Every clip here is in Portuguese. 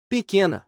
Pequena.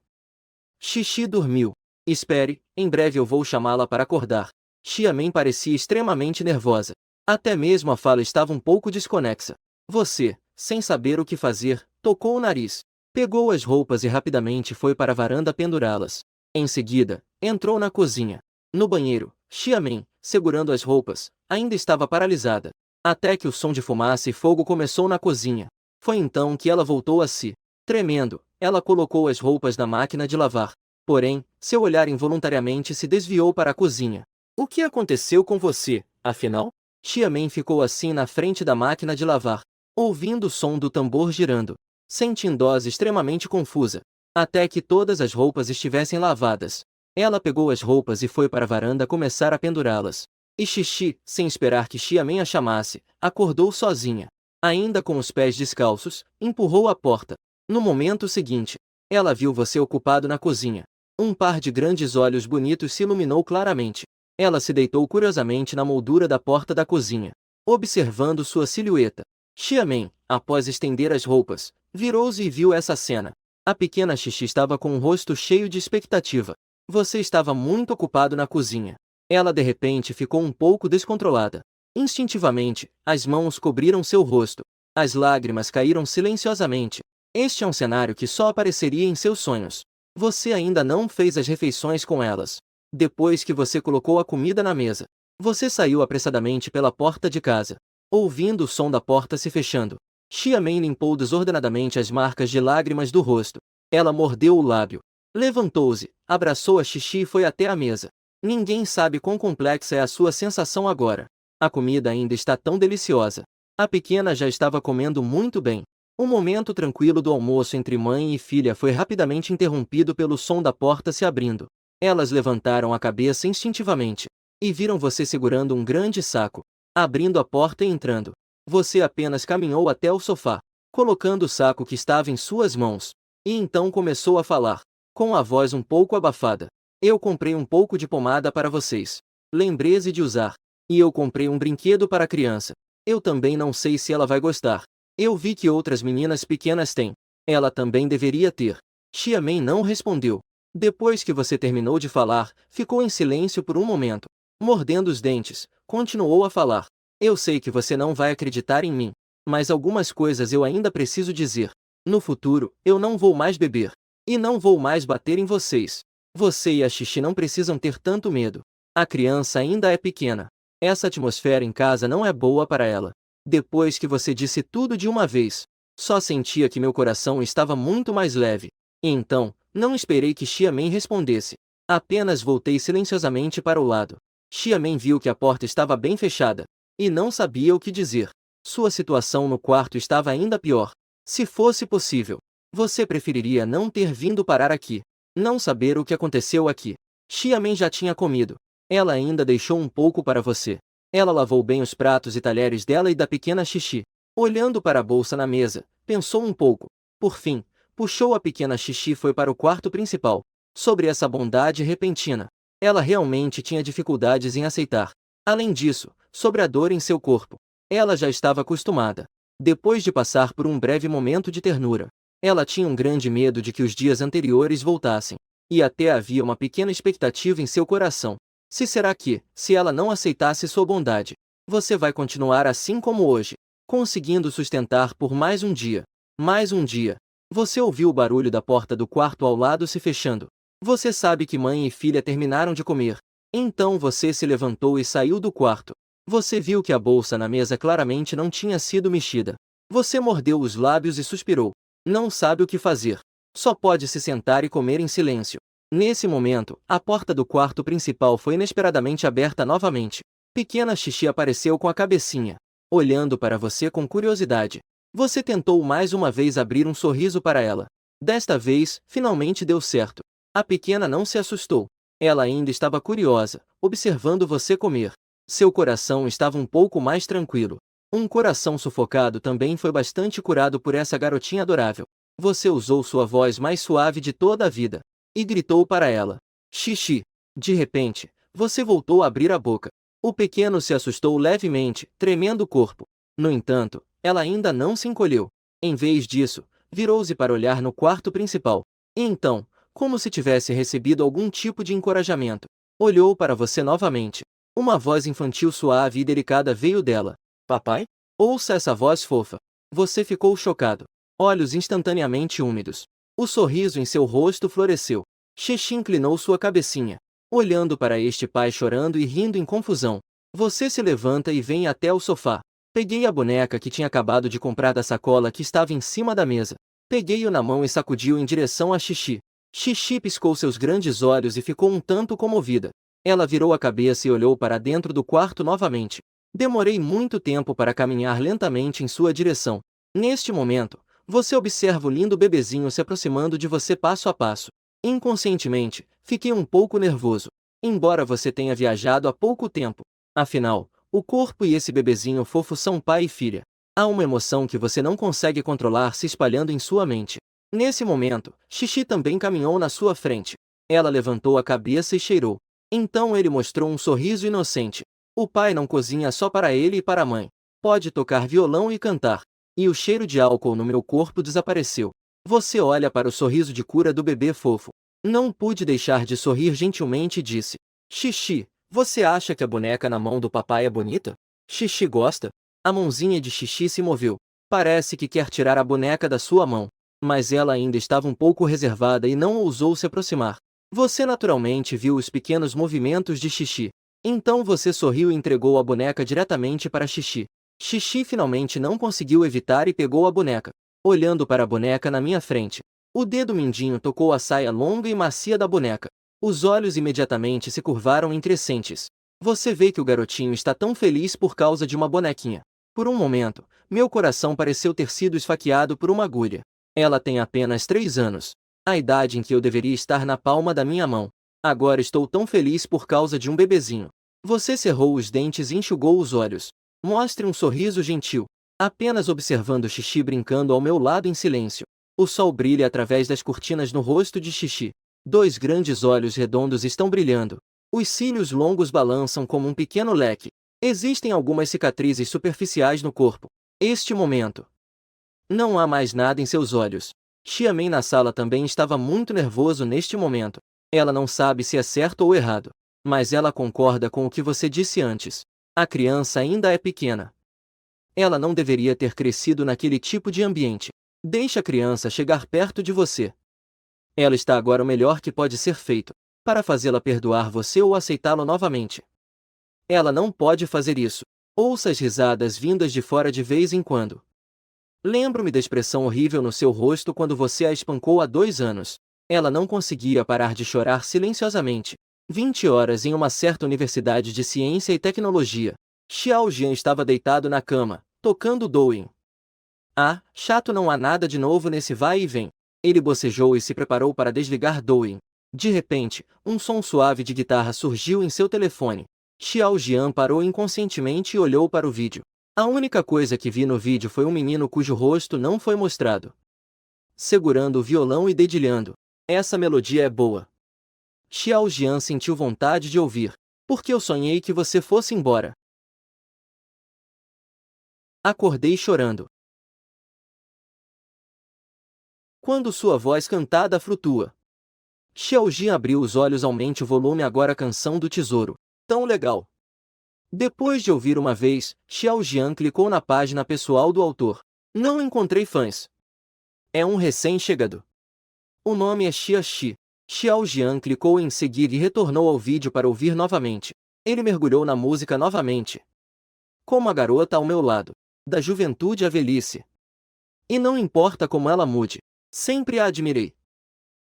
Xixi dormiu. Espere, em breve eu vou chamá-la para acordar. Xiamen parecia extremamente nervosa. Até mesmo a fala estava um pouco desconexa. Você, sem saber o que fazer, tocou o nariz. Pegou as roupas e rapidamente foi para a varanda pendurá-las. Em seguida, entrou na cozinha. No banheiro, Xiamen, segurando as roupas, ainda estava paralisada. Até que o som de fumaça e fogo começou na cozinha. Foi então que ela voltou a si. Tremendo, ela colocou as roupas na máquina de lavar. Porém, seu olhar involuntariamente se desviou para a cozinha. O que aconteceu com você, afinal? Xiamen ficou assim na frente da máquina de lavar, ouvindo o som do tambor girando, sentindo-se extremamente confusa, até que todas as roupas estivessem lavadas. Ela pegou as roupas e foi para a varanda começar a pendurá-las. E Xixi, sem esperar que Xiamen a chamasse, acordou sozinha. Ainda com os pés descalços, empurrou a porta. No momento seguinte, ela viu você ocupado na cozinha. Um par de grandes olhos bonitos se iluminou claramente. Ela se deitou curiosamente na moldura da porta da cozinha, observando sua silhueta. Xiamen, após estender as roupas, virou-se e viu essa cena. A pequena Xixi estava com o rosto cheio de expectativa. Você estava muito ocupado na cozinha. Ela de repente ficou um pouco descontrolada. Instintivamente, as mãos cobriram seu rosto. As lágrimas caíram silenciosamente. Este é um cenário que só apareceria em seus sonhos. Você ainda não fez as refeições com elas. Depois que você colocou a comida na mesa, você saiu apressadamente pela porta de casa, ouvindo o som da porta se fechando. Xiamen limpou desordenadamente as marcas de lágrimas do rosto. Ela mordeu o lábio. Levantou-se, abraçou a Xixi e foi até a mesa. Ninguém sabe quão complexa é a sua sensação agora. A comida ainda está tão deliciosa. A pequena já estava comendo muito bem. O momento tranquilo do almoço entre mãe e filha foi rapidamente interrompido pelo som da porta se abrindo. Elas levantaram a cabeça instintivamente e viram você segurando um grande saco, abrindo a porta e entrando. Você apenas caminhou até o sofá, colocando o saco que estava em suas mãos, e então começou a falar, com a voz um pouco abafada. Eu comprei um pouco de pomada para vocês. Lembreze de usar. E eu comprei um brinquedo para a criança. Eu também não sei se ela vai gostar. Eu vi que outras meninas pequenas têm. Ela também deveria ter. Xiamen não respondeu. Depois que você terminou de falar, ficou em silêncio por um momento. Mordendo os dentes, continuou a falar. Eu sei que você não vai acreditar em mim, mas algumas coisas eu ainda preciso dizer. No futuro, eu não vou mais beber. E não vou mais bater em vocês. Você e a Xixi não precisam ter tanto medo. A criança ainda é pequena. Essa atmosfera em casa não é boa para ela. Depois que você disse tudo de uma vez, só sentia que meu coração estava muito mais leve. E então, não esperei que Xiamen respondesse. Apenas voltei silenciosamente para o lado. Xiamen viu que a porta estava bem fechada, e não sabia o que dizer. Sua situação no quarto estava ainda pior. Se fosse possível, você preferiria não ter vindo parar aqui. Não saber o que aconteceu aqui. Xiamen já tinha comido. Ela ainda deixou um pouco para você. Ela lavou bem os pratos e talheres dela e da pequena Xixi. Olhando para a bolsa na mesa, pensou um pouco. Por fim, puxou a pequena Xixi e foi para o quarto principal. Sobre essa bondade repentina, ela realmente tinha dificuldades em aceitar. Além disso, sobre a dor em seu corpo, ela já estava acostumada. Depois de passar por um breve momento de ternura, ela tinha um grande medo de que os dias anteriores voltassem. E até havia uma pequena expectativa em seu coração. Se será que, se ela não aceitasse sua bondade, você vai continuar assim como hoje, conseguindo sustentar por mais um dia? Mais um dia. Você ouviu o barulho da porta do quarto ao lado se fechando. Você sabe que mãe e filha terminaram de comer. Então você se levantou e saiu do quarto. Você viu que a bolsa na mesa claramente não tinha sido mexida. Você mordeu os lábios e suspirou. Não sabe o que fazer. Só pode se sentar e comer em silêncio. Nesse momento, a porta do quarto principal foi inesperadamente aberta novamente. Pequena Xixi apareceu com a cabecinha, olhando para você com curiosidade. Você tentou mais uma vez abrir um sorriso para ela. Desta vez, finalmente deu certo. A pequena não se assustou. Ela ainda estava curiosa, observando você comer. Seu coração estava um pouco mais tranquilo. Um coração sufocado também foi bastante curado por essa garotinha adorável. Você usou sua voz mais suave de toda a vida e gritou para ela. Xixi. De repente, você voltou a abrir a boca. O pequeno se assustou levemente, tremendo o corpo. No entanto, ela ainda não se encolheu. Em vez disso, virou-se para olhar no quarto principal. E então, como se tivesse recebido algum tipo de encorajamento, olhou para você novamente. Uma voz infantil suave e delicada veio dela. Papai? Ouça essa voz fofa. Você ficou chocado. Olhos instantaneamente úmidos. O sorriso em seu rosto floresceu. Xixi inclinou sua cabecinha, olhando para este pai chorando e rindo em confusão. Você se levanta e vem até o sofá. Peguei a boneca que tinha acabado de comprar da sacola que estava em cima da mesa. Peguei-o na mão e sacudiu em direção a Xixi. Xixi piscou seus grandes olhos e ficou um tanto comovida. Ela virou a cabeça e olhou para dentro do quarto novamente. Demorei muito tempo para caminhar lentamente em sua direção. Neste momento, você observa o lindo bebezinho se aproximando de você passo a passo. Inconscientemente, fiquei um pouco nervoso, embora você tenha viajado há pouco tempo. Afinal, o corpo e esse bebezinho fofo são pai e filha. Há uma emoção que você não consegue controlar se espalhando em sua mente. Nesse momento, Xixi também caminhou na sua frente. Ela levantou a cabeça e cheirou. Então ele mostrou um sorriso inocente. O pai não cozinha só para ele e para a mãe. Pode tocar violão e cantar. E o cheiro de álcool no meu corpo desapareceu. Você olha para o sorriso de cura do bebê fofo. Não pude deixar de sorrir gentilmente e disse: Xixi, você acha que a boneca na mão do papai é bonita? Xixi gosta? A mãozinha de Xixi se moveu. Parece que quer tirar a boneca da sua mão. Mas ela ainda estava um pouco reservada e não ousou se aproximar. Você naturalmente viu os pequenos movimentos de Xixi. Então você sorriu e entregou a boneca diretamente para Xixi. Xixi finalmente não conseguiu evitar e pegou a boneca, olhando para a boneca na minha frente. O dedo mindinho tocou a saia longa e macia da boneca. Os olhos imediatamente se curvaram em crescentes. Você vê que o garotinho está tão feliz por causa de uma bonequinha. Por um momento, meu coração pareceu ter sido esfaqueado por uma agulha. Ela tem apenas 3 anos. A idade em que eu deveria estar na palma da minha mão. Agora estou tão feliz por causa de um bebezinho. Você cerrou os dentes e enxugou os olhos. Mostre um sorriso gentil. Apenas observando Xixi brincando ao meu lado em silêncio. O sol brilha através das cortinas no rosto de Xixi. 2 grandes olhos redondos estão brilhando. Os cílios longos balançam como um pequeno leque. Existem algumas cicatrizes superficiais no corpo. Este momento. Não há mais nada em seus olhos. Xiamen na sala também estava muito nervoso neste momento. Ela não sabe se é certo ou errado. Mas ela concorda com o que você disse antes. A criança ainda é pequena. Ela não deveria ter crescido naquele tipo de ambiente. Deixe a criança chegar perto de você. Ela está agora o melhor que pode ser feito, para fazê-la perdoar você ou aceitá-lo novamente. Ela não pode fazer isso. Ouça as risadas vindas de fora de vez em quando. Lembro-me da expressão horrível no seu rosto quando você a espancou há 2 anos. Ela não conseguia parar de chorar silenciosamente. 20 horas em uma certa universidade de ciência e tecnologia. Xiao Jian estava deitado na cama, tocando Douyin. Ah, chato, não há nada de novo nesse vai e vem. Ele bocejou e se preparou para desligar Douyin. De repente, um som suave de guitarra surgiu em seu telefone. Xiao Jian parou inconscientemente e olhou para o vídeo. A única coisa que vi no vídeo foi um menino cujo rosto não foi mostrado, segurando o violão e dedilhando. Essa melodia é boa. Xiao Jian sentiu vontade de ouvir. Porque eu sonhei que você fosse embora. Acordei chorando. Quando sua voz cantada flutua. Xiao Jian abriu os olhos. Aumente o volume agora. Canção do Tesouro. Tão legal. Depois de ouvir uma vez, Xiao Jian clicou na página pessoal do autor. Não encontrei fãs. É um recém-chegado. O nome é Xia Xi. Xiao Jian clicou em seguir e retornou ao vídeo para ouvir novamente. Ele mergulhou na música novamente. Como a garota ao meu lado. Da juventude à velhice. E não importa como ela mude. Sempre a admirei.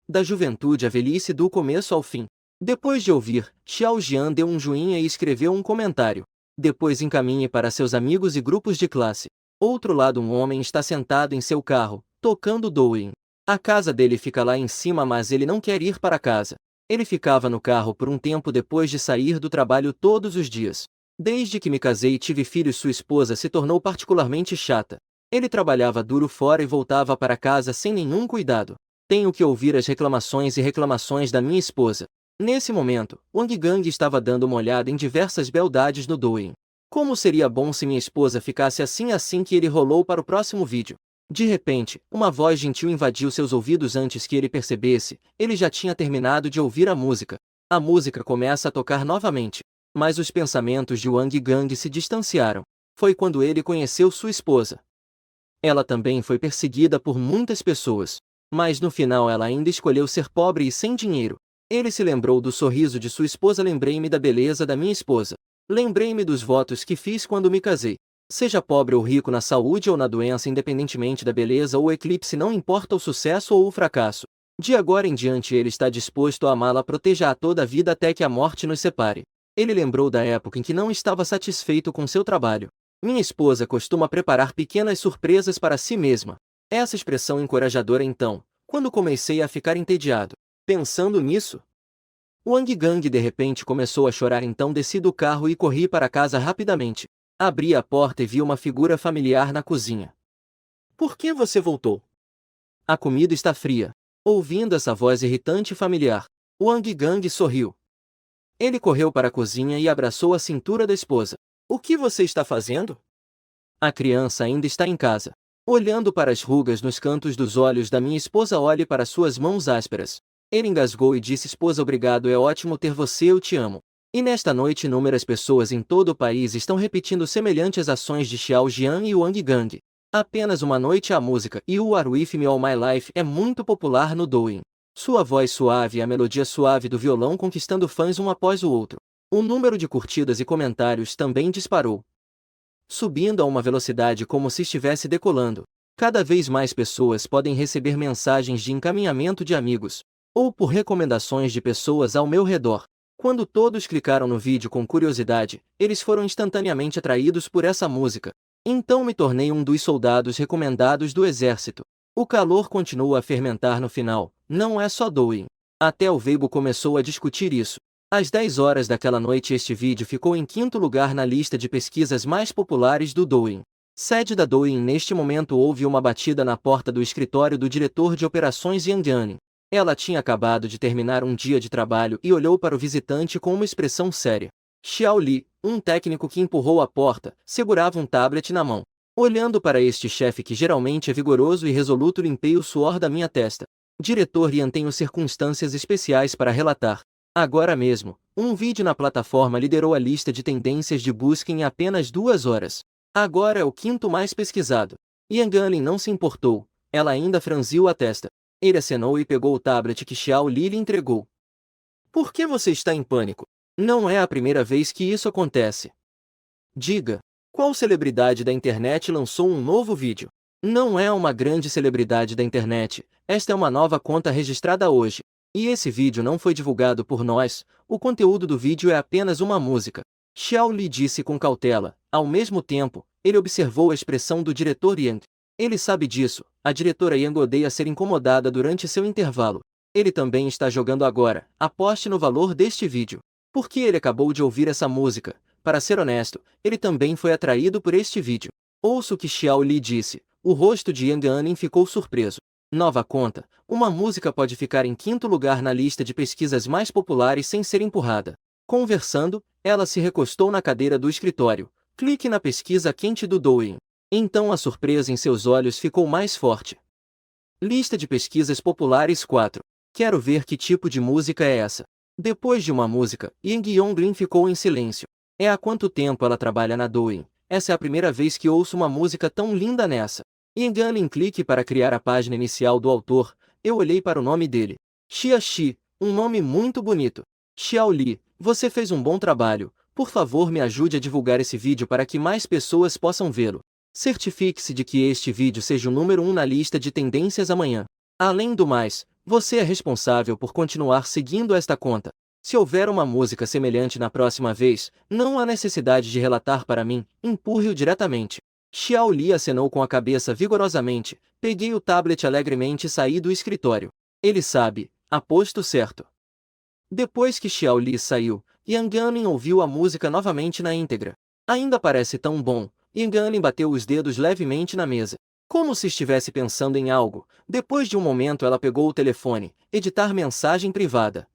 Da juventude à velhice, do começo ao fim. Depois de ouvir, Xiao Jian deu um joinha e escreveu um comentário. Depois encaminhe para seus amigos e grupos de classe. Outro lado, um homem está sentado em seu carro, tocando Douyin. A casa dele fica lá em cima, mas ele não quer ir para casa. Ele ficava no carro por um tempo depois de sair do trabalho todos os dias. Desde que me casei e tive filhos, sua esposa se tornou particularmente chata. Ele trabalhava duro fora e voltava para casa sem nenhum cuidado. Tenho que ouvir as reclamações e reclamações da minha esposa. Nesse momento, Wang Gang estava dando uma olhada em diversas beldades no Douyin. Como seria bom se minha esposa ficasse assim que ele rolou para o próximo vídeo. De repente, uma voz gentil invadiu seus ouvidos antes que ele percebesse, ele já tinha terminado de ouvir a música. A música começa a tocar novamente. Mas os pensamentos de Wang Gang se distanciaram. Foi quando ele conheceu sua esposa. Ela também foi perseguida por muitas pessoas. Mas no final ela ainda escolheu ser pobre e sem dinheiro. Ele se lembrou do sorriso de sua esposa. Lembrei-me da beleza da minha esposa. Lembrei-me dos votos que fiz quando me casei. Seja pobre ou rico, na saúde ou na doença, independentemente da beleza ou eclipse, não importa o sucesso ou o fracasso. De agora em diante ele está disposto a amá-la, proteja-a toda a vida até que a morte nos separe. Ele lembrou da época em que não estava satisfeito com seu trabalho. Minha esposa costuma preparar pequenas surpresas para si mesma. Essa expressão encorajadora então, quando comecei a ficar entediado. Pensando nisso, Wang Gang de repente começou a chorar, então desci do carro e corri para casa rapidamente. Abri a porta e vi uma figura familiar na cozinha. Por que você voltou? A comida está fria. Ouvindo essa voz irritante e familiar, Wang Gang sorriu. Ele correu para a cozinha e abraçou a cintura da esposa. O que você está fazendo? A criança ainda está em casa. Olhando para as rugas nos cantos dos olhos da minha esposa, olhe para suas mãos ásperas. Ele engasgou e disse: esposa, obrigado, é ótimo ter você, eu te amo. E nesta noite inúmeras pessoas em todo o país estão repetindo semelhantes ações de Xiao Jian e Wang Gang. Apenas uma noite, a música You Are With Me All My Life é muito popular no Douyin. Sua voz suave e a melodia suave do violão conquistando fãs um após o outro. O número de curtidas e comentários também disparou, subindo a uma velocidade como se estivesse decolando. Cada vez mais pessoas podem receber mensagens de encaminhamento de amigos, ou por recomendações de pessoas ao meu redor. Quando todos clicaram no vídeo com curiosidade, eles foram instantaneamente atraídos por essa música. Então me tornei um dos soldados recomendados do exército. O calor continua a fermentar no final, não é só Douyin. Até o Weibo começou a discutir isso. Às 10 horas daquela noite este vídeo ficou em quinto lugar na lista de pesquisas mais populares do Douyin. Sede da Douyin. Neste momento houve uma batida na porta do escritório do diretor de operações Yang Yanin. Ela tinha acabado de terminar um dia de trabalho e olhou para o visitante com uma expressão séria. Xiao Li, um técnico que empurrou a porta, segurava um tablet na mão. Olhando para este chefe que geralmente é vigoroso e resoluto, limpei o suor da minha testa. Diretor Yan, tenho circunstâncias especiais para relatar. Agora mesmo, um vídeo na plataforma liderou a lista de tendências de busca em apenas 2 horas. Agora é o quinto mais pesquisado. Yang Yanin não se importou, ela ainda franziu a testa. Ele acenou e pegou o tablet que Xiao Li lhe entregou. Por que você está em pânico? Não é a primeira vez que isso acontece. Diga, qual celebridade da internet lançou um novo vídeo? Não é uma grande celebridade da internet, esta é uma nova conta registrada hoje. E esse vídeo não foi divulgado por nós, o conteúdo do vídeo é apenas uma música. Xiao Li disse com cautela. Ao mesmo tempo, ele observou a expressão do diretor Yang. Ele sabe disso, a diretora Yang odeia ser incomodada durante seu intervalo. Ele também está jogando agora, aposte no valor deste vídeo. Porque ele acabou de ouvir essa música. Para ser honesto, ele também foi atraído por este vídeo. Ouça o que Xiao Li disse. O rosto de Yang Yanin ficou surpreso. Nova conta, uma música pode ficar em quinto lugar na lista de pesquisas mais populares sem ser empurrada. Conversando, ela se recostou na cadeira do escritório. Clique na pesquisa quente do Douyin. Então a surpresa em seus olhos ficou mais forte. Lista de pesquisas populares 4. Quero ver que tipo de música é essa. Depois de uma música, Yang Yonglin ficou em silêncio. É há quanto tempo ela trabalha na Douyin? Essa é a primeira vez que ouço uma música tão linda nessa. Yang Yanin, clique para criar a página inicial do autor. Eu olhei para o nome dele. Xia Xi, um nome muito bonito. Xiao Li, você fez um bom trabalho. Por favor, me ajude a divulgar esse vídeo para que mais pessoas possam vê-lo. Certifique-se de que este vídeo seja o número 1 na lista de tendências amanhã. Além do mais, você é responsável por continuar seguindo esta conta. Se houver uma música semelhante na próxima vez, não há necessidade de relatar para mim, empurre-o diretamente. Xiao Li acenou com a cabeça vigorosamente, peguei o tablet alegremente e saí do escritório. Ele sabe, aposto certo. Depois que Xiao Li saiu, Yang Yanin ouviu a música novamente na íntegra. Ainda parece tão bom. Yang Yanin bateu os dedos levemente na mesa, como se estivesse pensando em algo. Depois de um momento ela pegou o telefone, editar mensagem privada.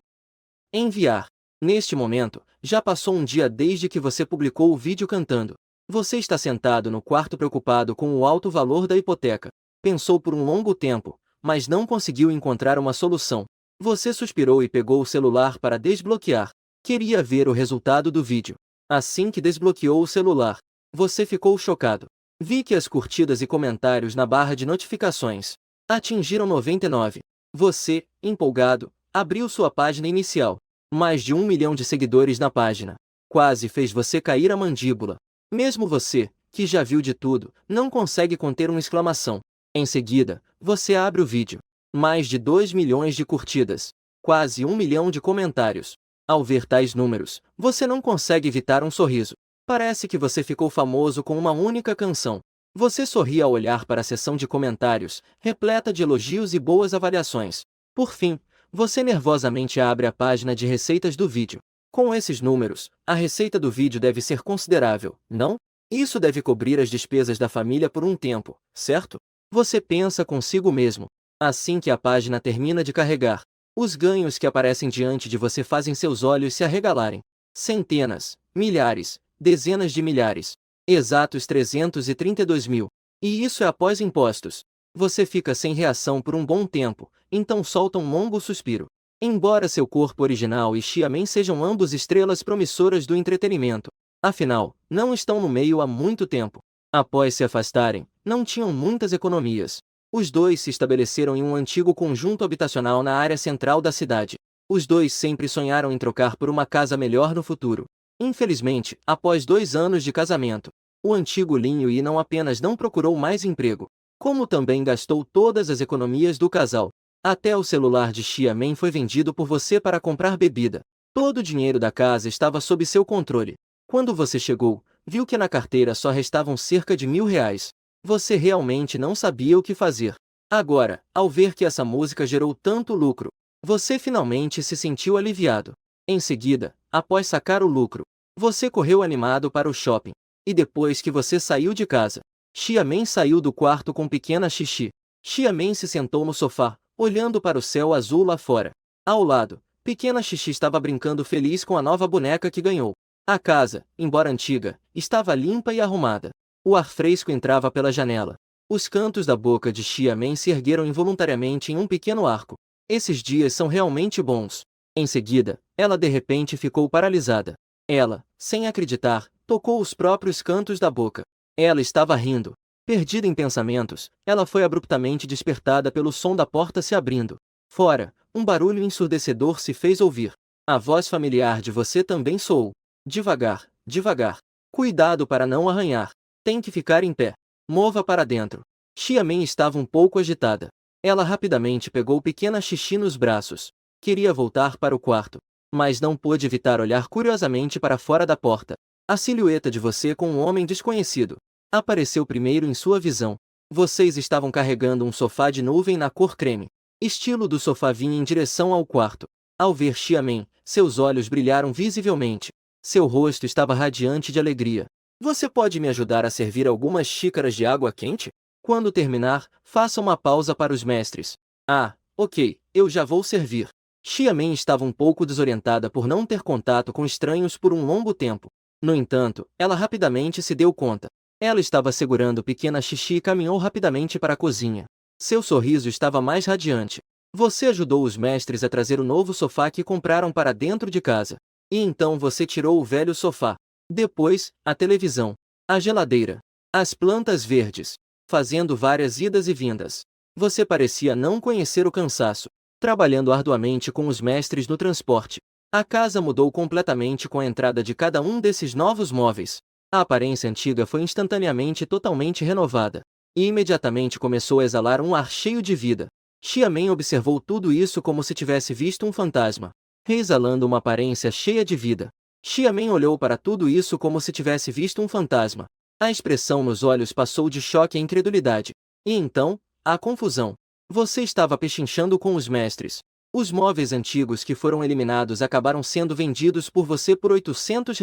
Enviar. Neste momento, já passou um dia desde que você publicou o vídeo cantando. Você está sentado no quarto preocupado com o alto valor da hipoteca. Pensou por um longo tempo, mas não conseguiu encontrar uma solução. Você suspirou e pegou o celular para desbloquear. Queria ver o resultado do vídeo. Assim que desbloqueou o celular, você ficou chocado. Vi que as curtidas e comentários na barra de notificações atingiram 99. Você, empolgado, abriu sua página inicial. Mais de 1 milhão de seguidores na página. Quase fez você cair a mandíbula. Mesmo você, que já viu de tudo, não consegue conter uma exclamação. Em seguida, você abre o vídeo. Mais de 2 milhões de curtidas. Quase 1 milhão de comentários. Ao ver tais números, você não consegue evitar um sorriso. Parece que você ficou famoso com uma única canção. Você sorri ao olhar para a seção de comentários, repleta de elogios e boas avaliações. Por fim, você nervosamente abre a página de receitas do vídeo. Com esses números, a receita do vídeo deve ser considerável, não? Isso deve cobrir as despesas da família por um tempo, certo? Você pensa consigo mesmo. Assim que a página termina de carregar, os ganhos que aparecem diante de você fazem seus olhos se arregalarem. Centenas, milhares, dezenas de milhares. Exatos 332 mil. E isso é após impostos. Você fica sem reação por um bom tempo, então solta um longo suspiro. Embora seu corpo original e Xiamen sejam ambos estrelas promissoras do entretenimento, afinal, não estão no meio há muito tempo. Após se afastarem, não tinham muitas economias. Os dois se estabeleceram em um antigo conjunto habitacional na área central da cidade. Os dois sempre sonharam em trocar por uma casa melhor no futuro. Infelizmente, após 2 anos de casamento, o antigo Lin Yi não apenas não procurou mais emprego, como também gastou todas as economias do casal. Até o celular de Xiamen foi vendido por você para comprar bebida. Todo o dinheiro da casa estava sob seu controle. Quando você chegou, viu que na carteira só restavam cerca de R$ 1.000. Você realmente não sabia o que fazer. Agora, ao ver que essa música gerou tanto lucro, você finalmente se sentiu aliviado. Em seguida, após sacar o lucro, você correu animado para o shopping. E depois que você saiu de casa, Xiamen saiu do quarto com pequena Xixi. Xiamen se sentou no sofá, olhando para o céu azul lá fora. Ao lado, pequena Xixi estava brincando feliz com a nova boneca que ganhou. A casa, embora antiga, estava limpa e arrumada. O ar fresco entrava pela janela. Os cantos da boca de Xiamen se ergueram involuntariamente em um pequeno arco. Esses dias são realmente bons. Em seguida, ela de repente ficou paralisada. Ela, sem acreditar, tocou os próprios cantos da boca. Ela estava rindo. Perdida em pensamentos, ela foi abruptamente despertada pelo som da porta se abrindo. Fora, um barulho ensurdecedor se fez ouvir. A voz familiar de você também soou. Devagar, devagar. Cuidado para não arranhar. Tem que ficar em pé. Mova para dentro. Xiamen estava um pouco agitada. Ela rapidamente pegou pequena Xixi nos braços. Queria voltar para o quarto, mas não pôde evitar olhar curiosamente para fora da porta. A silhueta de você com um homem desconhecido apareceu primeiro em sua visão. Vocês estavam carregando um sofá de nuvem na cor creme. Estilo do sofá vinha em direção ao quarto. Ao ver Xiamen, seus olhos brilharam visivelmente. Seu rosto estava radiante de alegria. Você pode me ajudar a servir algumas xícaras de água quente? Quando terminar, faça uma pausa para os mestres. Ah, ok, eu já vou servir. Xiamen estava um pouco desorientada por não ter contato com estranhos por um longo tempo. No entanto, ela rapidamente se deu conta. Ela estava segurando pequena Xixi e caminhou rapidamente para a cozinha. Seu sorriso estava mais radiante. Você ajudou os mestres a trazer o novo sofá que compraram para dentro de casa. E então você tirou o velho sofá. Depois, a televisão, a geladeira, as plantas verdes, fazendo várias idas e vindas. Você parecia não conhecer o cansaço, trabalhando arduamente com os mestres no transporte. A casa mudou completamente com a entrada de cada um desses novos móveis. A aparência antiga foi instantaneamente totalmente renovada, e imediatamente começou a exalar um ar cheio de vida. Xiamen observou tudo isso como se tivesse visto um fantasma, reexalando uma aparência cheia de vida. Xiamen olhou para tudo isso como se tivesse visto um fantasma. A expressão nos olhos passou de choque à incredulidade. E então, a confusão. Você estava pechinchando com os mestres. Os móveis antigos que foram eliminados acabaram sendo vendidos por você por R$ 800.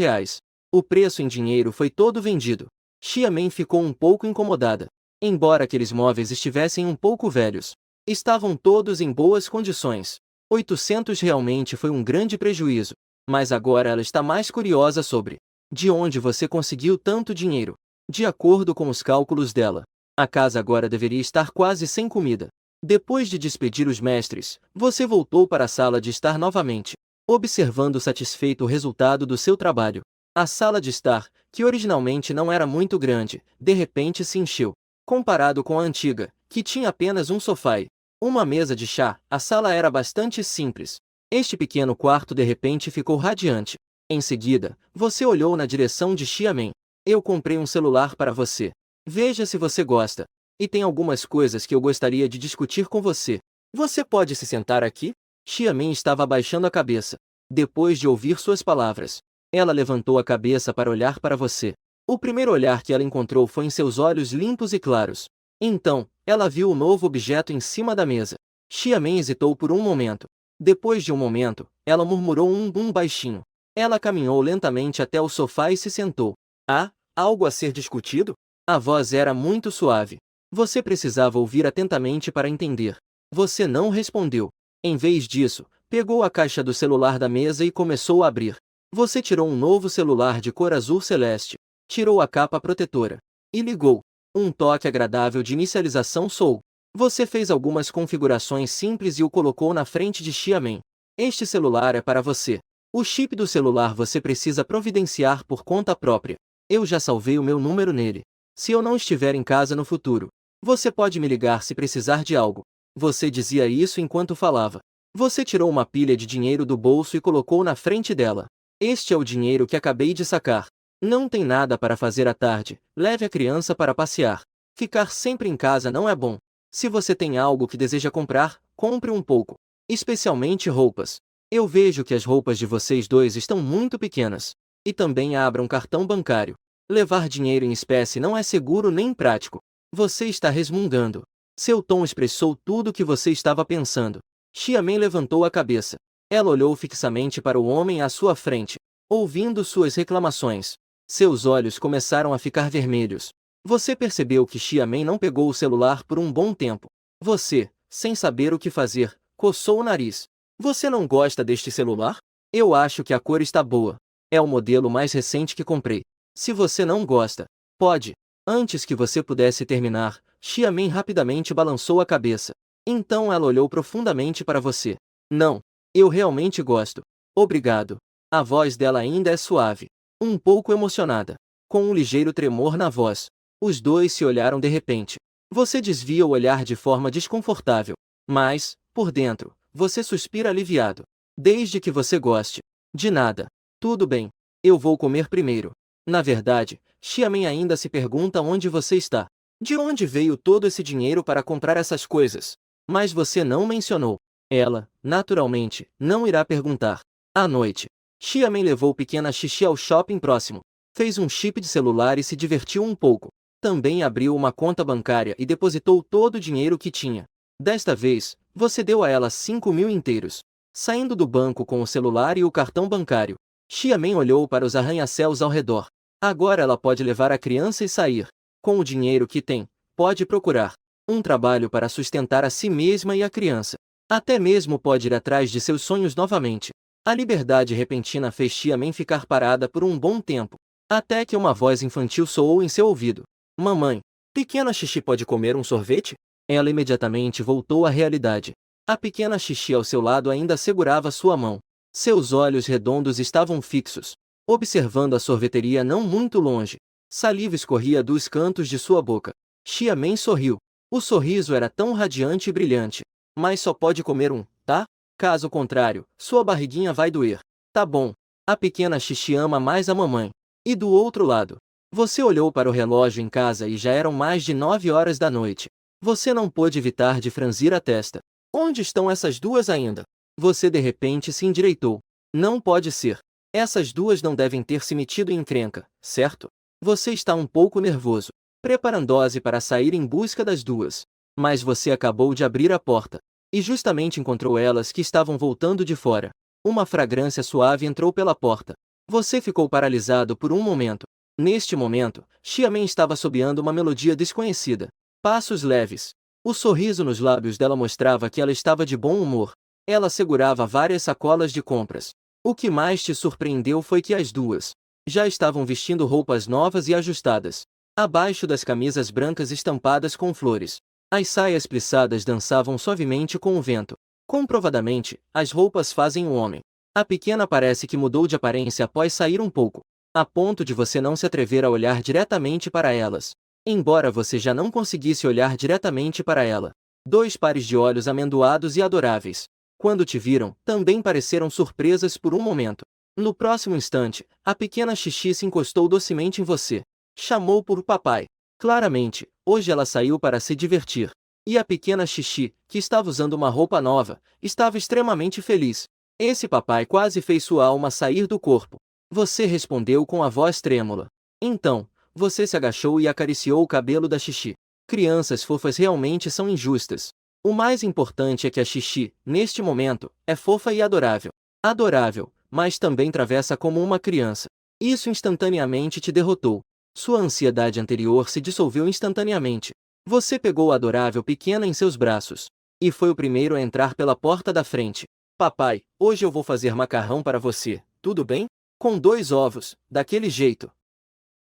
O preço em dinheiro foi todo vendido. Xiamen ficou um pouco incomodada. Embora aqueles móveis estivessem um pouco velhos, estavam todos em boas condições. 800 realmente foi um grande prejuízo. Mas agora ela está mais curiosa sobre de onde você conseguiu tanto dinheiro. De acordo com os cálculos dela, A casa agora deveria estar quase sem comida. Depois de despedir os mestres, você voltou para a sala de estar novamente, observando satisfeito o resultado do seu trabalho. A sala de estar, que originalmente não era muito grande, de repente se encheu. Comparado com a antiga, que tinha apenas um sofá e uma mesa de chá, a sala era bastante simples. Este pequeno quarto de repente ficou radiante. Em seguida, você olhou na direção de Xiamen. Eu comprei um celular para você. Veja se você gosta. E tem algumas coisas que eu gostaria de discutir com você. Você pode se sentar aqui? Xiamen estava abaixando a cabeça. Depois de ouvir suas palavras, ela levantou a cabeça para olhar para você. O primeiro olhar que ela encontrou foi em seus olhos limpos e claros. Então, ela viu o novo objeto em cima da mesa. Xiamen hesitou por um momento. Depois de um momento, ela murmurou um baixinho. Ela caminhou lentamente até o sofá e se sentou. Ah, algo a ser discutido? A voz era muito suave. Você precisava ouvir atentamente para entender. Você não respondeu. Em vez disso, pegou a caixa do celular da mesa e começou a abrir. Você tirou um novo celular de cor azul celeste. Tirou a capa protetora. E ligou. Um toque agradável de inicialização soou. Você fez algumas configurações simples e o colocou na frente de Xiamen. Este celular é para você. O chip do celular você precisa providenciar por conta própria. Eu já salvei o meu número nele. Se eu não estiver em casa no futuro, você pode me ligar se precisar de algo. Você dizia isso enquanto falava. Você tirou uma pilha de dinheiro do bolso e colocou na frente dela. Este é o dinheiro que acabei de sacar. Não tem nada para fazer à tarde. Leve a criança para passear. Ficar sempre em casa não é bom. Se você tem algo que deseja comprar, compre um pouco. Especialmente roupas. Eu vejo que as roupas de vocês dois estão muito pequenas. E também abra um cartão bancário. Levar dinheiro em espécie não é seguro nem prático. Você está resmungando. Seu tom expressou tudo o que você estava pensando. Xiamen levantou a cabeça. Ela olhou fixamente para o homem à sua frente, ouvindo suas reclamações. Seus olhos começaram a ficar vermelhos. Você percebeu que Xiamen não pegou o celular por um bom tempo. Você, sem saber o que fazer, coçou o nariz. Você não gosta deste celular? Eu acho que a cor está boa. É o modelo mais recente que comprei. Se você não gosta, pode. Antes que você pudesse terminar, Xiamen rapidamente balançou a cabeça. Então ela olhou profundamente para você. Não. Eu realmente gosto. Obrigado. A voz dela ainda é suave. Um pouco emocionada. Com um ligeiro tremor na voz. Os dois se olharam de repente. Você desvia o olhar de forma desconfortável. Mas, por dentro, você suspira aliviado. Desde que você goste. De nada. Tudo bem. Eu vou comer primeiro. Na verdade, Xiamen ainda se pergunta onde você está. De onde veio todo esse dinheiro para comprar essas coisas? Mas você não mencionou. Ela, naturalmente, não irá perguntar. À noite, Xiamen levou pequena Xixi ao shopping próximo. Fez um chip de celular e se divertiu um pouco. Também abriu uma conta bancária e depositou todo o dinheiro que tinha. Desta vez, você deu a ela 5.000 inteiros. Saindo do banco com o celular e o cartão bancário, Xiamen olhou para os arranha-céus ao redor. Agora ela pode levar a criança e sair. Com o dinheiro que tem, pode procurar um trabalho para sustentar a si mesma e a criança. Até mesmo pode ir atrás de seus sonhos novamente. A liberdade repentina fez Xiamen ficar parada por um bom tempo. Até que uma voz infantil soou em seu ouvido. Mamãe, pequena Xixi pode comer um sorvete? Ela imediatamente voltou à realidade. A pequena Xixi ao seu lado ainda segurava sua mão. Seus olhos redondos estavam fixos, observando a sorveteria não muito longe. Saliva escorria dos cantos de sua boca. Xiamen sorriu. O sorriso era tão radiante e brilhante. Mas só pode comer um, tá? Caso contrário, sua barriguinha vai doer. Tá bom. A pequena Xixi ama mais a mamãe. E do outro lado, você olhou para o relógio em casa e já eram mais de 9 horas da noite. Você não pôde evitar de franzir a testa. Onde estão essas duas ainda? Você de repente se endireitou. Não pode ser. Essas duas não devem ter se metido em encrenca, certo? Você está um pouco nervoso, preparando-se para sair em busca das duas. Mas você acabou de abrir a porta. E justamente encontrou elas que estavam voltando de fora. Uma fragrância suave entrou pela porta. Você ficou paralisado por um momento. Neste momento, Xiamen estava assobiando uma melodia desconhecida. Passos leves. O sorriso nos lábios dela mostrava que ela estava de bom humor. Ela segurava várias sacolas de compras. O que mais te surpreendeu foi que as duas já estavam vestindo roupas novas e ajustadas. abaixo das camisas brancas estampadas com flores. As saias plissadas dançavam suavemente com o vento. Comprovadamente, as roupas fazem o homem. A pequena parece que mudou de aparência após sair um pouco, a ponto de você não se atrever a olhar diretamente para elas. Embora você já não conseguisse olhar diretamente para ela. 2 pares de olhos amendoados e adoráveis. Quando te viram, também pareceram surpresas por um momento. No próximo instante, a pequena Xixi se encostou docemente em você. Chamou por papai. Claramente, hoje ela saiu para se divertir. E a pequena Xixi, que estava usando uma roupa nova, estava extremamente feliz. Esse papai quase fez sua alma sair do corpo. Você respondeu com a voz trêmula. Então, você se agachou e acariciou o cabelo da Xixi. Crianças fofas realmente são injustas. O mais importante é que a Xixi, neste momento, é fofa e adorável. Adorável, mas também travessa como uma criança. Isso instantaneamente te derrotou. Sua ansiedade anterior se dissolveu instantaneamente. Você pegou a adorável pequena em seus braços. E foi o primeiro a entrar pela porta da frente. Papai, hoje eu vou fazer macarrão para você, tudo bem? Com 2 ovos, daquele jeito.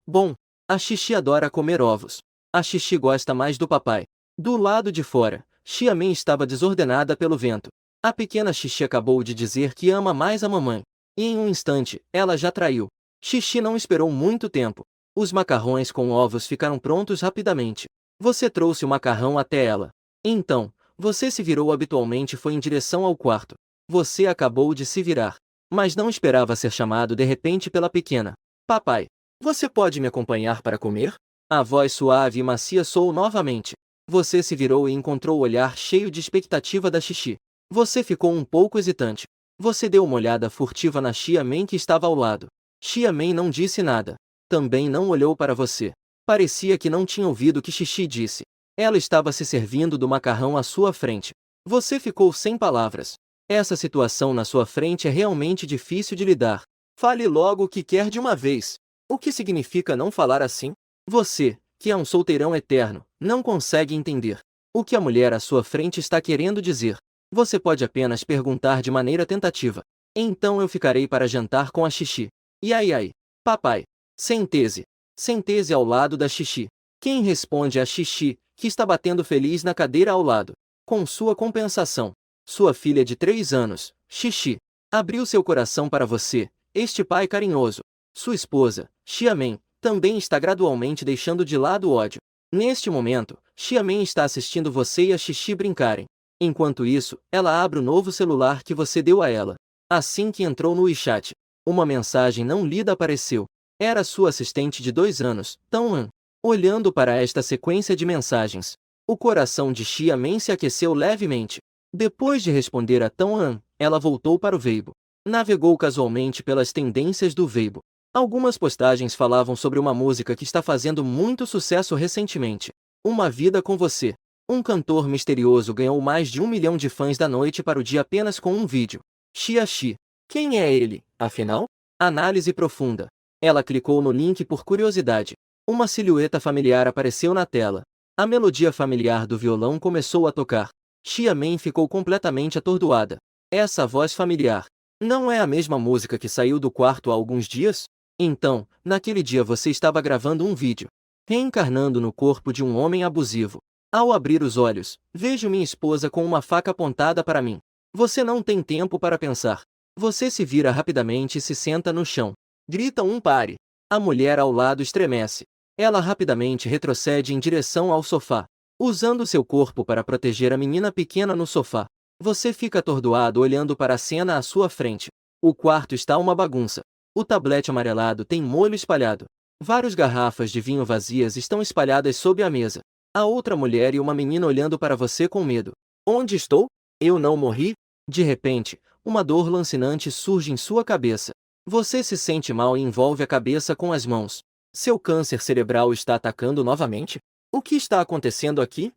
Bom, a Xixi adora comer ovos. A Xixi gosta mais do papai. Do lado de fora, Xiamen estava desordenada pelo vento. A pequena Xixi acabou de dizer que ama mais a mamãe. E em um instante, ela já traiu. Xixi não esperou muito tempo. Os macarrões com ovos ficaram prontos rapidamente. Você trouxe o macarrão até ela. Então, você se virou habitualmente e foi em direção ao quarto. Você acabou de se virar. Mas não esperava ser chamado de repente pela pequena. Papai, você pode me acompanhar para comer? A voz suave e macia soou novamente. Você se virou e encontrou o olhar cheio de expectativa da Xixi. Você ficou um pouco hesitante. Você deu uma olhada furtiva na Xiamen que estava ao lado. Xiamen não disse nada. Também não olhou para você. Parecia que não tinha ouvido o que Xixi disse. Ela estava se servindo do macarrão à sua frente. Você ficou sem palavras. Essa situação na sua frente é realmente difícil de lidar. Fale logo o que quer de uma vez. O que significa não falar assim? Você, que é um solteirão eterno, não consegue entender o que a mulher à sua frente está querendo dizer. Você pode apenas perguntar de maneira tentativa. Então eu ficarei para jantar com a Xixi. E ai, papai. Sente-se. Sente-se ao lado da Xixi. Quem responde é a Xixi, que está batendo feliz na cadeira ao lado. Com sua compensação. Sua filha de 3 anos, Xixi, abriu seu coração para você, este pai carinhoso. Sua esposa, Xiamen, também está gradualmente deixando de lado o ódio. Neste momento, Xiamen está assistindo você e a Xixi brincarem. Enquanto isso, ela abre o novo celular que você deu a ela. Assim que entrou no WeChat, uma mensagem não lida apareceu. Era sua assistente de 2 anos, Tang-an. Olhando para esta sequência de mensagens, o coração de Xiamen se aqueceu levemente. Depois de responder a Tang-an, ela voltou para o Weibo. Navegou casualmente pelas tendências do Weibo. Algumas postagens falavam sobre uma música que está fazendo muito sucesso recentemente. Uma Vida com Você. Um cantor misterioso ganhou mais de 1 milhão de fãs da noite para o dia apenas com um vídeo. Xiaxi. Quem é ele, afinal? Análise profunda. Ela clicou no link por curiosidade. Uma silhueta familiar apareceu na tela. A melodia familiar do violão começou a tocar. Xiamen ficou completamente atordoada. Essa voz familiar. Não é a mesma música que saiu do quarto há alguns dias? Então, naquele dia você estava gravando um vídeo. Reencarnando no corpo de um homem abusivo. Ao abrir os olhos, vejo minha esposa com uma faca apontada para mim. Você não tem tempo para pensar. Você se vira rapidamente e se senta no chão. Grita um pare. A mulher ao lado estremece. Ela rapidamente retrocede em direção ao sofá, usando seu corpo para proteger a menina pequena no sofá. Você fica atordoado olhando para a cena à sua frente. O quarto está uma bagunça. O tablete amarelado tem molho espalhado. Várias garrafas de vinho vazias estão espalhadas sob a mesa. Há outra mulher e uma menina olhando para você com medo. Onde estou? Eu não morri? De repente, uma dor lancinante surge em sua cabeça. Você se sente mal e envolve a cabeça com as mãos. Seu câncer cerebral está atacando novamente? O que está acontecendo aqui?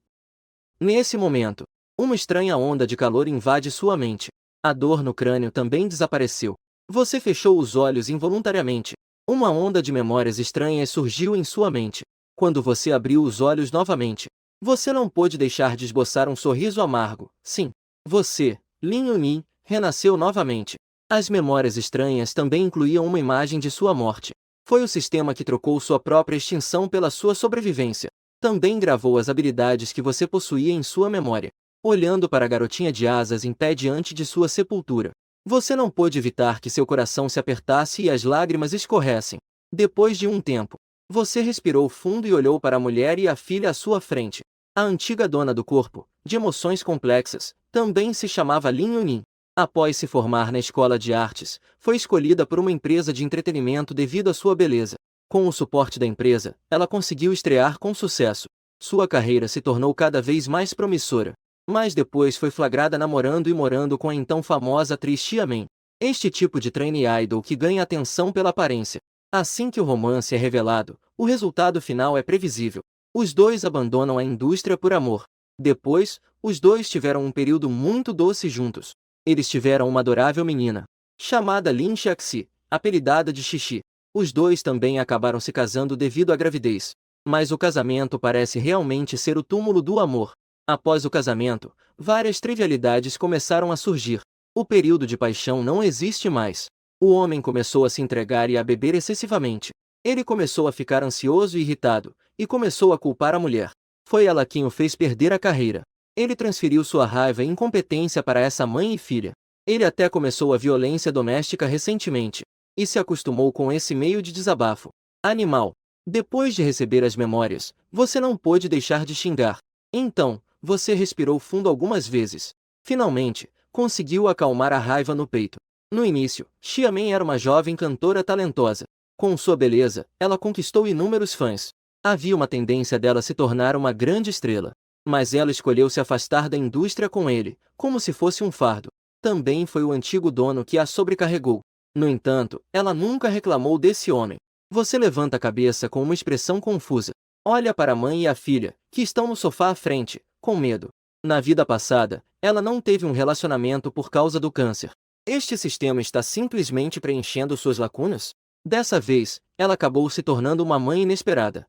Nesse momento, uma estranha onda de calor invade sua mente. A dor no crânio também desapareceu. Você fechou os olhos involuntariamente. Uma onda de memórias estranhas surgiu em sua mente. Quando você abriu os olhos novamente, você não pôde deixar de esboçar um sorriso amargo. Sim, você, Lin Yunyi, renasceu novamente. As memórias estranhas também incluíam uma imagem de sua morte. Foi o sistema que trocou sua própria extinção pela sua sobrevivência. Também gravou as habilidades que você possuía em sua memória. Olhando para a garotinha de asas em pé diante de sua sepultura, você não pôde evitar que seu coração se apertasse e as lágrimas escorressem. Depois de um tempo, você respirou fundo e olhou para a mulher e a filha à sua frente. A antiga dona do corpo, de emoções complexas, também se chamava Lin Yunin. Após se formar na escola de artes, foi escolhida por uma empresa de entretenimento devido à sua beleza. Com o suporte da empresa, ela conseguiu estrear com sucesso. Sua carreira se tornou cada vez mais promissora. Mas depois foi flagrada namorando e morando com a então famosa atriz Xia Men. Este tipo de trainee idol que ganha atenção pela aparência. Assim que o romance é revelado, o resultado final é previsível. Os dois abandonam a indústria por amor. Depois, os dois tiveram um período muito doce juntos. Eles tiveram uma adorável menina, chamada Lin Xiaxi, apelidada de Xixi. Os dois também acabaram se casando devido à gravidez. Mas o casamento parece realmente ser o túmulo do amor. Após o casamento, várias trivialidades começaram a surgir. O período de paixão não existe mais. O homem começou a se entregar e a beber excessivamente. Ele começou a ficar ansioso e irritado, e começou a culpar a mulher. Foi ela quem o fez perder a carreira. Ele transferiu sua raiva e incompetência para essa mãe e filha. Ele até começou a violência doméstica recentemente, e se acostumou com esse meio de desabafo. Animal. Depois de receber as memórias, você não pôde deixar de xingar. Então, você respirou fundo algumas vezes. Finalmente, conseguiu acalmar a raiva no peito. No início, Xia Men era uma jovem cantora talentosa. Com sua beleza, ela conquistou inúmeros fãs. Havia uma tendência dela se tornar uma grande estrela. Mas ela escolheu se afastar da indústria com ele, como se fosse um fardo. Também foi o antigo dono que a sobrecarregou. No entanto, ela nunca reclamou desse homem. Você levanta a cabeça com uma expressão confusa. Olha para a mãe e a filha, que estão no sofá à frente, com medo. Na vida passada, ela não teve um relacionamento por causa do câncer. Este sistema está simplesmente preenchendo suas lacunas? Dessa vez, ela acabou se tornando uma mãe inesperada.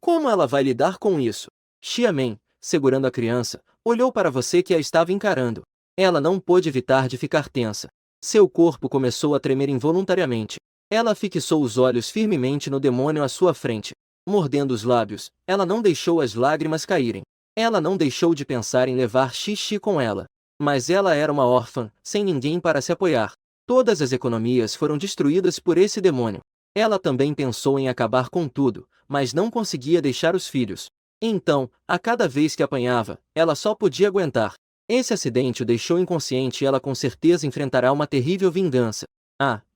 Como ela vai lidar com isso? Xia Men, segurando a criança, olhou para você que a estava encarando. Ela não pôde evitar de ficar tensa. Seu corpo começou a tremer involuntariamente. Ela fixou os olhos firmemente no demônio à sua frente. Mordendo os lábios, ela não deixou as lágrimas caírem. Ela não deixou de pensar em levar Xixi com ela. Mas ela era uma órfã, sem ninguém para se apoiar. Todas as economias foram destruídas por esse demônio. Ela também pensou em acabar com tudo, mas não conseguia deixar os filhos. Então, a cada vez que apanhava, ela só podia aguentar. Esse acidente o deixou inconsciente e ela com certeza enfrentará uma terrível vingança.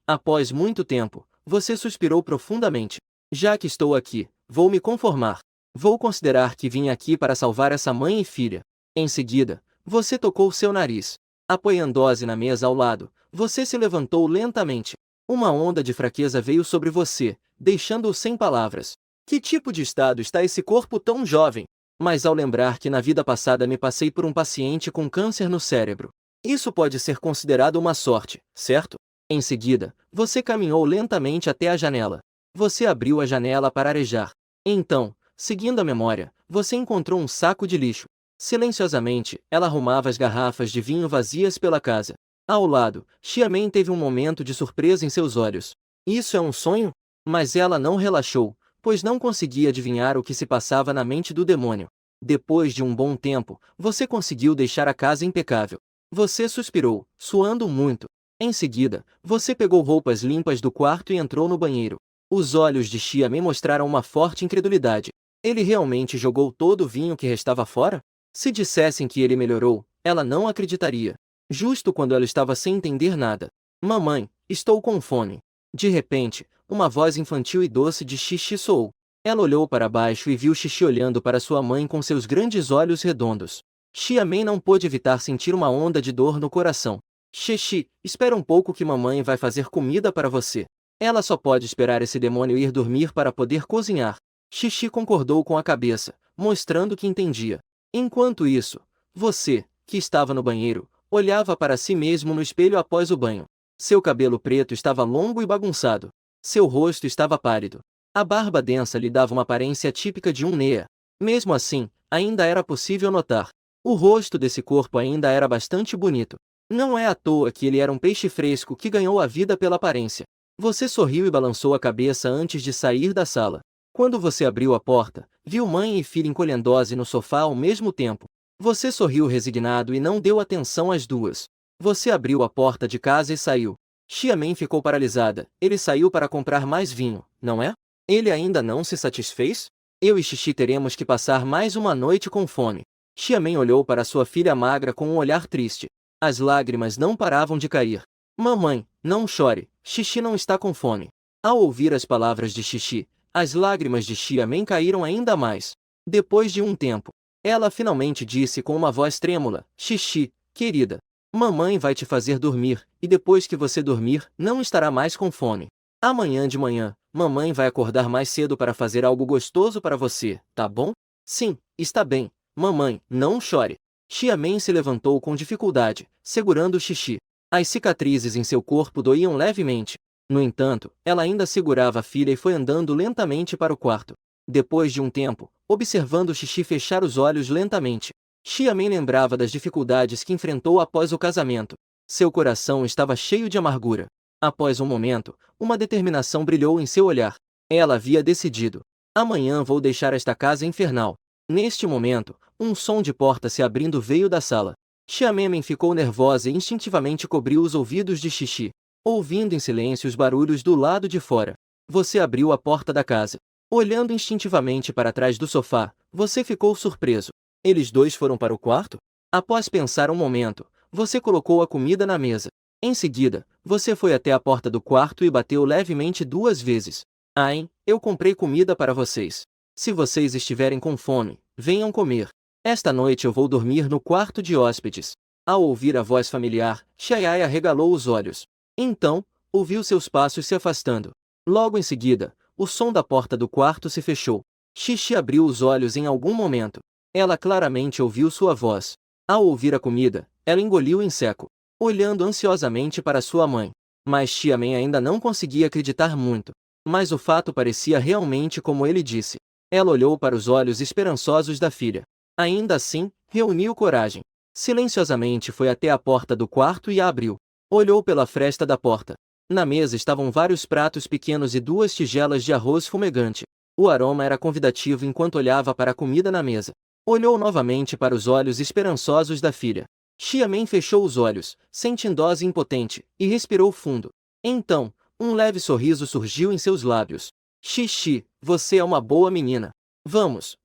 Após muito tempo, você suspirou profundamente. Já que estou aqui, vou me conformar. Vou considerar que vim aqui para salvar essa mãe e filha. Em seguida, você tocou seu nariz. Apoiando-se na mesa ao lado, você se levantou lentamente. Uma onda de fraqueza veio sobre você, deixando-o sem palavras. Que tipo de estado está esse corpo tão jovem? Mas ao lembrar que na vida passada me passei por um paciente com câncer no cérebro, isso pode ser considerado uma sorte, certo? Em seguida, você caminhou lentamente até a janela. Você abriu a janela para arejar. Então, seguindo a memória, você encontrou um saco de lixo. Silenciosamente, ela arrumava as garrafas de vinho vazias pela casa. Ao lado, Xia Men teve um momento de surpresa em seus olhos. Isso é um sonho? Mas ela não relaxou, pois não conseguia adivinhar o que se passava na mente do demônio. Depois de um bom tempo, você conseguiu deixar a casa impecável. Você suspirou, suando muito. Em seguida, você pegou roupas limpas do quarto e entrou no banheiro. Os olhos de Xia Men mostraram uma forte incredulidade. Ele realmente jogou todo o vinho que restava fora? Se dissessem que ele melhorou, ela não acreditaria. Justo quando ela estava sem entender nada. Mamãe, estou com fome. De repente, uma voz infantil e doce de Xixi soou. Ela olhou para baixo e viu Xixi olhando para sua mãe com seus grandes olhos redondos. Xia Men não pôde evitar sentir uma onda de dor no coração. Xixi, espera um pouco que mamãe vai fazer comida para você. Ela só pode esperar esse demônio ir dormir para poder cozinhar. Xixi concordou com a cabeça, mostrando que entendia. Enquanto isso, você, que estava no banheiro, olhava para si mesmo no espelho após o banho. Seu cabelo preto estava longo e bagunçado. Seu rosto estava pálido. A barba densa lhe dava uma aparência típica de um Nea. Mesmo assim, ainda era possível notar. O rosto desse corpo ainda era bastante bonito. Não é à toa que ele era um peixe fresco que ganhou a vida pela aparência. Você sorriu e balançou a cabeça antes de sair da sala. Quando você abriu a porta, viu mãe e filha encolhendo-se no sofá ao mesmo tempo. Você sorriu resignado e não deu atenção às duas. Você abriu a porta de casa e saiu. Xiamen ficou paralisada. Ele saiu para comprar mais vinho, não é? Ele ainda não se satisfez? Eu e Xixi teremos que passar mais uma noite com fome. Xiamen olhou para sua filha magra com um olhar triste. As lágrimas não paravam de cair. Mamãe, não chore, Xixi não está com fome. Ao ouvir as palavras de Xixi, as lágrimas de Xiamen caíram ainda mais. Depois de um tempo, ela finalmente disse com uma voz trêmula: Xixi, querida, mamãe vai te fazer dormir, e depois que você dormir, não estará mais com fome. Amanhã de manhã, mamãe vai acordar mais cedo para fazer algo gostoso para você, tá bom? Sim, está bem, mamãe, não chore. Xiamen se levantou com dificuldade, segurando Xixi. As cicatrizes em seu corpo doíam levemente. No entanto, ela ainda segurava a filha e foi andando lentamente para o quarto. Depois de um tempo, observando Xixi fechar os olhos lentamente, Xiamen lembrava das dificuldades que enfrentou após o casamento. Seu coração estava cheio de amargura. Após um momento, uma determinação brilhou em seu olhar. Ela havia decidido: amanhã vou deixar esta casa infernal. Neste momento, um som de porta se abrindo veio da sala. Xiamen ficou nervosa e instintivamente cobriu os ouvidos de Xixi, ouvindo em silêncio os barulhos do lado de fora. Você abriu a porta da casa. Olhando instintivamente para trás do sofá, você ficou surpreso. Eles dois foram para o quarto? Após pensar um momento, você colocou a comida na mesa. Em seguida, você foi até a porta do quarto e bateu levemente 2 vezes. Ai, eu comprei comida para vocês. Se vocês estiverem com fome, venham comer. Esta noite eu vou dormir no quarto de hóspedes. Ao ouvir a voz familiar, Xiaoya arregalou os olhos. Então, ouviu seus passos se afastando. Logo em seguida, o som da porta do quarto se fechou. Xixi abriu os olhos em algum momento. Ela claramente ouviu sua voz. Ao ouvir a comida, ela engoliu em seco, olhando ansiosamente para sua mãe. Mas Xiamen ainda não conseguia acreditar muito. Mas o fato parecia realmente como ele disse. Ela olhou para os olhos esperançosos da filha. Ainda assim, reuniu coragem. Silenciosamente foi até a porta do quarto e a abriu. Olhou pela fresta da porta. Na mesa estavam vários pratos pequenos e 2 tigelas de arroz fumegante. O aroma era convidativo enquanto olhava para a comida na mesa. Olhou novamente para os olhos esperançosos da filha. Xiamen fechou os olhos, sentindo-se impotente, e respirou fundo. Então, um leve sorriso surgiu em seus lábios. Xixi, você é uma boa menina. Vamos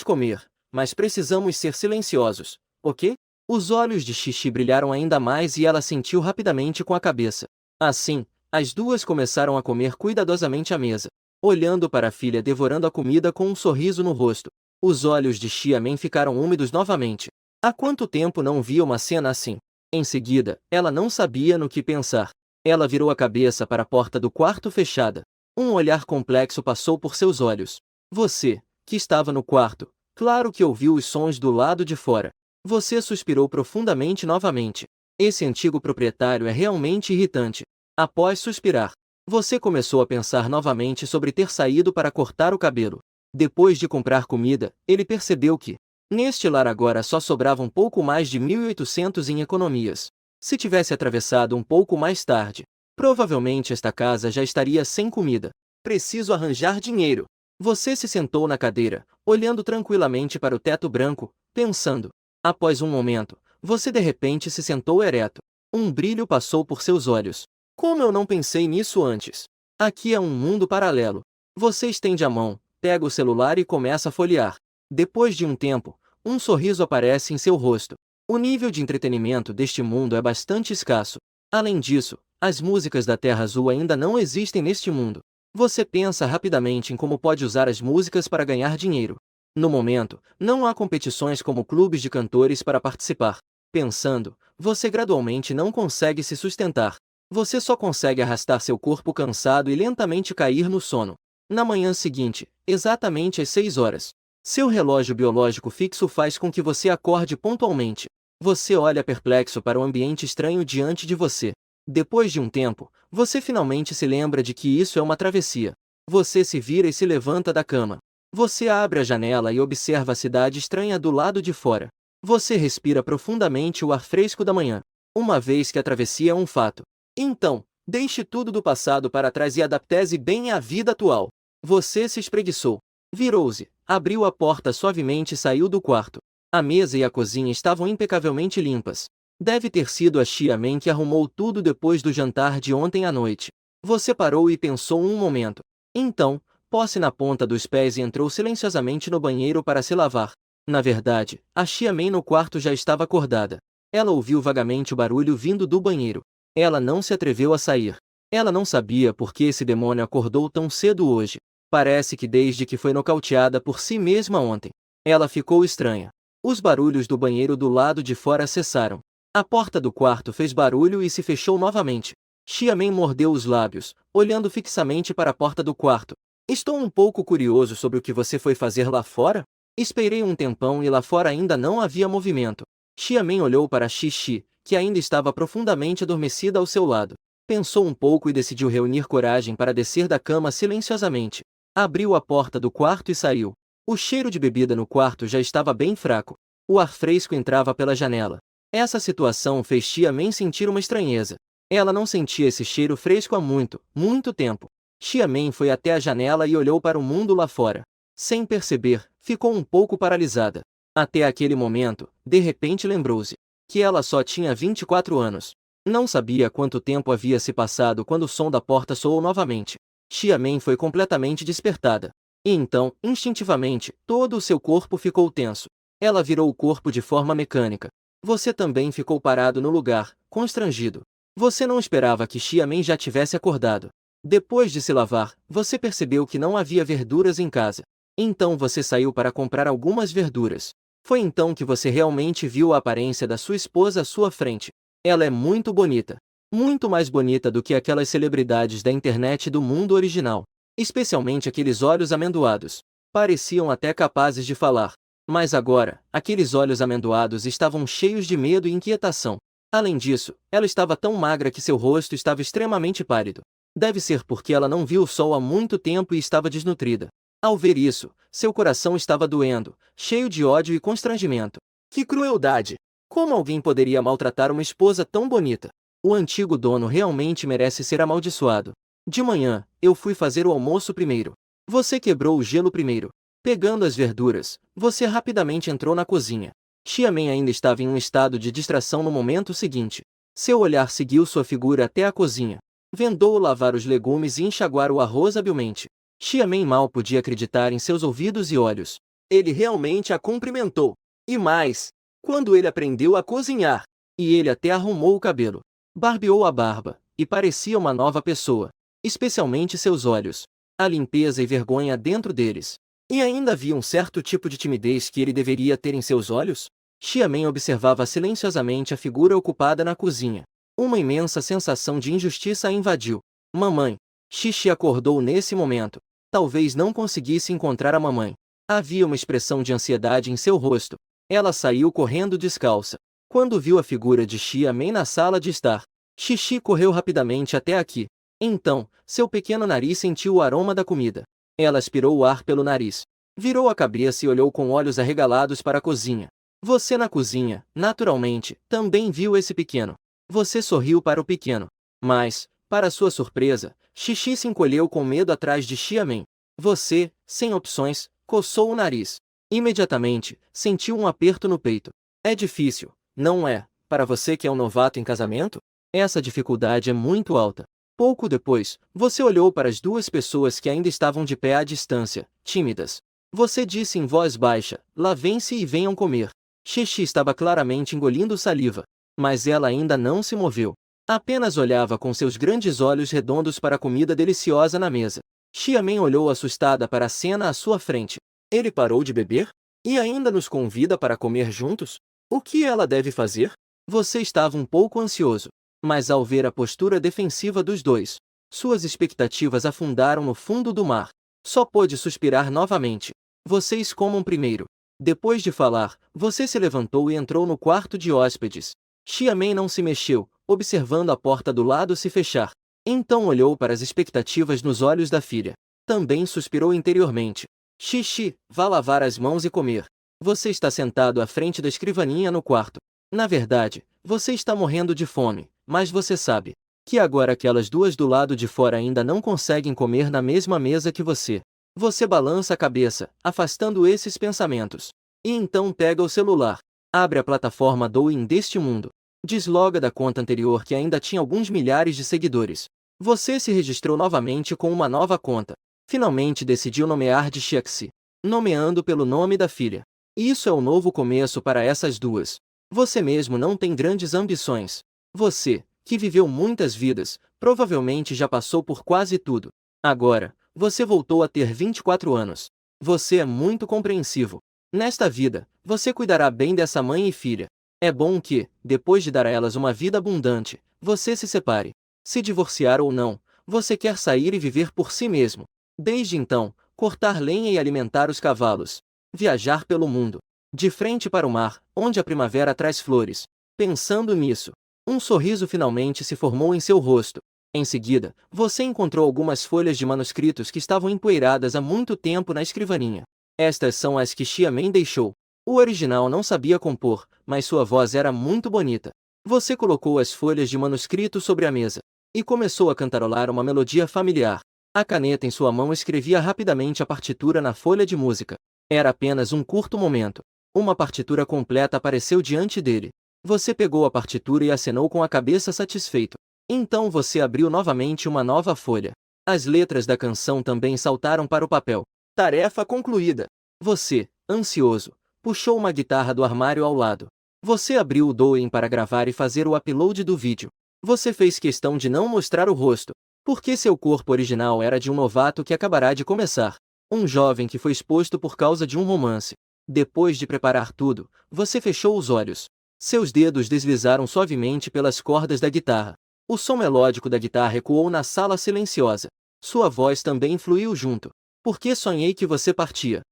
comer, mas precisamos ser silenciosos, ok? Os olhos de Xixi brilharam ainda mais e ela sentiu rapidamente com a cabeça. Assim, as duas começaram a comer cuidadosamente à mesa, olhando para a filha devorando a comida com um sorriso no rosto. Os olhos de Xiamen ficaram úmidos novamente. Há quanto tempo não via uma cena assim? Em seguida, ela não sabia no que pensar. Ela virou a cabeça para a porta do quarto fechada. Um olhar complexo passou por seus olhos. Você, que estava no quarto, claro que ouviu os sons do lado de fora. Você suspirou profundamente novamente. Esse antigo proprietário é realmente irritante. Após suspirar, você começou a pensar novamente sobre ter saído para cortar o cabelo. Depois de comprar comida, ele percebeu que, neste lar agora só sobrava um pouco mais de 1.800 em economias. Se tivesse atravessado um pouco mais tarde, provavelmente esta casa já estaria sem comida. Preciso arranjar dinheiro. Você se sentou na cadeira, olhando tranquilamente para o teto branco, pensando. Após um momento, você de repente se sentou ereto. Um brilho passou por seus olhos. Como eu não pensei nisso antes? Aqui é um mundo paralelo. Você estende a mão, pega o celular e começa a folhear. Depois de um tempo, um sorriso aparece em seu rosto. O nível de entretenimento deste mundo é bastante escasso. Além disso, as músicas da Terra Azul ainda não existem neste mundo. Você pensa rapidamente em como pode usar as músicas para ganhar dinheiro. No momento, não há competições como clubes de cantores para participar. Pensando, você gradualmente não consegue se sustentar. Você só consegue arrastar seu corpo cansado e lentamente cair no sono. Na manhã seguinte, exatamente às 6 horas, seu relógio biológico fixo faz com que você acorde pontualmente. Você olha perplexo para o ambiente estranho diante de você. Depois de um tempo, você finalmente se lembra de que isso é uma travessia. Você se vira e se levanta da cama. Você abre a janela e observa a cidade estranha do lado de fora. Você respira profundamente o ar fresco da manhã, uma vez que a travessia é um fato. Então, Deixe tudo do passado para trás e adapte-se bem à vida atual. Você se espreguiçou. Virou-se, abriu a porta suavemente e saiu do quarto. A mesa e a cozinha estavam impecavelmente limpas. Deve ter sido a Xiamen que arrumou tudo depois do jantar de ontem à noite. Você parou e pensou um momento. Então, pôs-se na ponta dos pés e entrou silenciosamente no banheiro para se lavar. Na verdade, a Xiamen no quarto já estava acordada. Ela ouviu vagamente o barulho vindo do banheiro. Ela não se atreveu a sair. Ela não sabia por que esse demônio acordou tão cedo hoje. Parece que desde que foi nocauteada por si mesma ontem. Ela ficou estranha. Os barulhos do banheiro do lado de fora cessaram. A porta do quarto fez barulho e se fechou novamente. Xiamen mordeu os lábios, olhando fixamente para a porta do quarto. Estou um pouco curioso sobre o que você foi fazer lá fora? Esperei um tempão e lá fora ainda não havia movimento. Xiamen olhou para Xixi, que ainda estava profundamente adormecida ao seu lado. Pensou um pouco e decidiu reunir coragem para descer da cama silenciosamente. Abriu a porta do quarto e saiu. O cheiro de bebida no quarto já estava bem fraco. O ar fresco entrava pela janela. Essa situação fez Xiamen sentir uma estranheza. Ela não sentia esse cheiro fresco há muito, muito tempo. Xiamen foi até a janela e olhou para o mundo lá fora. Sem perceber, ficou um pouco paralisada. Até aquele momento, de repente lembrou-se que ela só tinha 24 anos. Não sabia quanto tempo havia se passado quando o som da porta soou novamente. Xiamen foi completamente despertada. E então, instintivamente, todo o seu corpo ficou tenso. Ela virou o corpo de forma mecânica. Você também ficou parado no lugar, constrangido. Você não esperava que Xiamen já tivesse acordado. Depois de se lavar, você percebeu que não havia verduras em casa. Então você saiu para comprar algumas verduras. Foi então que você realmente viu a aparência da sua esposa à sua frente. Ela é muito bonita. Muito mais bonita do que aquelas celebridades da internet e do mundo original. Especialmente aqueles olhos amendoados. Pareciam até capazes de falar. Mas agora, aqueles olhos amendoados estavam cheios de medo e inquietação. Além disso, ela estava tão magra que seu rosto estava extremamente pálido. Deve ser porque ela não viu o sol há muito tempo e estava desnutrida. Ao ver isso, seu coração estava doendo, cheio de ódio e constrangimento. Que crueldade! Como alguém poderia maltratar uma esposa tão bonita? O antigo dono realmente merece ser amaldiçoado. De manhã, eu fui fazer o almoço primeiro. Você quebrou o gelo primeiro. Pegando as verduras, você rapidamente entrou na cozinha. Xiamen ainda estava em um estado de distração no momento seguinte. Seu olhar seguiu sua figura até a cozinha. Vendou-o lavar os legumes e enxaguar o arroz habilmente. Xiamen mal podia acreditar em seus ouvidos e olhos. Ele realmente a cumprimentou. E mais, quando ele aprendeu a cozinhar. E ele até arrumou o cabelo. Barbeou a barba, e parecia uma nova pessoa. Especialmente seus olhos. A limpeza e vergonha dentro deles. E ainda havia um certo tipo de timidez que ele deveria ter em seus olhos? Xiamen observava silenciosamente a figura ocupada na cozinha. Uma imensa sensação de injustiça a invadiu. Mamãe. Xixi acordou nesse momento. Talvez não conseguisse encontrar a mamãe. Havia uma expressão de ansiedade em seu rosto. Ela saiu correndo descalça. Quando viu a figura de Xiamen na sala de estar, Xixi correu rapidamente até aqui. Então, seu pequeno nariz sentiu o aroma da comida. Ela aspirou o ar pelo nariz. Virou a cabeça e olhou com olhos arregalados para a cozinha. Você na cozinha, naturalmente, também viu esse pequeno. Você sorriu para o pequeno. Mas, para sua surpresa, Xixi se encolheu com medo atrás de Xiamen. Você, sem opções, coçou o nariz. Imediatamente, sentiu um aperto no peito. É difícil, não é, para você que é um novato em casamento? Essa dificuldade é muito alta. Pouco depois, você olhou para as duas pessoas que ainda estavam de pé à distância, tímidas. Você disse em voz baixa, lavem-se e venham comer. Xixi estava claramente engolindo saliva. Mas ela ainda não se moveu. Apenas olhava com seus grandes olhos redondos para a comida deliciosa na mesa. Xiamen olhou assustada para a cena à sua frente. Ele parou de beber? E ainda nos convida para comer juntos? O que ela deve fazer? Você estava um pouco ansioso. Mas ao ver a postura defensiva dos dois, suas expectativas afundaram no fundo do mar. Só pôde suspirar novamente. Vocês comam primeiro. Depois de falar, você se levantou e entrou no quarto de hóspedes. Xiamen não se mexeu, observando a porta do lado se fechar. Então olhou para as expectativas nos olhos da filha. Também suspirou interiormente. Xixi, vá lavar as mãos e comer. Você está sentado à frente da escrivaninha no quarto. Na verdade, você está morrendo de fome, mas você sabe Que agora aquelas duas do lado de fora ainda não conseguem comer na mesma mesa que você. Você balança a cabeça, afastando esses pensamentos. E então pega o celular. Abre a plataforma Douyin deste mundo. Desloga da conta anterior que ainda tinha alguns milhares de seguidores. Você se registrou novamente com uma nova conta. Finalmente decidiu nomear de Xiaxi, nomeando pelo nome da filha. Isso é o novo começo para essas duas. Você mesmo não tem grandes ambições. Você, que viveu muitas vidas, provavelmente já passou por quase tudo. Agora, você voltou a ter 24 anos. Você é muito compreensivo. Nesta vida, você cuidará bem dessa mãe e filha. É bom que, depois de dar a elas uma vida abundante, você se separe. Se divorciar ou não, você quer sair e viver por si mesmo. Desde então, cortar lenha e alimentar os cavalos. Viajar pelo mundo. De frente para o mar, onde a primavera traz flores. Pensando nisso, um sorriso finalmente se formou em seu rosto. Em seguida, você encontrou algumas folhas de manuscritos que estavam empoeiradas há muito tempo na escrivaninha. Estas são as que Xiamen deixou. O original não sabia compor, mas sua voz era muito bonita. Você colocou as folhas de manuscrito sobre a mesa e começou a cantarolar uma melodia familiar. A caneta em sua mão escrevia rapidamente a partitura na folha de música. Era apenas um curto momento. Uma partitura completa apareceu diante dele. Você pegou a partitura e acenou com a cabeça satisfeito. Então você abriu novamente uma nova folha. As letras da canção também saltaram para o papel. Tarefa concluída. Você, ansioso, puxou uma guitarra do armário ao lado. Você abriu o Douyin para gravar e fazer o upload do vídeo. Você fez questão de não mostrar o rosto, porque seu corpo original era de um novato que acabará de começar. Um jovem que foi exposto por causa de um romance. Depois de preparar tudo, você fechou os olhos. Seus dedos deslizaram suavemente pelas cordas da guitarra. O som melódico da guitarra ecoou na sala silenciosa. Sua voz também fluiu junto. Porque sonhei que você partia.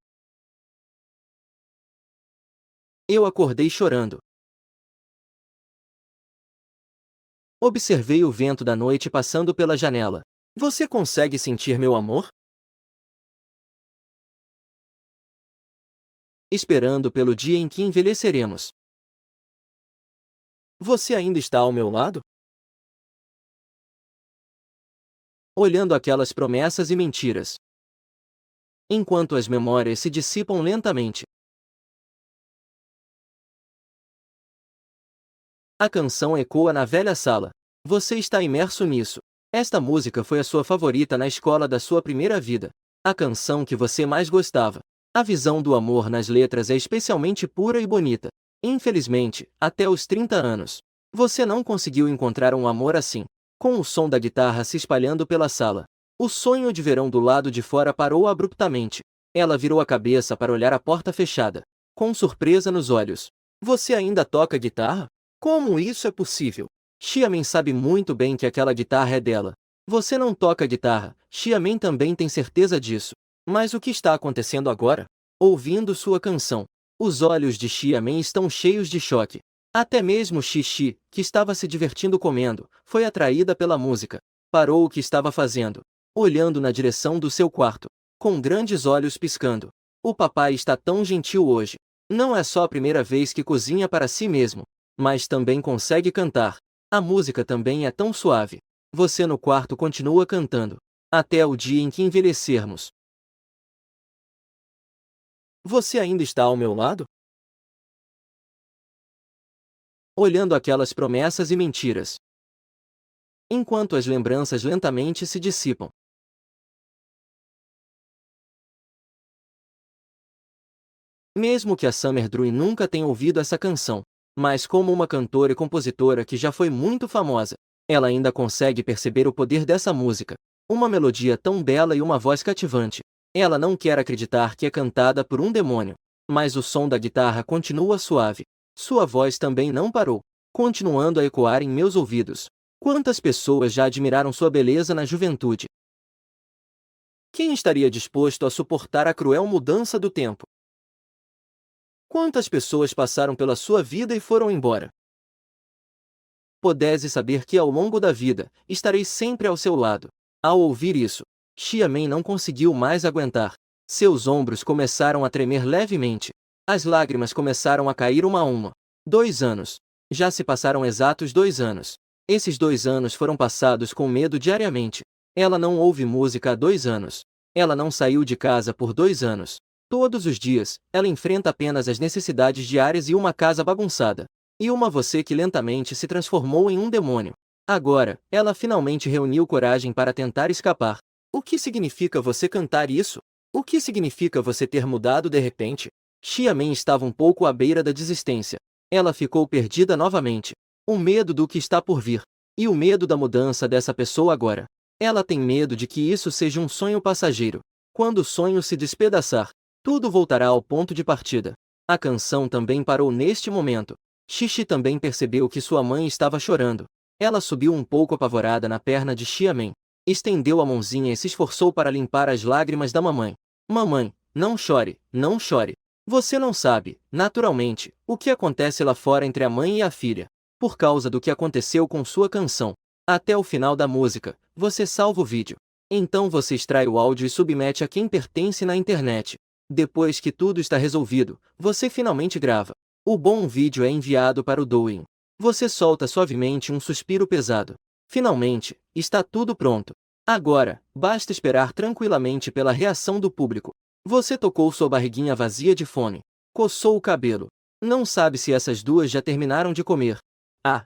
Eu acordei chorando. Observei o vento da noite passando pela janela. Você consegue sentir meu amor? Esperando pelo dia em que envelheceremos. Você ainda está ao meu lado? Olhando aquelas promessas e mentiras. Enquanto as memórias se dissipam lentamente. A canção ecoa na velha sala. Você está imerso nisso. Esta música foi a sua favorita na escola da sua primeira vida. A canção que você mais gostava. A visão do amor nas letras é especialmente pura e bonita. Infelizmente, até os 30 anos, você não conseguiu encontrar um amor assim. Com o som da guitarra se espalhando pela sala, o sonho de verão do lado de fora parou abruptamente. Ela virou a cabeça para olhar a porta fechada, com surpresa nos olhos. Você ainda toca guitarra? Como isso é possível? Xiamen sabe muito bem que aquela guitarra é dela. Você não toca guitarra, Xiamen também tem certeza disso. Mas o que está acontecendo agora? Ouvindo sua canção, os olhos de Xiamen estão cheios de choque. Até mesmo Xixi, que estava se divertindo comendo, foi atraída pela música. Parou o que estava fazendo, olhando na direção do seu quarto, com grandes olhos piscando. O papai está tão gentil hoje. Não é só a primeira vez que cozinha para si mesmo, mas também consegue cantar. A música também é tão suave. Você no quarto continua cantando, até o dia em que envelhecermos. Você ainda está ao meu lado? Olhando aquelas promessas e mentiras. Enquanto as lembranças lentamente se dissipam. Mesmo que a Summer Druin nunca tenha ouvido essa canção, mas como uma cantora e compositora que já foi muito famosa, ela ainda consegue perceber o poder dessa música. Uma melodia tão bela e uma voz cativante. Ela não quer acreditar que é cantada por um demônio. Mas o som da guitarra continua suave. Sua voz também não parou, continuando a ecoar em meus ouvidos. Quantas pessoas já admiraram sua beleza na juventude? Quem estaria disposto a suportar a cruel mudança do tempo? Quantas pessoas passaram pela sua vida e foram embora? Podes saber que ao longo da vida, estarei sempre ao seu lado. Ao ouvir isso, Xiamen não conseguiu mais aguentar. Seus ombros começaram a tremer levemente. As lágrimas começaram a cair uma a uma. 2 anos. Já se passaram exatos 2 anos. Esses 2 anos foram passados com medo diariamente. Ela não ouve música há 2 anos. Ela não saiu de casa por 2 anos. Todos os dias, ela enfrenta apenas as necessidades diárias e uma casa bagunçada. E uma você que lentamente se transformou em um demônio. Agora, ela finalmente reuniu coragem para tentar escapar. O que significa você cantar isso? O que significa você ter mudado de repente? Xiamen estava um pouco à beira da desistência. Ela ficou perdida novamente. O medo do que está por vir. E o medo da mudança dessa pessoa agora. Ela tem medo de que isso seja um sonho passageiro. Quando o sonho se despedaçar, tudo voltará ao ponto de partida. A canção também parou neste momento. Xixi também percebeu que sua mãe estava chorando. Ela subiu um pouco apavorada na perna de Xiamen. Estendeu a mãozinha e se esforçou para limpar as lágrimas da mamãe. Mamãe, não chore, não chore. Você não sabe, naturalmente, o que acontece lá fora entre a mãe e a filha. Por causa do que aconteceu com sua canção. Até o final da música, você salva o vídeo. Então você extrai o áudio e submete a quem pertence na internet. Depois que tudo está resolvido, você finalmente grava. O bom vídeo é enviado para o Douyin. Você solta suavemente um suspiro pesado. Finalmente, está tudo pronto. Agora, basta esperar tranquilamente pela reação do público. Você tocou sua barriguinha vazia de fome. Coçou o cabelo. Não sabe se essas duas já terminaram de comer. Ah!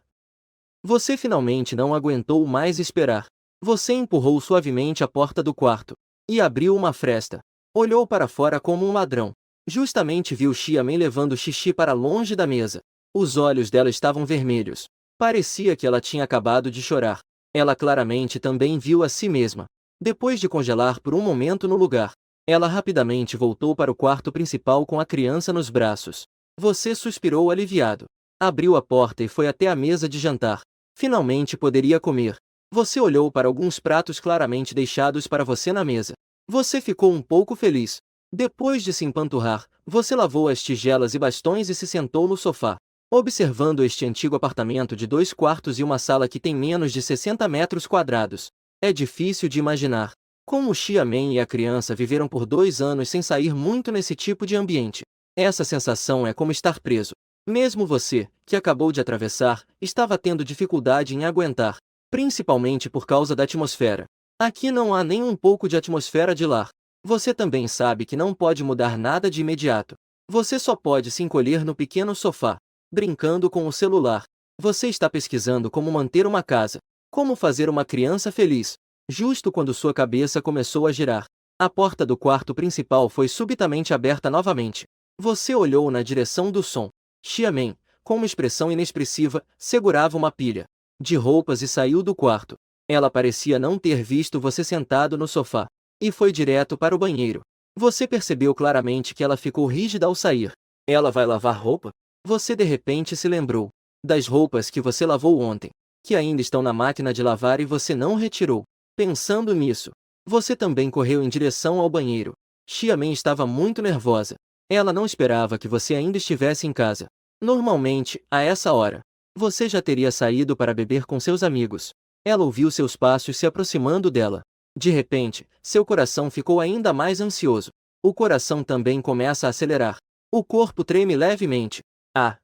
Você finalmente não aguentou mais esperar. Você empurrou suavemente a porta do quarto. E abriu uma fresta. Olhou para fora como um ladrão. Justamente viu Xiamen levando xixi para longe da mesa. Os olhos dela estavam vermelhos. Parecia que ela tinha acabado de chorar. Ela claramente também viu a si mesma. Depois de congelar por um momento no lugar, ela rapidamente voltou para o quarto principal com a criança nos braços. Você suspirou aliviado. Abriu a porta e foi até a mesa de jantar. Finalmente poderia comer. Você olhou para alguns pratos claramente deixados para você na mesa. Você ficou um pouco feliz. Depois de se empanturrar, você lavou as tigelas e bastões e se sentou no sofá. Observando este antigo apartamento de 2 quartos e uma sala que tem menos de 60 metros quadrados. É difícil de imaginar como Xiamen e a criança viveram por 2 anos sem sair muito nesse tipo de ambiente. Essa sensação é como estar preso. Mesmo você, que acabou de atravessar, estava tendo dificuldade em aguentar, principalmente por causa da atmosfera. Aqui não há nem um pouco de atmosfera de lar. Você também sabe que não pode mudar nada de imediato. Você só pode se encolher no pequeno sofá, brincando com o celular. Você está pesquisando como manter uma casa, como fazer uma criança feliz. Justo quando sua cabeça começou a girar, a porta do quarto principal foi subitamente aberta novamente. Você olhou na direção do som. Xiamen, com uma expressão inexpressiva, segurava uma pilha de roupas e saiu do quarto. Ela parecia não ter visto você sentado no sofá, e foi direto para o banheiro. Você percebeu claramente que ela ficou rígida ao sair. Ela vai lavar roupa? Você de repente se lembrou das roupas que você lavou ontem, que ainda estão na máquina de lavar e você não retirou. Pensando nisso, você também correu em direção ao banheiro. Xiamen estava muito nervosa. Ela não esperava que você ainda estivesse em casa. Normalmente, a essa hora, você já teria saído para beber com seus amigos. Ela ouviu seus passos se aproximando dela. De repente, seu coração ficou ainda mais ansioso. O coração também começa a acelerar. O corpo treme levemente. Ah!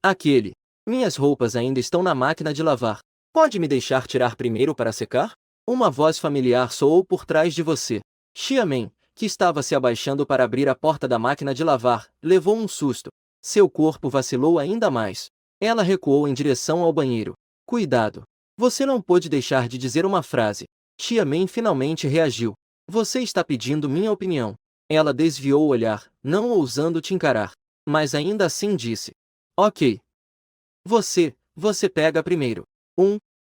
Aquele! Minhas roupas ainda estão na máquina de lavar. Pode me deixar tirar primeiro para secar? Uma voz familiar soou por trás de você. Xiamen, que estava se abaixando para abrir a porta da máquina de lavar, levou um susto. Seu corpo vacilou ainda mais. Ela recuou em direção ao banheiro. Cuidado! Você não pôde deixar de dizer uma frase. Xiamen finalmente reagiu. Você está pedindo minha opinião. Ela desviou o olhar, não ousando te encarar. Mas ainda assim disse. Ok. Você pega primeiro.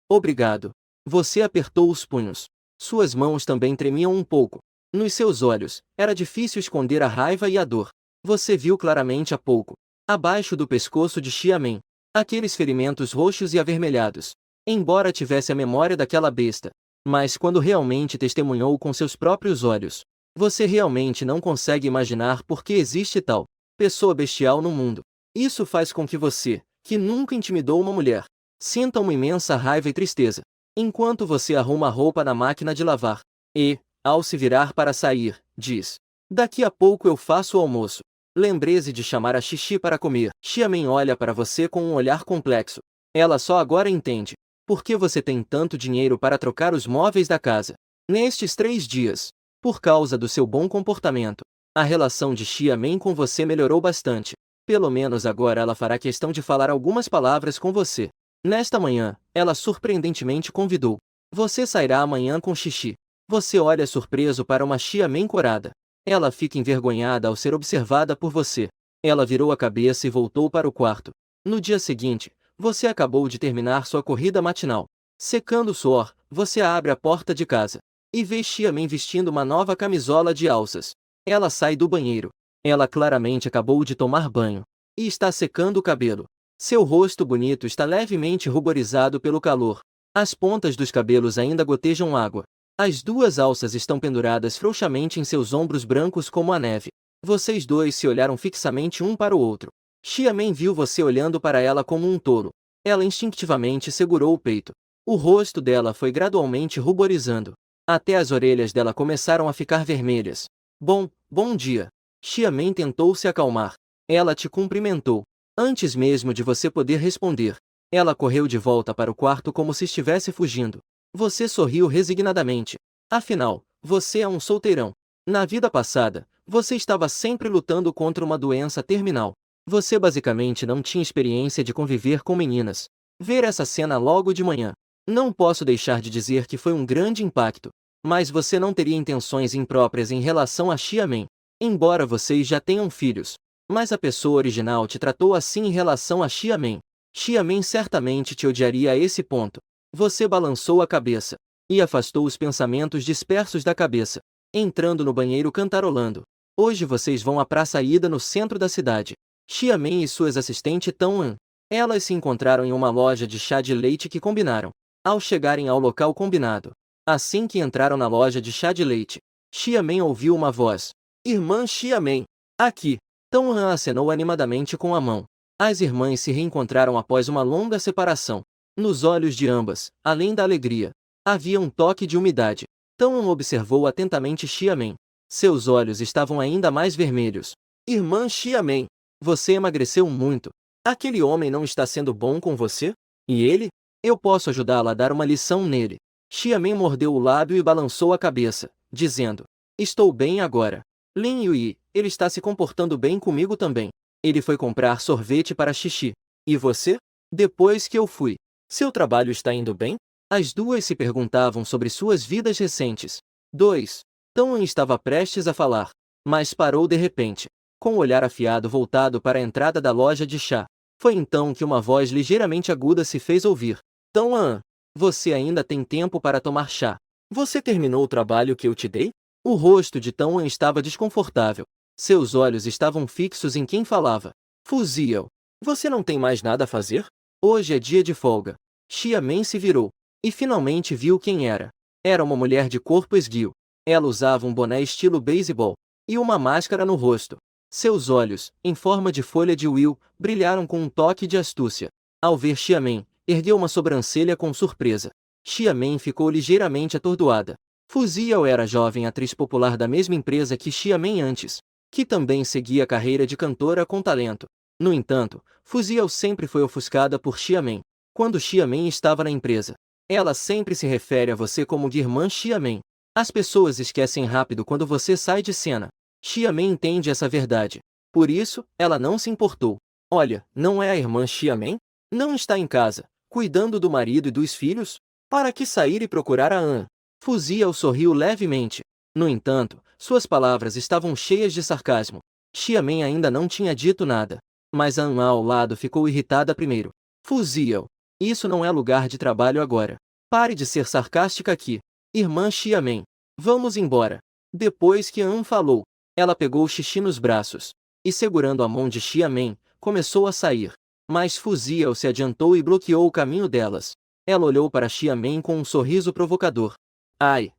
Obrigado. Você apertou os punhos. Suas mãos também tremiam um pouco. Nos seus olhos, era difícil esconder a raiva e a dor. Você viu claramente há pouco, abaixo do pescoço de Xiamen, aqueles ferimentos roxos e avermelhados. Embora tivesse a memória daquela besta, mas quando realmente testemunhou com seus próprios olhos, você realmente não consegue imaginar por que existe tal pessoa bestial no mundo. Isso faz com que você, que nunca intimidou uma mulher, sinta uma imensa raiva e tristeza, enquanto você arruma a roupa na máquina de lavar. E, ao se virar para sair, diz: daqui a pouco eu faço o almoço. Lembre-se de chamar a Xixi para comer. Xiamen olha para você com um olhar complexo. Ela só agora entende. Por que você tem tanto dinheiro para trocar os móveis da casa? Nestes 3 dias, por causa do seu bom comportamento, a relação de Xiamen com você melhorou bastante. Pelo menos agora ela fará questão de falar algumas palavras com você. Nesta manhã, ela surpreendentemente convidou. Você sairá amanhã com Xixi. Você olha surpreso para uma Xiamen corada. Ela fica envergonhada ao ser observada por você. Ela virou a cabeça e voltou para o quarto. No dia seguinte, você acabou de terminar sua corrida matinal. Secando o suor, você abre a porta de casa e vê Xiamen vestindo uma nova camisola de alças. Ela sai do banheiro. Ela claramente acabou de tomar banho e está secando o cabelo. Seu rosto bonito está levemente ruborizado pelo calor. As pontas dos cabelos ainda gotejam água. As duas alças estão penduradas frouxamente em seus ombros brancos como a neve. Vocês dois se olharam fixamente um para o outro. Xiamen viu você olhando para ela como um tolo. Ela instintivamente segurou o peito. O rosto dela foi gradualmente ruborizando. Até as orelhas dela começaram a ficar vermelhas. Bom dia. Xiamen tentou se acalmar. Ela te cumprimentou. Antes mesmo de você poder responder, ela correu de volta para o quarto como se estivesse fugindo. Você sorriu resignadamente. Afinal, você é um solteirão. Na vida passada, você estava sempre lutando contra uma doença terminal. Você basicamente não tinha experiência de conviver com meninas. Ver essa cena logo de manhã. Não posso deixar de dizer que foi um grande impacto. Mas você não teria intenções impróprias em relação a Xiamen. Embora vocês já tenham filhos. Mas a pessoa original te tratou assim em relação a Xiamen. Xiamen certamente te odiaria a esse ponto. Você balançou a cabeça e afastou os pensamentos dispersos da cabeça, entrando no banheiro cantarolando. Hoje vocês vão à praça ida no centro da cidade. Xiamen e suas assistentes Tão-an. Elas se encontraram em uma loja de chá de leite que combinaram. Ao chegarem ao local combinado, assim que entraram na loja de chá de leite, Xiamen ouviu uma voz. Irmã Xiamen, aqui. Tão-an acenou animadamente com a mão. As irmãs se reencontraram após uma longa separação. Nos olhos de ambas, além da alegria, havia um toque de umidade. Tão-an observou atentamente Xiamen. Seus olhos estavam ainda mais vermelhos. Irmã Xiamen, você emagreceu muito. Aquele homem não está sendo bom com você? E ele? Eu posso ajudá-la a dar uma lição nele. Xiamen mordeu o lábio e balançou a cabeça, dizendo: Estou bem agora. Lin Yui, ele está se comportando bem comigo também. Ele foi comprar sorvete para Xixi. E você? Depois que eu fui. Seu trabalho está indo bem? As duas se perguntavam sobre suas vidas recentes. 2. Tão-an estava prestes a falar, mas parou de repente, com o olhar afiado voltado para a entrada da loja de chá. Foi então que uma voz ligeiramente aguda se fez ouvir. Tão-an, você ainda tem tempo para tomar chá. Você terminou o trabalho que eu te dei? O rosto de Tão-an estava desconfortável. Seus olhos estavam fixos em quem falava. Fuziel, você não tem mais nada a fazer? Hoje é dia de folga. Xiamen se virou e finalmente viu quem era. Era uma mulher de corpo esguio. Ela usava um boné estilo beisebol e uma máscara no rosto. Seus olhos, em forma de folha de Will, brilharam com um toque de astúcia. Ao ver Xiamen, ergueu uma sobrancelha com surpresa. Xiamen ficou ligeiramente atordoada. Fuziel era a jovem atriz popular da mesma empresa que Xiamen antes, que também seguia a carreira de cantora com talento. No entanto, Fuziel sempre foi ofuscada por Xiamen. Quando Xiamen estava na empresa, ela sempre se refere a você como de irmã Xiamen. As pessoas esquecem rápido quando você sai de cena. Xiamen entende essa verdade. Por isso, ela não se importou. Olha, não é a irmã Xiamen? Não está em casa, cuidando do marido e dos filhos? Para que sair e procurar a An? Fuziel sorriu levemente. No entanto, suas palavras estavam cheias de sarcasmo. Xiamen ainda não tinha dito nada. Mas An ao lado ficou irritada primeiro. Fuziel, isso não é lugar de trabalho agora. Pare de ser sarcástica aqui. Irmã Xiamen, vamos embora. Depois que An falou, ela pegou Xixi nos braços e, segurando a mão de Xiamen, começou a sair. Mas Fuziel se adiantou e bloqueou o caminho delas. Ela olhou para Xiamen com um sorriso provocador. Ai!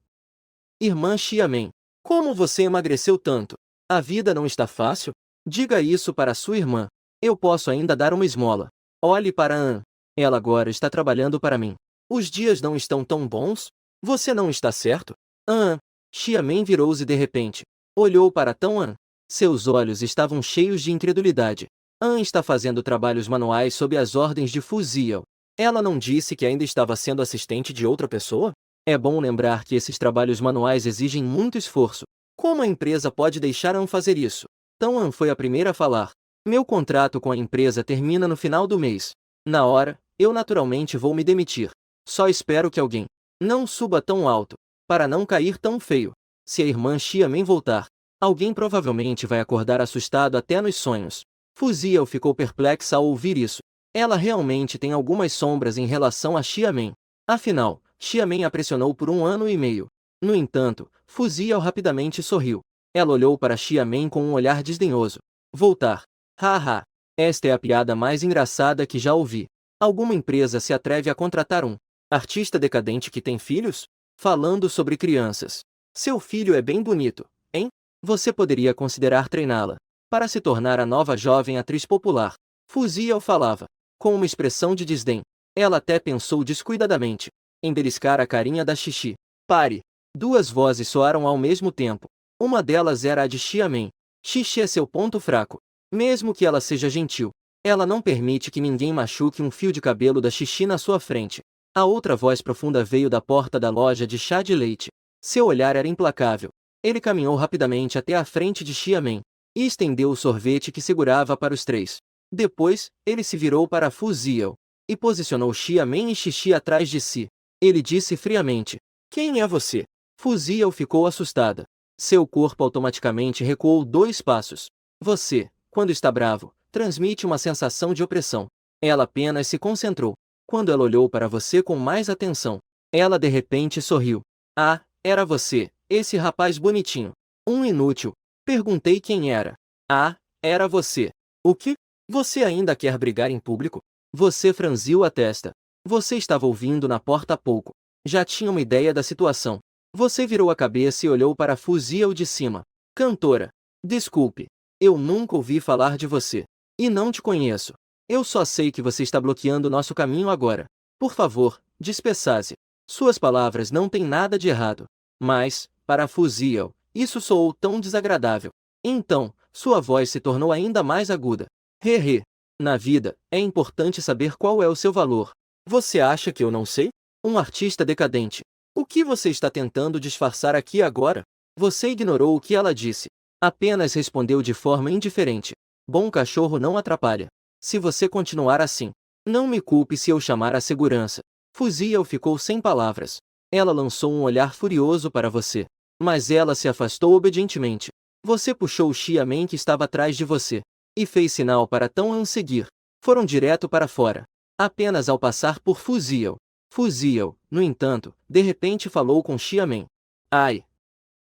Irmã Xiamen, como você emagreceu tanto? A vida não está fácil? Diga isso para sua irmã. Eu posso ainda dar uma esmola. Olhe para An. Ela agora está trabalhando para mim. Os dias não estão tão bons? Você não está certo? An. Xiamen virou-se de repente. Olhou para Tão-an. Seus olhos estavam cheios de incredulidade. An está fazendo trabalhos manuais sob as ordens de Fuziel. Ela não disse que ainda estava sendo assistente de outra pessoa? É bom lembrar que esses trabalhos manuais exigem muito esforço. Como a empresa pode deixar Ann fazer isso? Então Ann foi a primeira a falar. Meu contrato com a empresa termina no final do mês. Na hora, eu naturalmente vou me demitir. Só espero que alguém não suba tão alto, para não cair tão feio. Se a irmã Xiamen voltar, alguém provavelmente vai acordar assustado até nos sonhos. Fuziel ficou perplexa ao ouvir isso. Ela realmente tem algumas sombras em relação a Xiamen. Afinal, Xiamen a pressionou por 1 ano e meio. No entanto, Fuziel rapidamente sorriu. Ela olhou para Xiamen com um olhar desdenhoso. Voltar. Haha. Esta é a piada mais engraçada que já ouvi. Alguma empresa se atreve a contratar um artista decadente que tem filhos? Falando sobre crianças. Seu filho é bem bonito, hein? Você poderia considerar treiná-la para se tornar a nova jovem atriz popular. Fuziel falava, com uma expressão de desdém. Ela até pensou descuidadamente em beliscar a carinha da Xixi. Pare! Duas vozes soaram ao mesmo tempo. Uma delas era a de Xiamen. Xixi é seu ponto fraco. Mesmo que ela seja gentil, ela não permite que ninguém machuque um fio de cabelo da Xixi na sua frente. A outra voz profunda veio da porta da loja de chá de leite. Seu olhar era implacável. Ele caminhou rapidamente até a frente de Xiamen e estendeu o sorvete que segurava para os três. Depois, ele se virou para Fuziel e posicionou Xiamen e Xixi atrás de si. Ele disse friamente: Quem é você? Fuziel ficou assustada. Seu corpo automaticamente recuou 2 passos. Você, quando está bravo, transmite uma sensação de opressão. Ela apenas se concentrou. Quando ela olhou para você com mais atenção, ela de repente sorriu. Ah, era você, esse rapaz bonitinho. Um inútil. Perguntei quem era. Ah, era você. O que? Você ainda quer brigar em público? Você franziu a testa. Você estava ouvindo na porta há pouco. Já tinha uma ideia da situação. Você virou a cabeça e olhou para Fuziel de cima. Cantora. Desculpe. Eu nunca ouvi falar de você. E não te conheço. Eu só sei que você está bloqueando nosso caminho agora. Por favor, despeçasse. Suas palavras não têm nada de errado. Mas, para Fuziel, isso soou tão desagradável. Então, sua voz se tornou ainda mais aguda. Hehe. Na vida, é importante saber qual é o seu valor. Você acha que eu não sei? Um artista decadente. O que você está tentando disfarçar aqui agora? Você ignorou o que ela disse. Apenas respondeu de forma indiferente. Bom cachorro não atrapalha. Se você continuar assim, não me culpe se eu chamar a segurança. Fuziel ficou sem palavras. Ela lançou um olhar furioso para você. Mas ela se afastou obedientemente. Você puxou o Xiamen que estava atrás de você e fez sinal para Tão-An seguir. Foram direto para fora. Apenas ao passar por Fuziel. Fuziel, no entanto, de repente falou com Xiamen. Ai!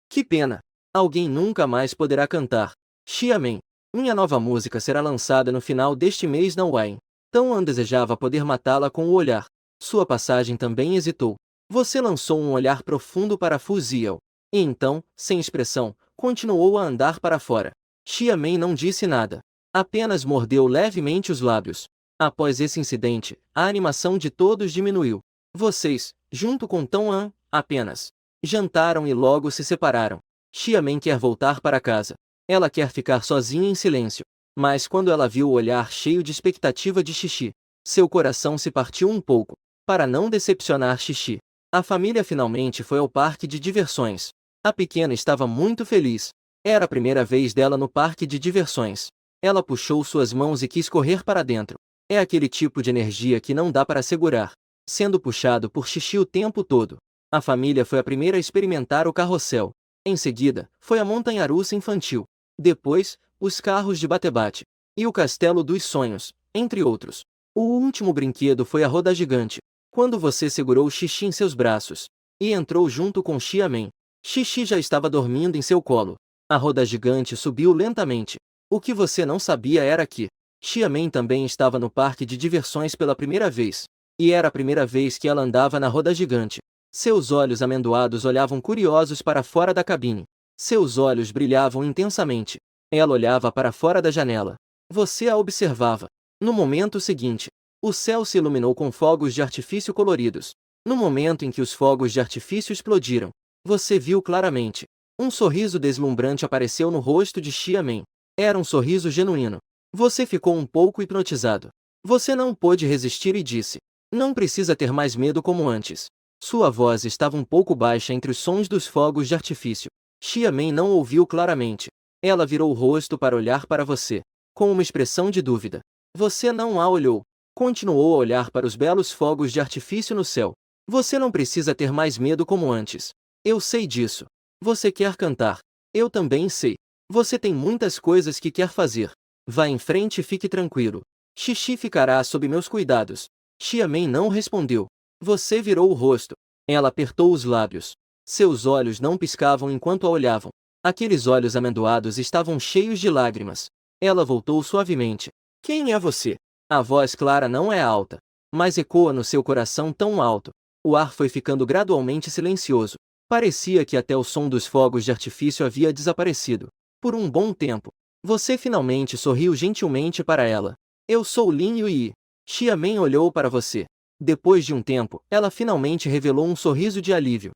Que pena! Alguém nunca mais poderá cantar. Xiamen, minha nova música será lançada no final deste mês na Wine. Tão-An desejava poder matá-la com o olhar. Sua passagem também hesitou. Você lançou um olhar profundo para Fuziel. E então, sem expressão, continuou a andar para fora. Xiamen não disse nada. Apenas mordeu levemente os lábios. Após esse incidente, a animação de todos diminuiu. Vocês, junto com Tão-An, apenas jantaram e logo se separaram. Xiamen quer voltar para casa. Ela quer ficar sozinha em silêncio. Mas quando ela viu o olhar cheio de expectativa de Xixi, seu coração se partiu um pouco. Para não decepcionar Xixi, a família finalmente foi ao parque de diversões. A pequena estava muito feliz. Era a primeira vez dela no parque de diversões. Ela puxou suas mãos e quis correr para dentro. É aquele tipo de energia que não dá para segurar, sendo puxado por Xixi o tempo todo. A família foi a primeira a experimentar o carrossel. Em seguida, foi a montanha-russa infantil. Depois, os carros de bate-bate. E o castelo dos sonhos, entre outros. O último brinquedo foi a roda gigante. Quando você segurou Xixi em seus braços e entrou junto com Xiamen, Xixi já estava dormindo em seu colo. A roda gigante subiu lentamente. O que você não sabia era que Xiamen também estava no parque de diversões pela primeira vez. E era a primeira vez que ela andava na roda gigante. Seus olhos amendoados olhavam curiosos para fora da cabine. Seus olhos brilhavam intensamente. Ela olhava para fora da janela. Você a observava. No momento seguinte, o céu se iluminou com fogos de artifício coloridos. No momento em que os fogos de artifício explodiram, você viu claramente. Um sorriso deslumbrante apareceu no rosto de Xiamen. Era um sorriso genuíno. Você ficou um pouco hipnotizado. Você não pôde resistir e disse: Não precisa ter mais medo como antes. Sua voz estava um pouco baixa entre os sons dos fogos de artifício. Xiamen não ouviu claramente. Ela virou o rosto para olhar para você, com uma expressão de dúvida. Você não a olhou. Continuou a olhar para os belos fogos de artifício no céu. Você não precisa ter mais medo como antes. Eu sei disso. Você quer cantar. Eu também sei. Você tem muitas coisas que quer fazer. Vá em frente e fique tranquilo. Xixi ficará sob meus cuidados. Xiamen não respondeu. Você virou o rosto. Ela apertou os lábios. Seus olhos não piscavam enquanto a olhavam. Aqueles olhos amendoados estavam cheios de lágrimas. Ela voltou suavemente. Quem é você? A voz clara não é alta, mas ecoa no seu coração tão alto. O ar foi ficando gradualmente silencioso. Parecia que até o som dos fogos de artifício havia desaparecido. Por um bom tempo. Você finalmente sorriu gentilmente para ela. Eu sou Lin Yui. Xiamen olhou para você. Depois de um tempo, ela finalmente revelou um sorriso de alívio.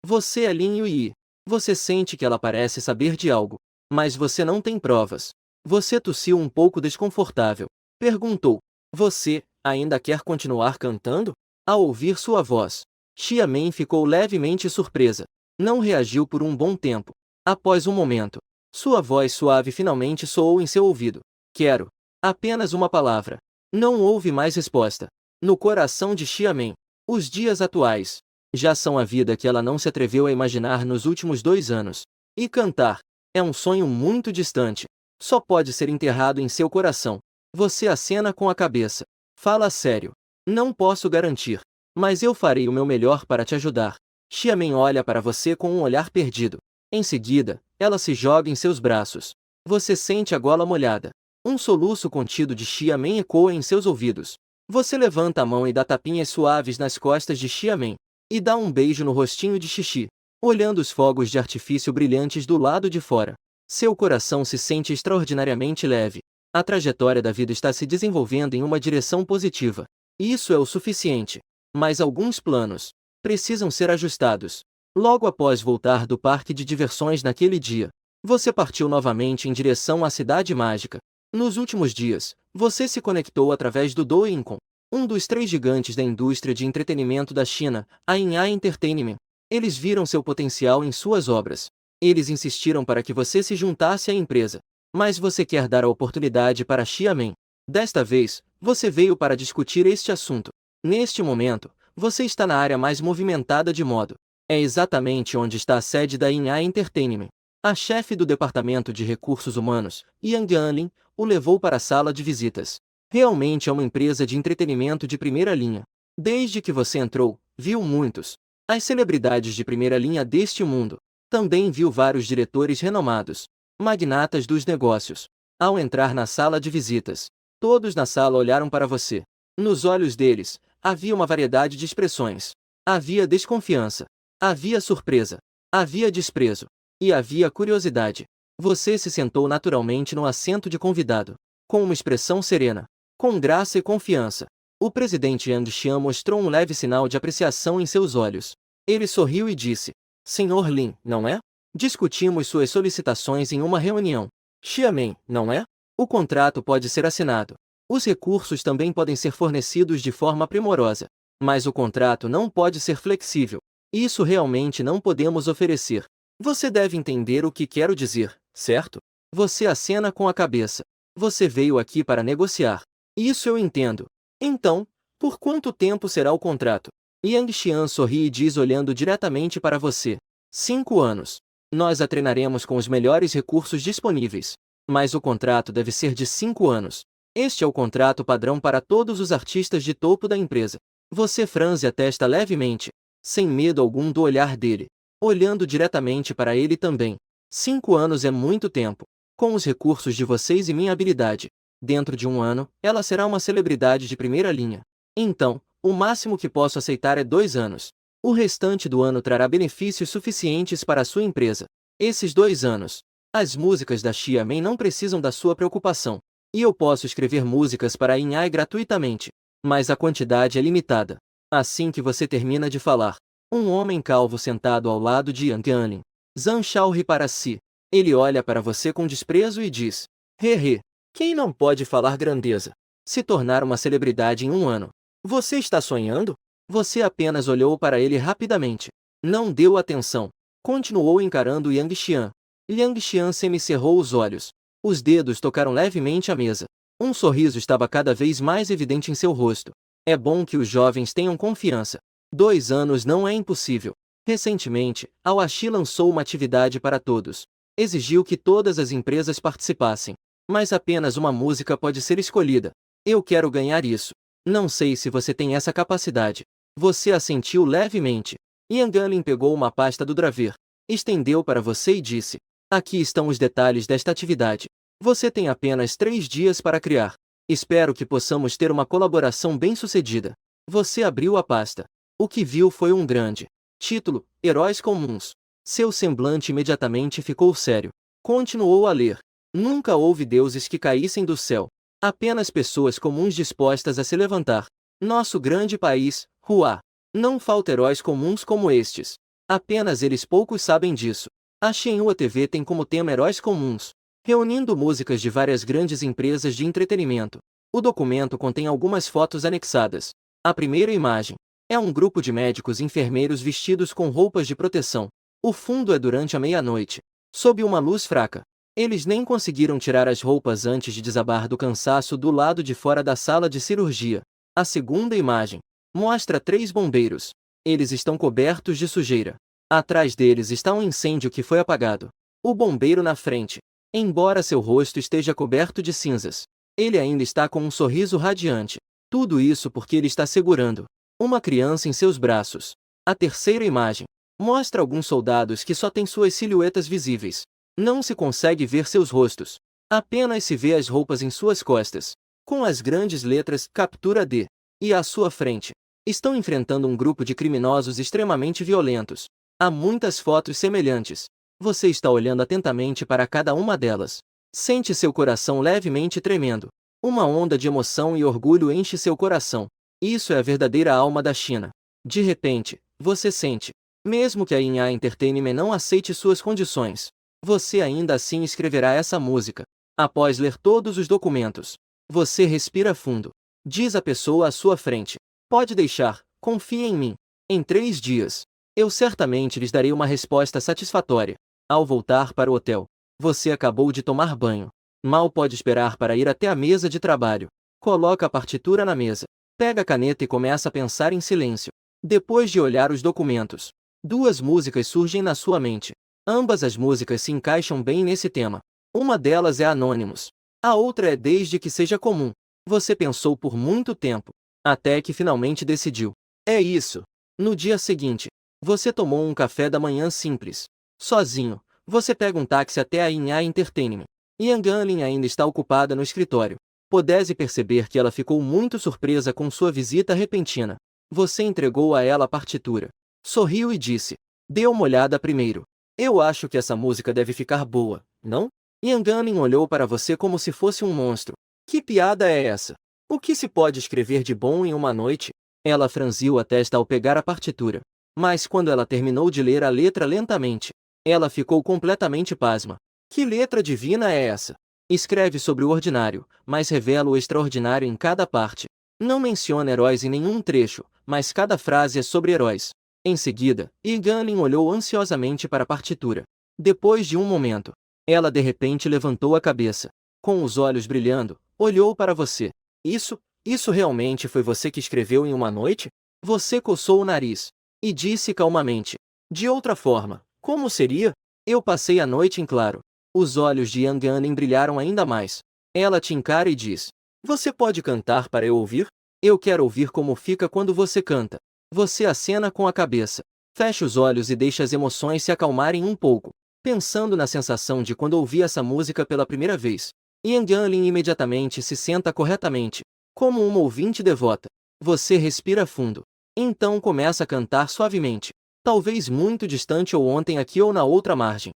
Você é Lin Yui. Você sente que ela parece saber de algo, mas você não tem provas. Você tossiu um pouco desconfortável. Perguntou. Você ainda quer continuar cantando? Ao ouvir sua voz, Xiamen ficou levemente surpresa. Não reagiu por um bom tempo. Após um momento, sua voz suave finalmente soou em seu ouvido. Quero. Apenas uma palavra. Não houve mais resposta. No coração de Xiamen, os dias atuais já são a vida que ela não se atreveu a imaginar nos últimos 2 anos. E cantar é um sonho muito distante. Só pode ser enterrado em seu coração. Você acena com a cabeça. Fala sério. Não posso garantir, mas eu farei o meu melhor para te ajudar. Xiamen olha para você com um olhar perdido. Em seguida, ela se joga em seus braços. Você sente a gola molhada. Um soluço contido de Xiamen ecoa em seus ouvidos. Você levanta a mão e dá tapinhas suaves nas costas de Xiamen. E dá um beijo no rostinho de Xixi, olhando os fogos de artifício brilhantes do lado de fora. Seu coração se sente extraordinariamente leve. A trajetória da vida está se desenvolvendo em uma direção positiva. Isso é o suficiente. Mas alguns planos precisam ser ajustados. Logo após voltar do parque de diversões naquele dia, você partiu novamente em direção à Cidade Mágica. Nos últimos dias, você se conectou através do Douyin, um dos 3 gigantes da indústria de entretenimento da China, a Inhai Entertainment. Eles viram seu potencial em suas obras. Eles insistiram para que você se juntasse à empresa. Mas você quer dar a oportunidade para Xiamen. Desta vez, você veio para discutir este assunto. Neste momento, você está na área mais movimentada de modo. É exatamente onde está a sede da Inhai Entertainment. A chefe do departamento de recursos humanos, Yang Yanlin, o levou para a sala de visitas. Realmente é uma empresa de entretenimento de primeira linha. Desde que você entrou, viu muitos. As celebridades de primeira linha deste mundo. Também viu vários diretores renomados. Magnatas dos negócios. Ao entrar na sala de visitas, todos na sala olharam para você. Nos olhos deles, havia uma variedade de expressões. Havia desconfiança. Havia surpresa. Havia desprezo. E havia curiosidade. Você se sentou naturalmente no assento de convidado. Com uma expressão serena. Com graça e confiança. O presidente Yang Xian mostrou um leve sinal de apreciação em seus olhos. Ele sorriu e disse: Senhor Lin, não é? Discutimos suas solicitações em uma reunião. Xiamen, não é? O contrato pode ser assinado. Os recursos também podem ser fornecidos de forma primorosa. Mas o contrato não pode ser flexível. Isso realmente não podemos oferecer. Você deve entender o que quero dizer, certo? Você acena com a cabeça. Você veio aqui para negociar. Isso eu entendo. Então, por quanto tempo será o contrato? Yang Xian sorri e diz olhando diretamente para você. 5 anos. Nós a treinaremos com os melhores recursos disponíveis. Mas o contrato deve ser de 5 anos. Este é o contrato padrão para todos os artistas de topo da empresa. Você franze a testa levemente, sem medo algum do olhar dele, olhando diretamente para ele também. 5 anos é muito tempo. Com os recursos de vocês e minha habilidade, dentro de 1 ano, ela será uma celebridade de primeira linha. Então, o máximo que posso aceitar é 2 anos. O restante do ano trará benefícios suficientes para a sua empresa. Esses 2 anos, as músicas da Xiamen não precisam da sua preocupação. E eu posso escrever músicas para a Inhai gratuitamente. Mas a quantidade é limitada. Assim que você termina de falar, um homem calvo sentado ao lado de Yang Yanlin, Zhang Shao ri para si. Ele olha para você com desprezo e diz: Hehe, quem não pode falar grandeza? Se tornar uma celebridade em 1 ano. Você está sonhando? Você apenas olhou para ele rapidamente. Não deu atenção. Continuou encarando Yang Xian. Yang Xian semicerrou os olhos. Os dedos tocaram levemente a mesa. Um sorriso estava cada vez mais evidente em seu rosto. É bom que os jovens tenham confiança. 2 anos não é impossível. Recentemente, a Washi lançou uma atividade para todos. Exigiu que todas as empresas participassem. Mas apenas uma música pode ser escolhida. Eu quero ganhar isso. Não sei se você tem essa capacidade. Você assentiu levemente. Yang Anlin pegou uma pasta do Draver, estendeu para você e disse: aqui estão os detalhes desta atividade. Você tem apenas 3 dias para criar. Espero que possamos ter uma colaboração bem-sucedida. Você abriu a pasta. O que viu foi um grande título: Heróis Comuns. Seu semblante imediatamente ficou sério. Continuou a ler. Nunca houve deuses que caíssem do céu. Apenas pessoas comuns dispostas a se levantar. Nosso grande país, Hua. Não falta heróis comuns como estes. Apenas eles poucos sabem disso. A Shenhua TV tem como tema heróis comuns, reunindo músicas de várias grandes empresas de entretenimento. O documento contém algumas fotos anexadas. A primeira imagem é um grupo de médicos e enfermeiros vestidos com roupas de proteção. O fundo é durante a meia-noite, sob uma luz fraca. Eles nem conseguiram tirar as roupas antes de desabar do cansaço do lado de fora da sala de cirurgia. A segunda imagem mostra 3 bombeiros. Eles estão cobertos de sujeira. Atrás deles está um incêndio que foi apagado. O bombeiro na frente, embora seu rosto esteja coberto de cinzas, ele ainda está com um sorriso radiante. Tudo isso porque ele está segurando uma criança em seus braços. A terceira imagem mostra alguns soldados que só têm suas silhuetas visíveis. Não se consegue ver seus rostos. Apenas se vê as roupas em suas costas, com as grandes letras Captura D. E à sua frente, estão enfrentando um grupo de criminosos extremamente violentos. Há muitas fotos semelhantes. Você está olhando atentamente para cada uma delas. Sente seu coração levemente tremendo. Uma onda de emoção e orgulho enche seu coração. Isso é a verdadeira alma da China. De repente, você sente, mesmo que a Inha Entertainment não aceite suas condições, você ainda assim escreverá essa música. Após ler todos os documentos, você respira fundo. Diz a pessoa à sua frente: pode deixar, confie em mim. Em 3 dias, eu certamente lhes darei uma resposta satisfatória. Ao voltar para o hotel, você acabou de tomar banho. Mal pode esperar para ir até a mesa de trabalho. Coloca a partitura na mesa. Pega a caneta e começa a pensar em silêncio. Depois de olhar os documentos, 2 músicas surgem na sua mente. Ambas as músicas se encaixam bem nesse tema. Uma delas é Anonymous. A outra é Desde que Seja Comum. Você pensou por muito tempo, até que finalmente decidiu. É isso. No dia seguinte, você tomou um café da manhã simples. Sozinho, você pega um táxi até a Inha Entertainment. Yang Anlin ainda está ocupada no escritório. Pudesse perceber que ela ficou muito surpresa com sua visita repentina. Você entregou a ela a partitura. Sorriu e disse: dê uma olhada primeiro. Eu acho que essa música deve ficar boa, não? Yang Anlin olhou para você como se fosse um monstro. Que piada é essa? O que se pode escrever de bom em uma noite? Ela franziu a testa ao pegar a partitura. Mas quando ela terminou de ler a letra lentamente, ela ficou completamente pasma. Que letra divina é essa? Escreve sobre o ordinário, mas revela o extraordinário em cada parte. Não menciona heróis em nenhum trecho, mas cada frase é sobre heróis. Em seguida, Ganlin olhou ansiosamente para a partitura. Depois de um momento, ela de repente levantou a cabeça. Com os olhos brilhando, olhou para você. Isso realmente foi você que escreveu em uma noite? Você coçou o nariz e disse calmamente: de outra forma, como seria? Eu passei a noite em claro. Os olhos de Yang Anlin brilharam ainda mais. Ela te encara e diz: você pode cantar para eu ouvir? Eu quero ouvir como fica quando você canta. Você acena com a cabeça. Fecha os olhos e deixa as emoções se acalmarem um pouco, pensando na sensação de quando ouvi essa música pela primeira vez. Yang Anlin imediatamente se senta corretamente, como uma ouvinte devota. Você respira fundo. Então começa a cantar suavemente, talvez muito distante ou ontem aqui ou na outra margem.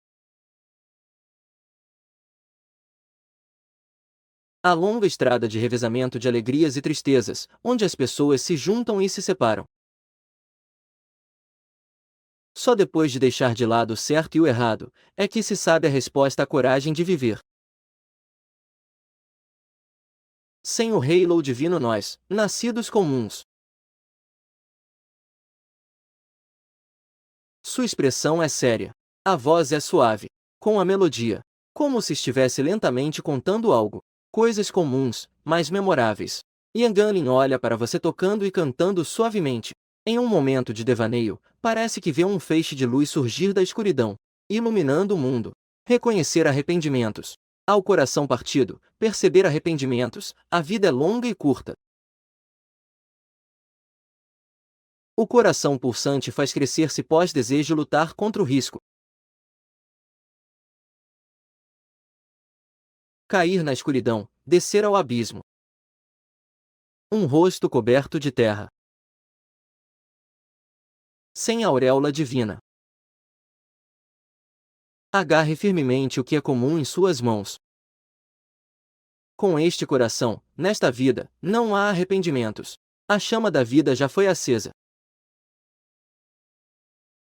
A longa estrada de revezamento de alegrias e tristezas, onde as pessoas se juntam e se separam. Só depois de deixar de lado o certo e o errado, é que se sabe a resposta à coragem de viver. Sem o halo divino nós, nascidos comuns, Sua expressão é séria. A voz é suave, com a melodia, como se estivesse lentamente contando algo. Coisas comuns, mas memoráveis. Yang Anlin olha para você tocando e cantando suavemente. Em um momento de devaneio, parece que vê um feixe de luz surgir da escuridão, iluminando o mundo. Reconhecer arrependimentos. Ao coração partido, perceber arrependimentos, a vida é longa e curta. O coração pulsante faz crescer se pós-desejo lutar contra o risco. Cair na escuridão, descer ao abismo. Um rosto coberto de terra. Sem auréola divina. Agarre firmemente o que é comum em suas mãos. Com este coração, nesta vida, não há arrependimentos. A chama da vida já foi acesa.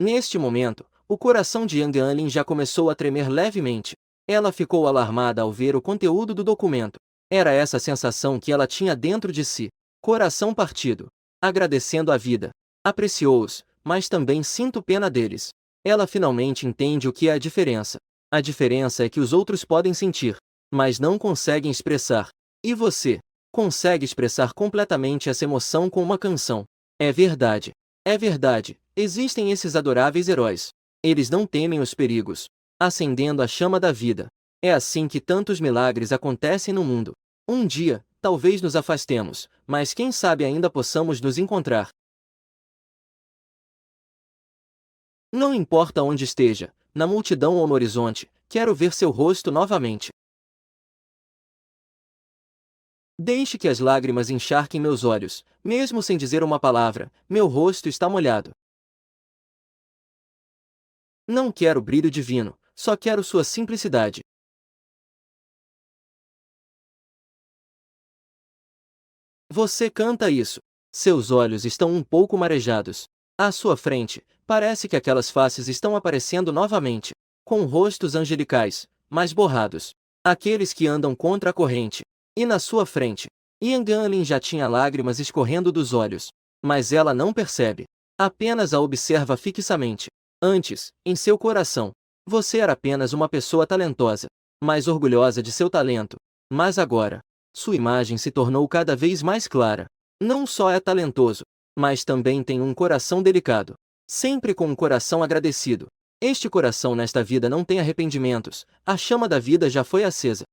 Neste momento, o coração de Yang Anlin já começou a tremer levemente. Ela ficou alarmada ao ver o conteúdo do documento. Era essa a sensação que ela tinha dentro de si. Coração partido. Agradecendo a vida. Apreciou-os, mas também sinto pena deles. Ela finalmente entende o que é a diferença. A diferença é que os outros podem sentir, mas não conseguem expressar. E você? Consegue expressar completamente essa emoção com uma canção. É verdade. É verdade. Existem esses adoráveis heróis. Eles não temem os perigos, acendendo a chama da vida. É assim que tantos milagres acontecem no mundo. Um dia, talvez nos afastemos, mas quem sabe ainda possamos nos encontrar. Não importa onde esteja, na multidão ou no horizonte, quero ver seu rosto novamente. Deixe que as lágrimas encharquem meus olhos, mesmo sem dizer uma palavra, meu rosto está molhado. Não quero brilho divino, só quero sua simplicidade. Você canta isso. Seus olhos estão um pouco marejados. À sua frente, parece que aquelas faces estão aparecendo novamente, com rostos angelicais, mas borrados. Aqueles que andam contra a corrente. E na sua frente, Yang Anlin já tinha lágrimas escorrendo dos olhos. Mas ela não percebe. Apenas a observa fixamente. Antes, em seu coração, você era apenas uma pessoa talentosa, mas orgulhosa de seu talento. Mas agora, sua imagem se tornou cada vez mais clara. Não só é talentoso, mas também tem um coração delicado. Sempre com um coração agradecido. Este coração nesta vida não tem arrependimentos, a chama da vida já foi acesa.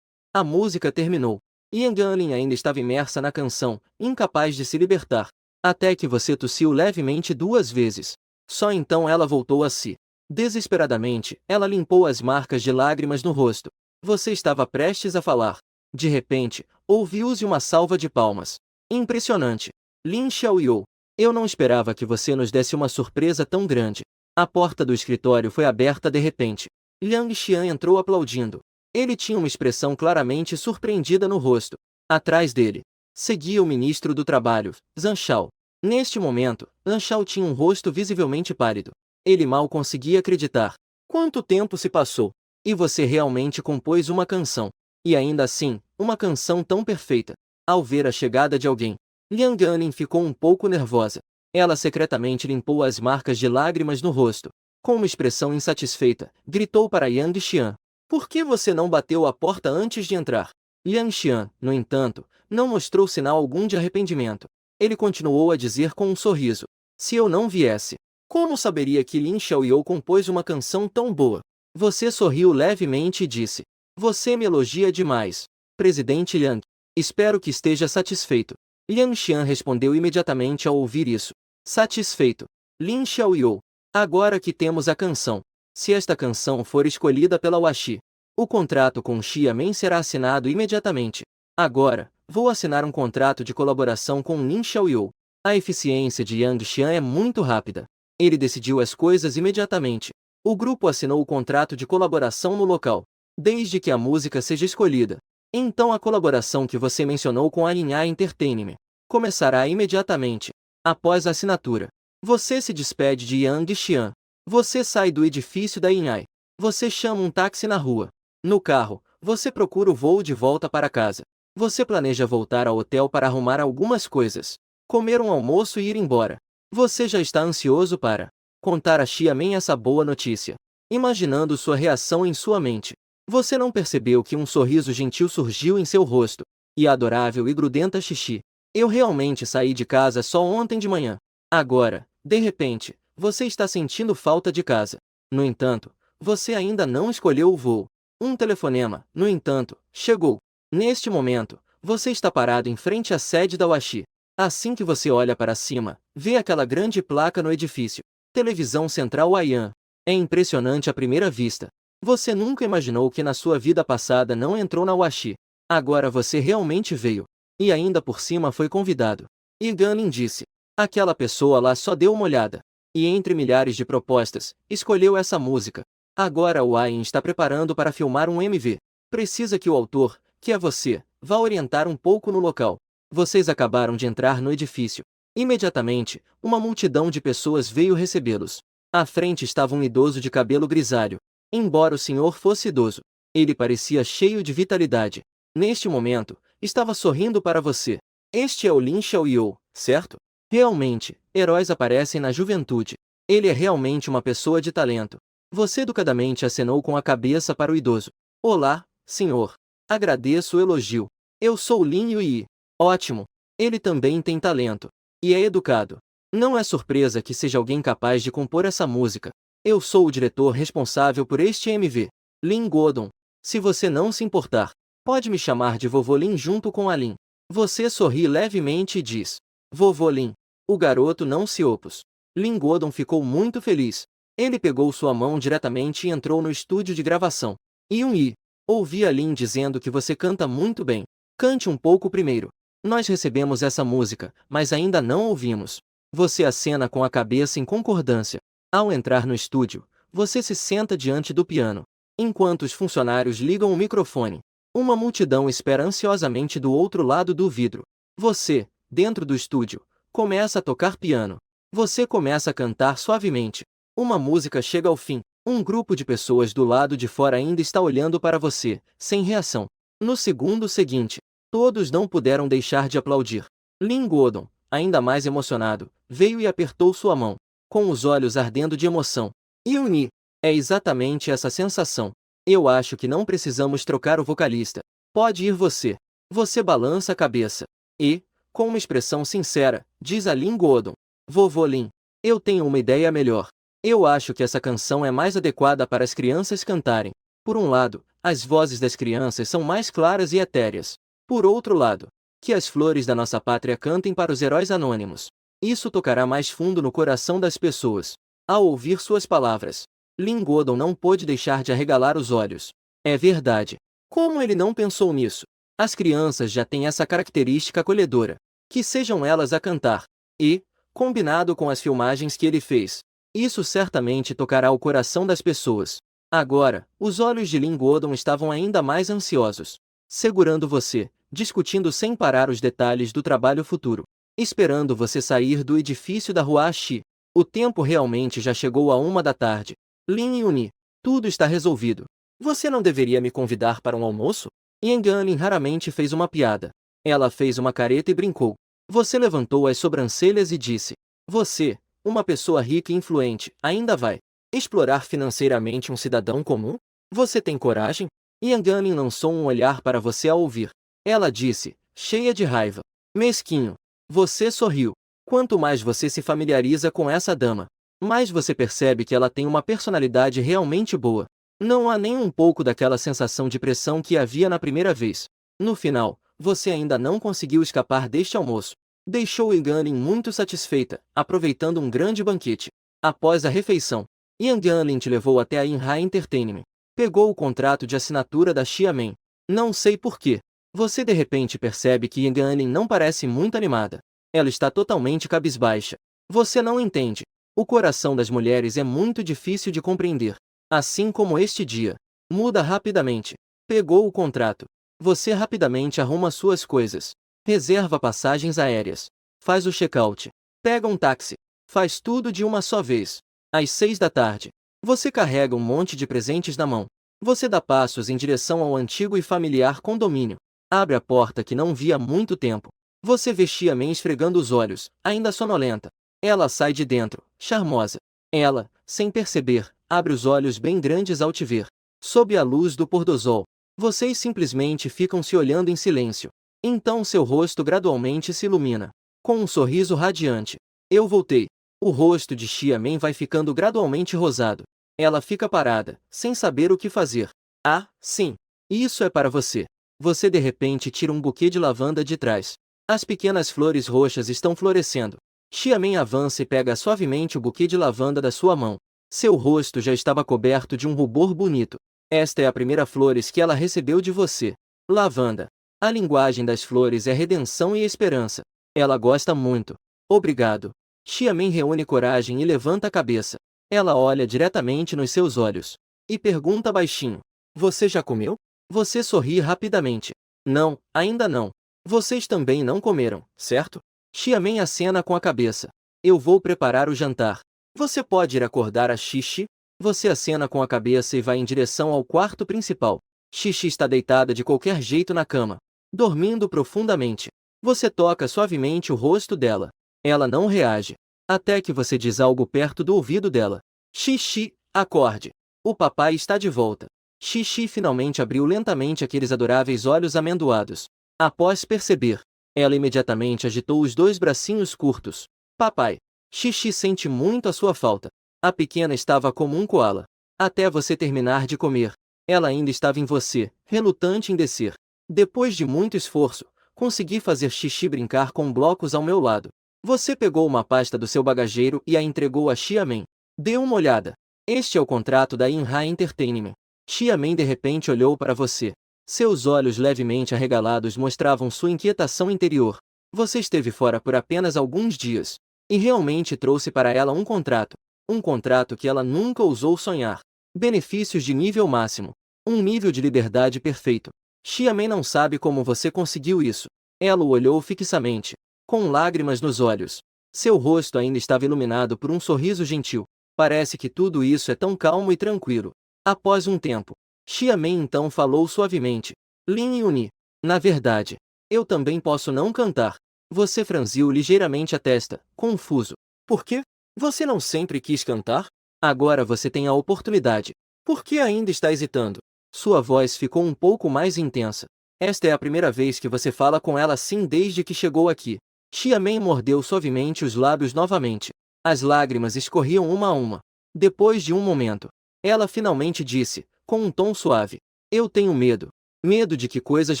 A música terminou. Yang Anlin ainda estava imersa na canção, incapaz de se libertar. Até que você tossiu levemente 2 vezes. Só então ela voltou a si. Desesperadamente, ela limpou as marcas de lágrimas no rosto. Você estava prestes a falar. De repente, ouviu-se uma salva de palmas. Impressionante. Lin Xiaoyou. Eu não esperava que você nos desse uma surpresa tão grande. A porta do escritório foi aberta de repente. Liang Xian entrou aplaudindo. Ele tinha uma expressão claramente surpreendida no rosto. Atrás dele, seguia o ministro do Trabalho, Zhang Shao. Neste momento, Zhang Shao tinha um rosto visivelmente pálido. Ele mal conseguia acreditar. Quanto tempo se passou? E você realmente compôs uma canção. E ainda assim, uma canção tão perfeita. Ao ver a chegada de alguém, Liang Anlin ficou um pouco nervosa. Ela secretamente limpou as marcas de lágrimas no rosto. Com uma expressão insatisfeita, gritou para Yang Xian. Por que você não bateu a porta antes de entrar? Liang Xian, no entanto, não mostrou sinal algum de arrependimento. Ele continuou a dizer com um sorriso. Se eu não viesse, como saberia que Lin Xiaoyou compôs uma canção tão boa? Você sorriu levemente e disse. Você me elogia demais. Presidente Liang. Espero que esteja satisfeito. Liang Xian respondeu imediatamente ao ouvir isso. Satisfeito. Lin Xiaoyou. Agora que temos a canção. Se esta canção for escolhida pela Washi, o contrato com Xiamen será assinado imediatamente. Agora, vou assinar um contrato de colaboração com Lin Xiaoyou. A eficiência de Yang Xian é muito rápida. Ele decidiu as coisas imediatamente. O grupo assinou o contrato de colaboração no local, desde que a música seja escolhida. Então a colaboração que você mencionou com a Linha Entertainment começará imediatamente. Após a assinatura, você se despede de Yang Xian. Você sai do edifício da Inhai. Você chama um táxi na rua. No carro, você procura o voo de volta para casa. Você planeja voltar ao hotel para arrumar algumas coisas. comer um almoço e ir embora. Você já está ansioso para contar a Xiamen essa boa notícia, imaginando sua reação em sua mente. Você não percebeu que um sorriso gentil surgiu em seu rosto, e a adorável e grudenta Xixi. Eu realmente saí de casa só ontem de manhã. Agora, de repente, você está sentindo falta de casa. No entanto, você ainda não escolheu o voo. Um telefonema, no entanto, chegou. Neste momento, você está parado em frente à sede da Washi. Assim que você olha para cima, vê aquela grande placa no edifício. Televisão Central Waian. É impressionante à primeira vista. Você nunca imaginou que na sua vida passada não entrou na Washi. Agora você realmente veio. E ainda por cima foi convidado. E Ganin disse. Aquela pessoa lá só deu uma olhada. E entre milhares de propostas, escolheu essa música. Agora o Waian está preparando para filmar um MV. Precisa que o autor, que é você, vá orientar um pouco no local. Vocês acabaram de entrar no edifício. Imediatamente, uma multidão de pessoas veio recebê-los. À frente estava um idoso de cabelo grisalho. Embora o senhor fosse idoso, ele parecia cheio de vitalidade. Neste momento, estava sorrindo para você. Este é o Lin Xiaoyou, certo? Realmente, heróis aparecem na juventude. Ele é realmente uma pessoa de talento. Você educadamente acenou com a cabeça para o idoso. Olá, senhor. Agradeço o elogio. Eu sou Lin Yui. Ótimo. Ele também tem talento. E é educado. Não é surpresa que seja alguém capaz de compor essa música. Eu sou o diretor responsável por este MV. Lin Godon. Se você não se importar, pode me chamar de Vovô Lin junto com a Lin. Você sorri levemente e diz. Vovô Lin. O garoto não se opôs. Lin Godon ficou muito feliz. Ele pegou sua mão diretamente e entrou no estúdio de gravação. Yun-yi. Ouvi a Lin dizendo que você canta muito bem. Cante um pouco primeiro. Nós recebemos essa música, mas ainda não ouvimos. Você acena com a cabeça em concordância. Ao entrar no estúdio, você se senta diante do piano. Enquanto os funcionários ligam o microfone, uma multidão espera ansiosamente do outro lado do vidro. Você, dentro do estúdio, começa a tocar piano. Você começa a cantar suavemente. Uma música chega ao fim. Um grupo de pessoas do lado de fora ainda está olhando para você, sem reação. No segundo seguinte, todos não puderam deixar de aplaudir. Lin Godon, ainda mais emocionado, veio e apertou sua mão, com os olhos ardendo de emoção. Yuni, é exatamente essa sensação. Eu acho que não precisamos trocar o vocalista. Pode ir você. Você balança a cabeça. E, com uma expressão sincera, diz a Lin Godon. Vovô Lin, eu tenho uma ideia melhor. Eu acho que essa canção é mais adequada para as crianças cantarem. Por um lado, as vozes das crianças são mais claras e etéreas. Por outro lado, que as flores da nossa pátria cantem para os heróis anônimos. Isso tocará mais fundo no coração das pessoas. Ao ouvir suas palavras, Lin Godon não pôde deixar de arregalar os olhos. É verdade. Como ele não pensou nisso? As crianças já têm essa característica acolhedora. Que sejam elas a cantar. E, combinado com as filmagens que ele fez, isso certamente tocará o coração das pessoas. Agora, os olhos de Lin Godon estavam ainda mais ansiosos. Segurando você, discutindo sem parar os detalhes do trabalho futuro. Esperando você sair do edifício da Rua Xi. O tempo realmente já chegou a 1 da tarde. Lin Yuni, tudo está resolvido. Você não deveria me convidar para um almoço? Yang Anlin raramente fez uma piada. Ela fez uma careta e brincou. Você levantou as sobrancelhas e disse. Você, uma pessoa rica e influente, ainda vai explorar financeiramente um cidadão comum? Você tem coragem? Yang Anlin lançou um olhar para você ao ouvir. Ela disse, cheia de raiva. Mesquinho. Você sorriu. Quanto mais você se familiariza com essa dama, mais você percebe que ela tem uma personalidade realmente boa. Não há nem um pouco daquela sensação de pressão que havia na primeira vez. No final, você ainda não conseguiu escapar deste almoço. Deixou Yang Anlin muito satisfeita, aproveitando um grande banquete. Após a refeição, Yang Anlin te levou até a Inha Entertainment. Pegou o contrato de assinatura da Xiamen. Não sei porquê. Você de repente percebe que Yang Anlin não parece muito animada. Ela está totalmente cabisbaixa. Você não entende. O coração das mulheres é muito difícil de compreender. Assim como este dia. Muda rapidamente. Pegou o contrato. Você rapidamente arruma suas coisas. Reserva passagens aéreas. Faz o check-out. Pega um táxi. Faz tudo de uma só vez. Às 6 da tarde. Você carrega um monte de presentes na mão. Você dá passos em direção ao antigo e familiar condomínio. Abre a porta que não via há muito tempo. Você vê Xiamen esfregando os olhos, ainda sonolenta. Ela sai de dentro, charmosa. Ela, sem perceber, abre os olhos bem grandes ao te ver. Sob a luz do pôr do sol, vocês simplesmente ficam se olhando em silêncio. Então seu rosto gradualmente se ilumina. Com um sorriso radiante. Eu voltei. O rosto de Xiamen vai ficando gradualmente rosado. Ela fica parada, sem saber o que fazer. Ah, sim. Isso é para você. Você de repente tira um buquê de lavanda de trás. As pequenas flores roxas estão florescendo. Xiamen avança e pega suavemente o buquê de lavanda da sua mão. Seu rosto já estava coberto de um rubor bonito. Esta é a primeira flores que ela recebeu de você. Lavanda. A linguagem das flores é redenção e esperança. Ela gosta muito. Obrigado. Xiamen reúne coragem e levanta a cabeça. Ela olha diretamente nos seus olhos. E pergunta baixinho. Você já comeu? Você sorri rapidamente. Não, ainda não. Vocês também não comeram, certo? Xiamen acena com a cabeça. Eu vou preparar o jantar. Você pode ir acordar a Xixi? Você acena com a cabeça e vai em direção ao quarto principal. Xixi está deitada de qualquer jeito na cama, dormindo profundamente. Você toca suavemente o rosto dela. Ela não reage. Até que você diz algo perto do ouvido dela. Xixi, acorde. O papai está de volta. Xixi finalmente abriu lentamente aqueles adoráveis olhos amendoados. Após perceber, ela imediatamente agitou os dois bracinhos curtos. Papai. Xixi sente muito a sua falta. A pequena estava como um coala. Até você terminar de comer, ela ainda estava em você, relutante em descer. Depois de muito esforço, consegui fazer Xixi brincar com blocos ao meu lado. Você pegou uma pasta do seu bagageiro e a entregou a Xiamen. Dê uma olhada. Este é o contrato da Inha Entertainment. Xiamen de repente olhou para você. Seus olhos levemente arregalados mostravam sua inquietação interior. Você esteve fora por apenas alguns dias. E realmente trouxe para ela um contrato. Um contrato que ela nunca ousou sonhar. Benefícios de nível máximo. Um nível de liberdade perfeito. Xiamen não sabe como você conseguiu isso. Ela o olhou fixamente, com lágrimas nos olhos. Seu rosto ainda estava iluminado por um sorriso gentil. Parece que tudo isso é tão calmo e tranquilo. Após um tempo, Xiamen então falou suavemente. Lin Yuni. Na verdade, eu também posso não cantar. Você franziu ligeiramente a testa, confuso. Por quê? Você não sempre quis cantar? Agora você tem a oportunidade. Por que ainda está hesitando? Sua voz ficou um pouco mais intensa. Esta é a primeira vez que você fala com ela assim desde que chegou aqui. Xiamen mordeu suavemente os lábios novamente. As lágrimas escorriam uma a uma. Depois de um momento, ela finalmente disse, com um tom suave. Eu tenho medo. Medo de que coisas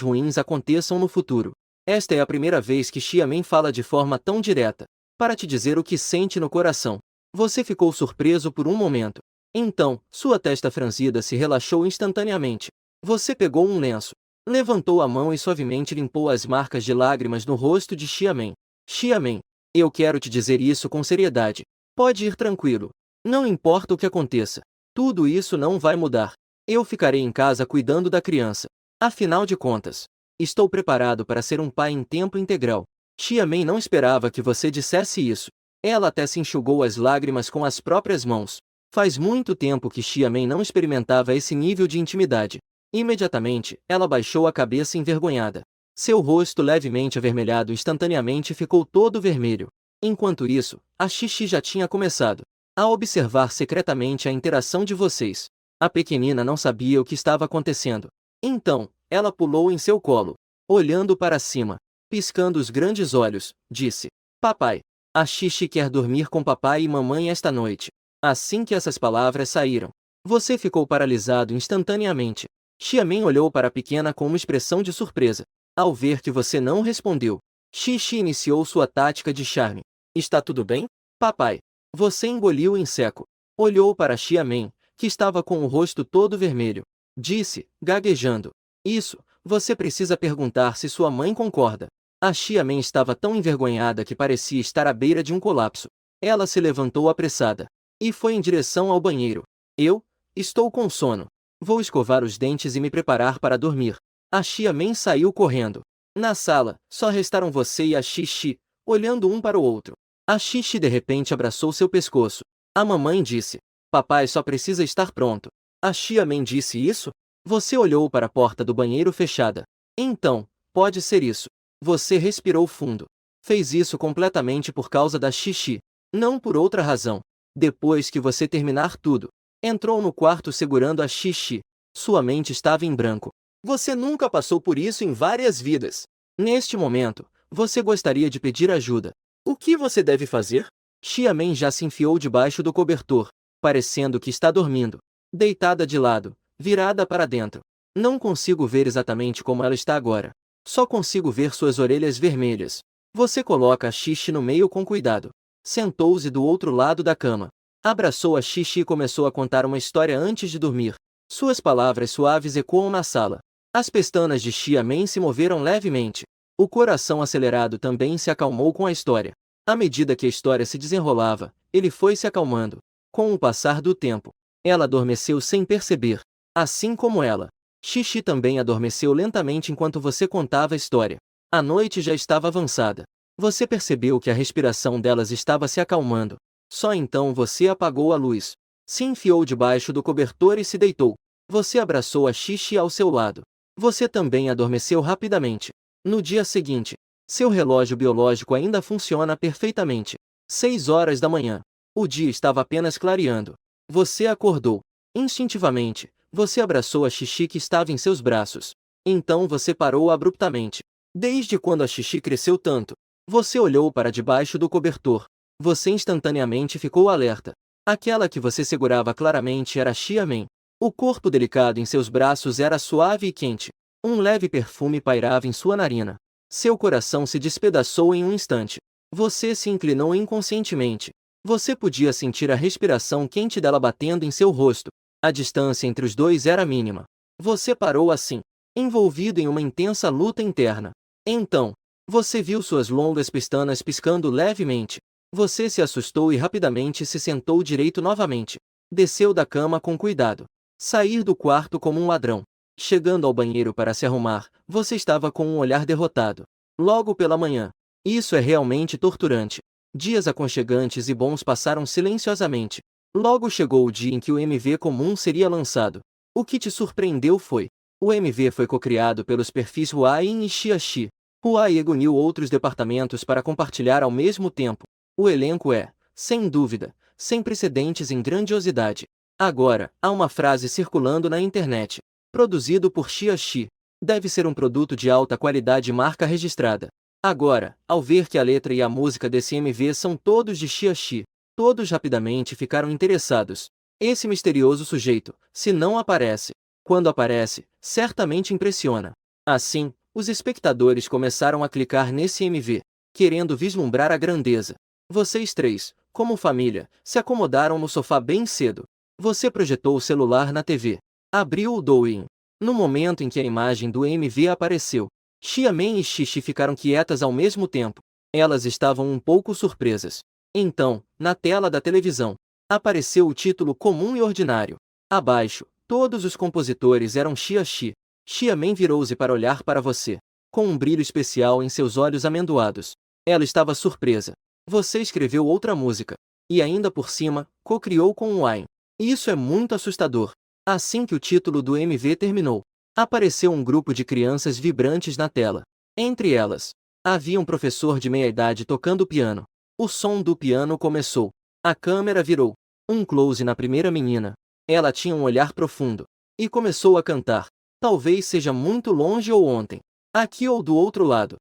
ruins aconteçam no futuro. Esta é a primeira vez que Xiamen fala de forma tão direta. Para te dizer o que sente no coração. Você ficou surpreso por um momento. Então, sua testa franzida se relaxou instantaneamente. Você pegou um lenço. Levantou a mão e suavemente limpou as marcas de lágrimas no rosto de Xiamen. Xiamen, eu quero te dizer isso com seriedade. Pode ir tranquilo. Não importa o que aconteça. Tudo isso não vai mudar. Eu ficarei em casa cuidando da criança. Afinal de contas, estou preparado para ser um pai em tempo integral. Xiamen não esperava que você dissesse isso. Ela até se enxugou as lágrimas com as próprias mãos. Faz muito tempo que Xiamen não experimentava esse nível de intimidade. Imediatamente, ela baixou a cabeça envergonhada. Seu rosto levemente avermelhado instantaneamente ficou todo vermelho. Enquanto isso, a Xixi já tinha começado a observar secretamente a interação de vocês. A pequenina não sabia o que estava acontecendo. Então, ela pulou em seu colo, olhando para cima, piscando os grandes olhos, disse: Papai, a Xixi quer dormir com papai e mamãe esta noite. Assim que essas palavras saíram, você ficou paralisado instantaneamente. Xiamen olhou para a pequena com uma expressão de surpresa. Ao ver que você não respondeu, Xixi iniciou sua tática de charme. Está tudo bem, papai? Você engoliu em seco. Olhou para Xiamen, que estava com o rosto todo vermelho. Disse, gaguejando: Isso, você precisa perguntar se sua mãe concorda. A Xiamen estava tão envergonhada que parecia estar à beira de um colapso. Ela se levantou apressada e foi em direção ao banheiro. Eu estou com sono. Vou escovar os dentes e me preparar para dormir. A Xiamen saiu correndo. Na sala, só restaram você e a Xixi, olhando um para o outro. A Xixi de repente abraçou seu pescoço. A mamãe disse: Papai só precisa estar pronto. A Xiamen disse isso? Você olhou para a porta do banheiro fechada. Então, pode ser isso. Você respirou fundo. Fez isso completamente por causa da xixi, não por outra razão. Depois que você terminar tudo, entrou no quarto segurando a xixi. Sua mente estava em branco. Você nunca passou por isso em várias vidas. Neste momento, você gostaria de pedir ajuda. O que você deve fazer? Xiamen já se enfiou debaixo do cobertor, parecendo que está dormindo. Deitada de lado, virada para dentro. Não consigo ver exatamente como ela está agora. Só consigo ver suas orelhas vermelhas. Você coloca a xixi no meio com cuidado. Sentou-se do outro lado da cama. Abraçou a xixi e começou a contar uma história antes de dormir. Suas palavras suaves ecoam na sala. As pestanas de Xiamen se moveram levemente. O coração acelerado também se acalmou com a história. À medida que a história se desenrolava, ele foi se acalmando. Com o passar do tempo, ela adormeceu sem perceber. Assim como ela. Xixi também adormeceu lentamente enquanto você contava a história. A noite já estava avançada. Você percebeu que a respiração delas estava se acalmando. Só então você apagou a luz. Se enfiou debaixo do cobertor e se deitou. Você abraçou a Xixi ao seu lado. Você também adormeceu rapidamente. No dia seguinte, seu relógio biológico ainda funciona perfeitamente. 6 horas da manhã. O dia estava apenas clareando. Você acordou. Instintivamente, você abraçou a Xixi que estava em seus braços. Então você parou abruptamente. Desde quando a Xixi cresceu tanto? Você olhou para debaixo do cobertor. Você instantaneamente ficou alerta. Aquela que você segurava claramente era Xiamen. O corpo delicado em seus braços era suave e quente. Um leve perfume pairava em sua narina. Seu coração se despedaçou em um instante. Você se inclinou inconscientemente. Você podia sentir a respiração quente dela batendo em seu rosto. A distância entre os dois era mínima. Você parou assim, envolvido em uma intensa luta interna. Então, você viu suas longas pestanas piscando levemente. Você se assustou e rapidamente se sentou direito novamente. Desceu da cama com cuidado. Sair do quarto como um ladrão. Chegando ao banheiro para se arrumar, você estava com um olhar derrotado. Logo pela manhã. Isso é realmente torturante. Dias aconchegantes e bons passaram silenciosamente. Logo chegou o dia em que o MV comum seria lançado. O que te surpreendeu foi: o MV foi cocriado pelos perfis Huayin e Xiaxi. Huai uniu outros departamentos para compartilhar ao mesmo tempo. O elenco é, sem dúvida, sem precedentes em grandiosidade. Agora, há uma frase circulando na internet. Produzido por Xiaxi. Deve ser um produto de alta qualidade e marca registrada. Agora, ao ver que a letra e a música desse MV são todos de Xiaxi, todos rapidamente ficaram interessados. Esse misterioso sujeito, se não aparece, quando aparece, certamente impressiona. Assim, os espectadores começaram a clicar nesse MV, querendo vislumbrar a grandeza. Vocês três, como família, se acomodaram no sofá bem cedo. Você projetou o celular na TV. Abriu o Douyin. No momento em que a imagem do MV apareceu, Xiamen e Xixi ficaram quietas ao mesmo tempo. Elas estavam um pouco surpresas. Então, na tela da televisão, apareceu o título comum e ordinário. Abaixo, todos os compositores eram Xiaxi. Xiamen virou-se para olhar para você, com um brilho especial em seus olhos amendoados. Ela estava surpresa. Você escreveu outra música. E ainda por cima, co-criou com o Wine. Isso é muito assustador. Assim que o título do MV terminou, apareceu um grupo de crianças vibrantes na tela. Entre elas, havia um professor de meia-idade tocando piano. O som do piano começou. A câmera virou. Um close na primeira menina. Ela tinha um olhar profundo. E começou a cantar. Talvez seja muito longe ou ontem. Aqui ou do outro lado.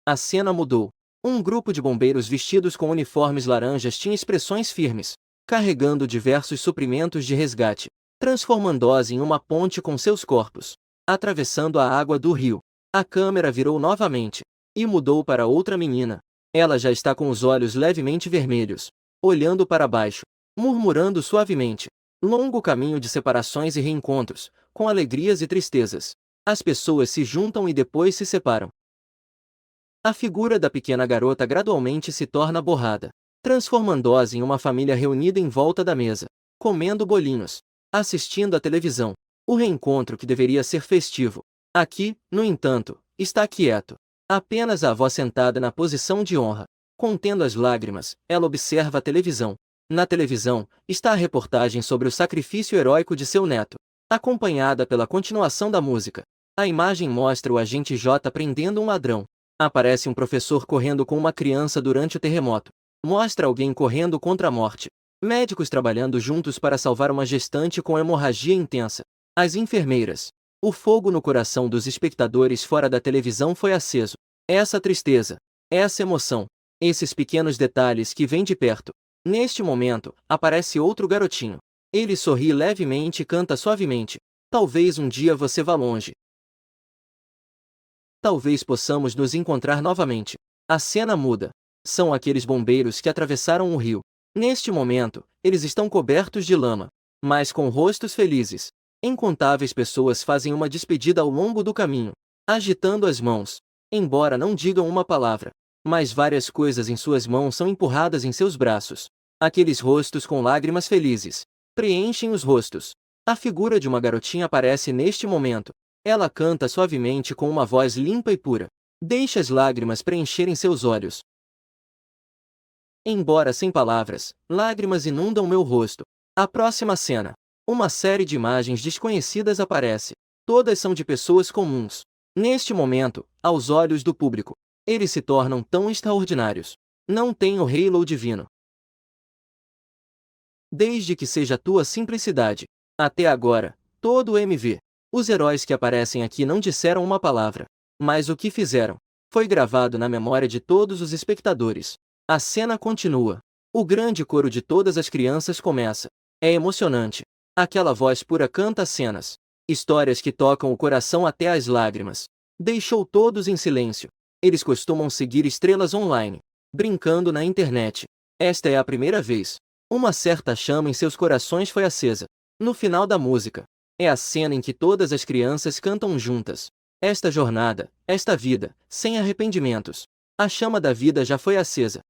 A cena mudou. Um grupo de bombeiros vestidos com uniformes laranjas tinha expressões firmes, carregando diversos suprimentos de resgate, transformando-os em uma ponte com seus corpos, atravessando a água do rio. A câmera virou novamente, e mudou para outra menina. Ela já está com os olhos levemente vermelhos, olhando para baixo, murmurando suavemente. Longo caminho de separações e reencontros, com alegrias e tristezas. As pessoas se juntam e depois se separam. A figura da pequena garota gradualmente se torna borrada, transformando-os em uma família reunida em volta da mesa, comendo bolinhos, assistindo à televisão. O reencontro que deveria ser festivo. Aqui, no entanto, está quieto. Apenas a avó sentada na posição de honra. Contendo as lágrimas, ela observa a televisão. Na televisão, está a reportagem sobre o sacrifício heróico de seu neto, acompanhada pela continuação da música. A imagem mostra o agente J prendendo um ladrão. Aparece um professor correndo com uma criança durante o terremoto. Mostra alguém correndo contra a morte. Médicos trabalhando juntos para salvar uma gestante com hemorragia intensa. As enfermeiras. O fogo no coração dos espectadores fora da televisão foi aceso. Essa tristeza. Essa emoção. Esses pequenos detalhes que vêm de perto. Neste momento, aparece outro garotinho. Ele sorri levemente e canta suavemente. Talvez um dia você vá longe. Talvez possamos nos encontrar novamente. A cena muda. São aqueles bombeiros que atravessaram o rio. Neste momento, eles estão cobertos de lama, mas com rostos felizes. Incontáveis pessoas fazem uma despedida ao longo do caminho, agitando as mãos, embora não digam uma palavra, mas várias coisas em suas mãos são empurradas em seus braços. Aqueles rostos com lágrimas felizes preenchem os rostos. A figura de uma garotinha aparece neste momento. Ela canta suavemente com uma voz limpa e pura. Deixa as lágrimas preencherem seus olhos. Embora sem palavras, lágrimas inundam meu rosto. A próxima cena. Uma série de imagens desconhecidas aparece. Todas são de pessoas comuns. Neste momento, aos olhos do público, eles se tornam tão extraordinários. Não tem o halo divino. Desde que seja tua simplicidade. Até agora, todo o MV. Os heróis que aparecem aqui não disseram uma palavra. Mas o que fizeram foi gravado na memória de todos os espectadores. A cena continua. O grande coro de todas as crianças começa. É emocionante. Aquela voz pura canta cenas. Histórias que tocam o coração até as lágrimas. Deixou todos em silêncio. Eles costumam seguir estrelas online, brincando na internet. Esta é a primeira vez. Uma certa chama em seus corações foi acesa. No final da música. É a cena em que todas as crianças cantam juntas. Esta jornada, esta vida, sem arrependimentos. A chama da vida já foi acesa.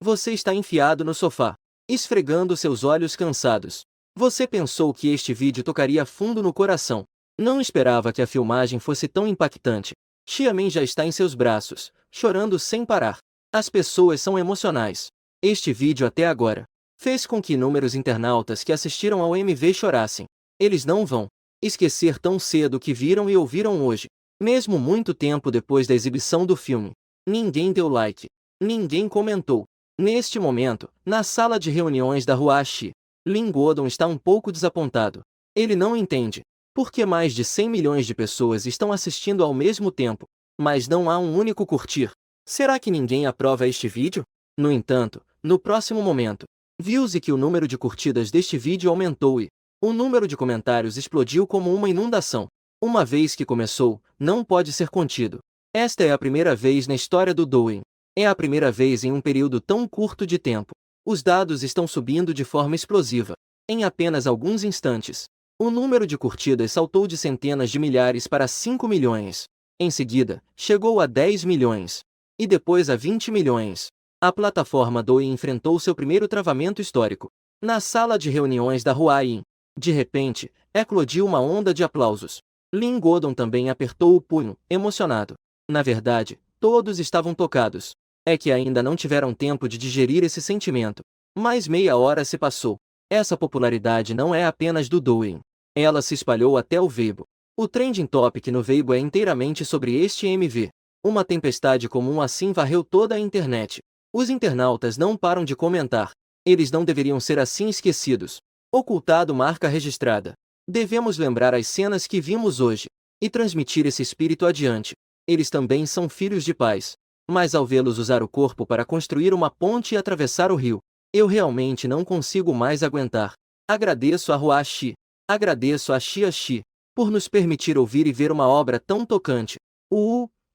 Você está enfiado no sofá, esfregando seus olhos cansados. Você pensou que este vídeo tocaria fundo no coração. Não esperava que a filmagem fosse tão impactante. Xiamen já está em seus braços, chorando sem parar. As pessoas são emocionais. Este vídeo até agora fez com que inúmeros internautas que assistiram ao MV chorassem. Eles não vão esquecer tão cedo o que viram e ouviram hoje. Mesmo muito tempo depois da exibição do filme. Ninguém deu like. Ninguém comentou. Neste momento, na sala de reuniões da Huaxi, Lin Godon está um pouco desapontado. Ele não entende por que mais de 100 milhões de pessoas estão assistindo ao mesmo tempo, mas não há um único curtir. Será que ninguém aprova este vídeo? No entanto, no próximo momento, viu-se que o número de curtidas deste vídeo aumentou e o número de comentários explodiu como uma inundação. Uma vez que começou, não pode ser contido. Esta é a primeira vez na história do Douyin. É a primeira vez em um período tão curto de tempo. Os dados estão subindo de forma explosiva. Em apenas alguns instantes, o número de curtidas saltou de centenas de milhares para 5 milhões. Em seguida, chegou a 10 milhões. E depois a 20 milhões. A plataforma Douyin enfrentou seu primeiro travamento histórico. Na sala de reuniões da Huayin, de repente, eclodiu uma onda de aplausos. Lin Godon também apertou o punho, emocionado. Na verdade, todos estavam tocados. É que ainda não tiveram tempo de digerir esse sentimento. Mais meia hora se passou. Essa popularidade não é apenas do Douyin. Ela se espalhou até o Weibo. O trending topic no Weibo é inteiramente sobre este MV. Uma tempestade comum assim varreu toda a internet. Os internautas não param de comentar. Eles não deveriam ser assim esquecidos. Ocultado marca registrada. Devemos lembrar as cenas que vimos hoje e transmitir esse espírito adiante. Eles também são filhos de pais. Mas ao vê-los usar o corpo para construir uma ponte e atravessar o rio, eu realmente não consigo mais aguentar. Agradeço a Huaxi. Agradeço a Xiaxi por nos permitir ouvir e ver uma obra tão tocante.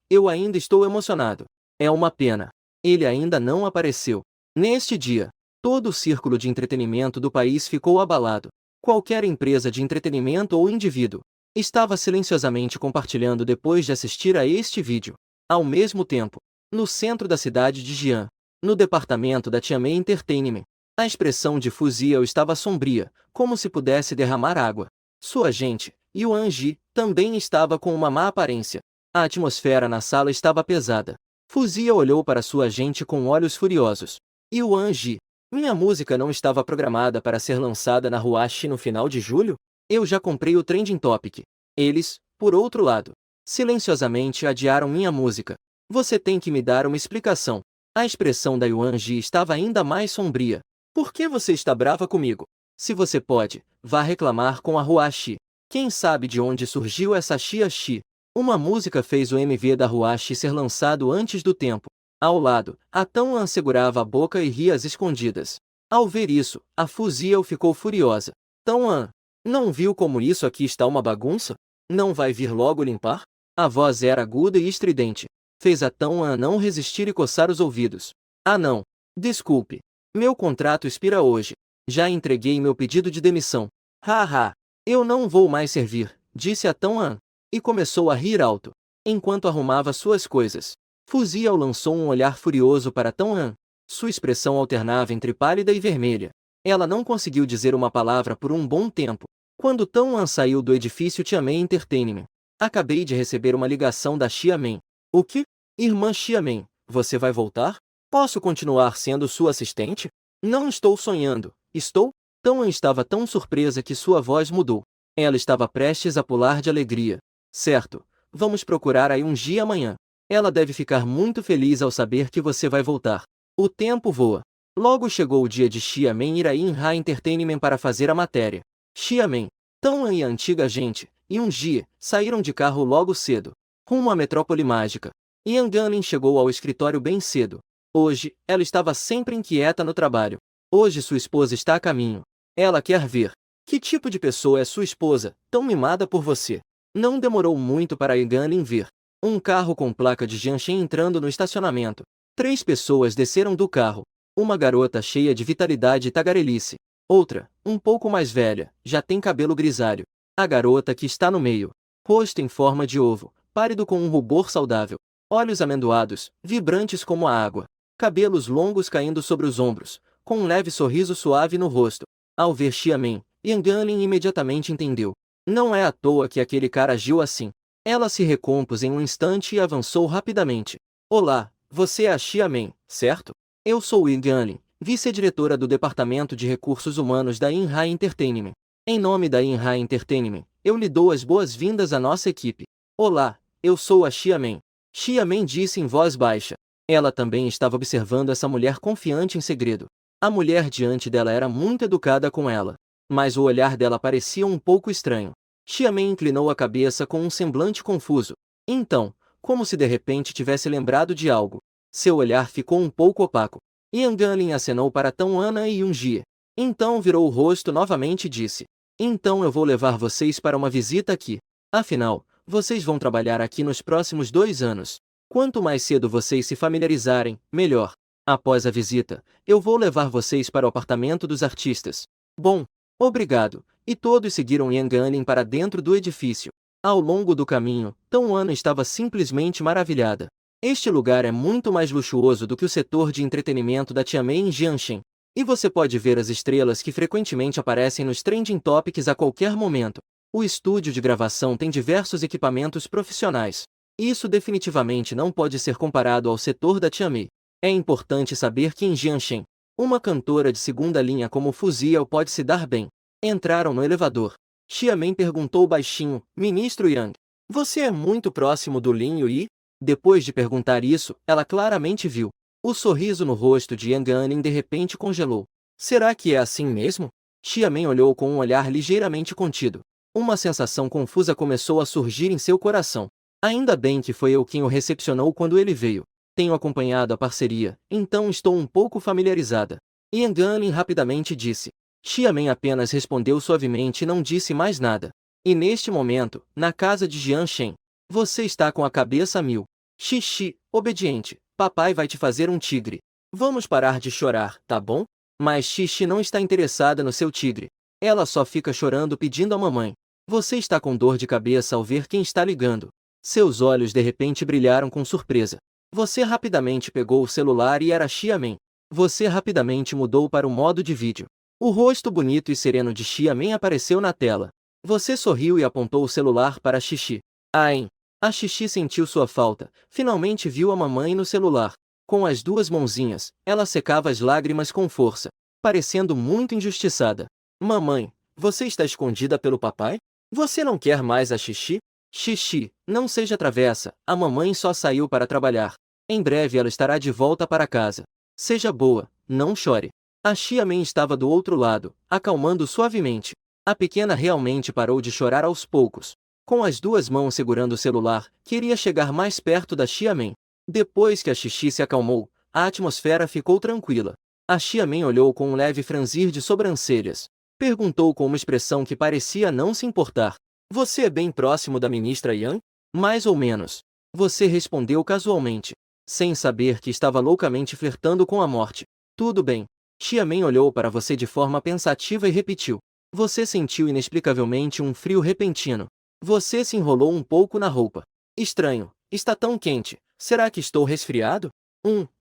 Eu ainda estou emocionado. É uma pena. Ele ainda não apareceu. Neste dia, todo o círculo de entretenimento do país ficou abalado. Qualquer empresa de entretenimento ou indivíduo estava silenciosamente compartilhando depois de assistir a este vídeo. Ao mesmo tempo, no centro da cidade de Jian, no departamento da Tianmei Entertainment, a expressão de Fu Ziao estava sombria, como se pudesse derramar água. Sua agente, Yuan Ji, também estava com uma má aparência. A atmosfera na sala estava pesada. Fu Ziao olhou para sua agente com olhos furiosos. Yuan Ji, minha música não estava programada para ser lançada na Huaxi no final de julho? Eu já comprei o Trending Topic. Eles, por outro lado, silenciosamente adiaram minha música. Você tem que me dar uma explicação. A expressão da Yuan Ji estava ainda mais sombria. Por que você está brava comigo? Se você pode, vá reclamar com a Huashi. Quem sabe de onde surgiu essa Xiaxi? Uma música fez o MV da Huashi ser lançado antes do tempo. Ao lado, a Tão-an segurava a boca e ria às escondidas. Ao ver isso, a Fuziel ficou furiosa. Tão-an, não viu como isso aqui está uma bagunça? Não vai vir logo limpar? A voz era aguda e estridente. Fez a Tão-an não resistir e coçar os ouvidos. Ah não. Desculpe. Meu contrato expira hoje. Já entreguei meu pedido de demissão. Haha. Eu não vou mais servir, disse a Tão-an. E começou a rir alto, enquanto arrumava suas coisas. Fuziel lançou um olhar furioso para Tão-an. Sua expressão alternava entre pálida e vermelha. Ela não conseguiu dizer uma palavra por um bom tempo. Quando Tão-an saiu do edifício Xiamen Entertainment. Acabei de receber uma ligação da Xiamen. O que? Irmã Xiamen, você vai voltar? Posso continuar sendo sua assistente? Não estou sonhando, estou? Tão-an estava tão surpresa que sua voz mudou. Ela estava prestes a pular de alegria. Certo, vamos procurar a Yuan Ji amanhã. Ela deve ficar muito feliz ao saber que você vai voltar. O tempo voa. Logo chegou o dia de Xiamen ir a Inha Entertainment para fazer a matéria. Xiamen, Tão-an e a antiga agente, Yuan Ji, saíram de carro logo cedo, rumo à metrópole mágica. Yan Ganlin chegou ao escritório bem cedo. Hoje, ela estava sempre inquieta no trabalho. Hoje sua esposa está a caminho. Ela quer ver. Que tipo de pessoa é sua esposa, tão mimada por você? Não demorou muito para Yan Ganlin ver um carro com placa de Jianshen entrando no estacionamento. 3 pessoas desceram do carro. Uma garota cheia de vitalidade e tagarelice. Outra, um pouco mais velha, já tem cabelo grisalho. A garota que está no meio. Rosto em forma de ovo, pálido com um rubor saudável. Olhos amendoados, vibrantes como a água. Cabelos longos caindo sobre os ombros, com um leve sorriso suave no rosto. Ao ver Xiamen, Yan Ganlin imediatamente entendeu. Não é à toa que aquele cara agiu assim. Ela se recompôs em um instante e avançou rapidamente. Olá, você é a Xiamen, certo? Eu sou Yan Ganlin, vice-diretora do Departamento de Recursos Humanos da Inha Entertainment. Em nome da Inha Entertainment, eu lhe dou as boas-vindas à nossa equipe. Olá, eu sou a Xiamen. Xiamen disse em voz baixa. Ela também estava observando essa mulher confiante em segredo. A mulher diante dela era muito educada com ela, mas o olhar dela parecia um pouco estranho. Xiamen inclinou a cabeça com um semblante confuso. Então, como se de repente tivesse lembrado de algo, seu olhar ficou um pouco opaco. Yan Ganlin acenou para Tão-an e Yuan Ji. Então virou o rosto novamente e disse. Então eu vou levar vocês para uma visita aqui. Afinal, vocês vão trabalhar aqui nos próximos 2 anos. Quanto mais cedo vocês se familiarizarem, melhor. Após a visita, eu vou levar vocês para o apartamento dos artistas. Bom, obrigado. E todos seguiram Yan Ganlin para dentro do edifício. Ao longo do caminho, Tão-an estava simplesmente maravilhada. Este lugar é muito mais luxuoso do que o setor de entretenimento da Xiamen em Jianshen. E você pode ver as estrelas que frequentemente aparecem nos Trending Topics a qualquer momento. O estúdio de gravação tem diversos equipamentos profissionais. Isso definitivamente não pode ser comparado ao setor da Xiamen. É importante saber que em Jianshen, uma cantora de segunda linha como Fuziel pode se dar bem. Entraram no elevador. Xiamen perguntou baixinho, Ministro Yang, você é muito próximo do Lin Yui? Depois de perguntar isso, ela claramente viu. O sorriso no rosto de Yan Ganlin de repente congelou. Será que é assim mesmo? Xiamen olhou com um olhar ligeiramente contido. Uma sensação confusa começou a surgir em seu coração. Ainda bem que foi eu quem o recepcionou quando ele veio. Tenho acompanhado a parceria, então estou um pouco familiarizada. Yan Ganlin rapidamente disse. Xiamen apenas respondeu suavemente e não disse mais nada. E neste momento, na casa de Jianshen, você está com a cabeça a mil. Xixi, obediente, papai vai te fazer um tigre. Vamos parar de chorar, tá bom? Mas Xixi não está interessada no seu tigre. Ela só fica chorando pedindo à mamãe. Você está com dor de cabeça ao ver quem está ligando. Seus olhos de repente brilharam com surpresa. Você rapidamente pegou o celular e era Xiamen. Você rapidamente mudou para o modo de vídeo. O rosto bonito e sereno de Xiamen apareceu na tela. Você sorriu e apontou o celular para Xixi. Ain. A Xixi sentiu sua falta. Finalmente viu a mamãe no celular. Com as 2 mãozinhas, ela secava as lágrimas com força, parecendo muito injustiçada. Mamãe, você está escondida pelo papai? Você não quer mais a Xixi? Xixi, não seja travessa, a mamãe só saiu para trabalhar. Em breve ela estará de volta para casa. Seja boa, não chore. A Xiamen estava do outro lado, acalmando suavemente. A pequena realmente parou de chorar aos poucos. Com as duas mãos segurando o celular, queria chegar mais perto da Xiamen. Depois que a Xixi se acalmou, a atmosfera ficou tranquila. A Xiamen olhou com um leve franzir de sobrancelhas. Perguntou com uma expressão que parecia não se importar. Você é bem próximo da ministra Yang? Mais ou menos. Você respondeu casualmente, sem saber que estava loucamente flertando com a morte. Tudo bem. Xiamen olhou para você de forma pensativa e repetiu. Você sentiu inexplicavelmente um frio repentino. Você se enrolou um pouco na roupa. Estranho, está tão quente. Será que estou resfriado?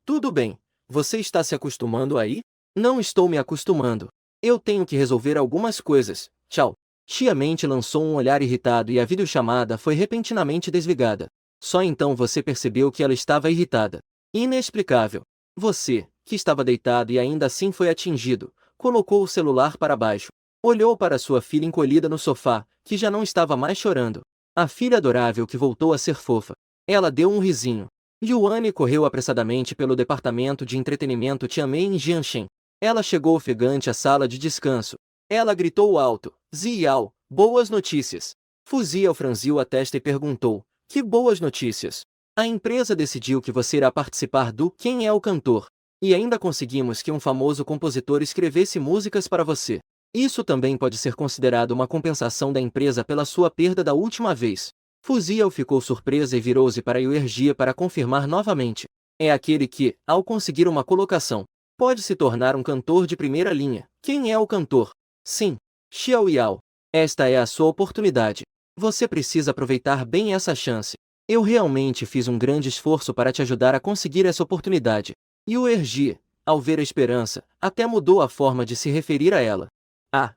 Tudo bem. Você está se acostumando aí? Não estou me acostumando. Eu tenho que resolver algumas coisas. Tchau. Xiamen lançou um olhar irritado e a videochamada foi repentinamente desligada. Só então você percebeu que ela estava irritada. Inexplicável. Você, que estava deitado e ainda assim foi atingido, colocou o celular para baixo. Olhou para sua filha encolhida no sofá, que já não estava mais chorando. A filha adorável que voltou a ser fofa. Ela deu um risinho. Yuan correu apressadamente pelo departamento de entretenimento Tianmei em Jianshen. Ela chegou ofegante à sala de descanso. Ela gritou alto, Ziyao, boas notícias. Fuziel franziu a testa e perguntou, que boas notícias? A empresa decidiu que você irá participar do Quem é o Cantor. E ainda conseguimos que um famoso compositor escrevesse músicas para você. Isso também pode ser considerado uma compensação da empresa pela sua perda da última vez. Fuziel ficou surpresa e virou-se para Yuergia para confirmar novamente. É aquele que, ao conseguir uma colocação, pode se tornar um cantor de primeira linha. Quem é o cantor? Sim, Xiao Yao. Esta é a sua oportunidade. Você precisa aproveitar bem essa chance. Eu realmente fiz um grande esforço para te ajudar a conseguir essa oportunidade. Yuergia, ao ver a esperança, até mudou a forma de se referir a ela. Ah!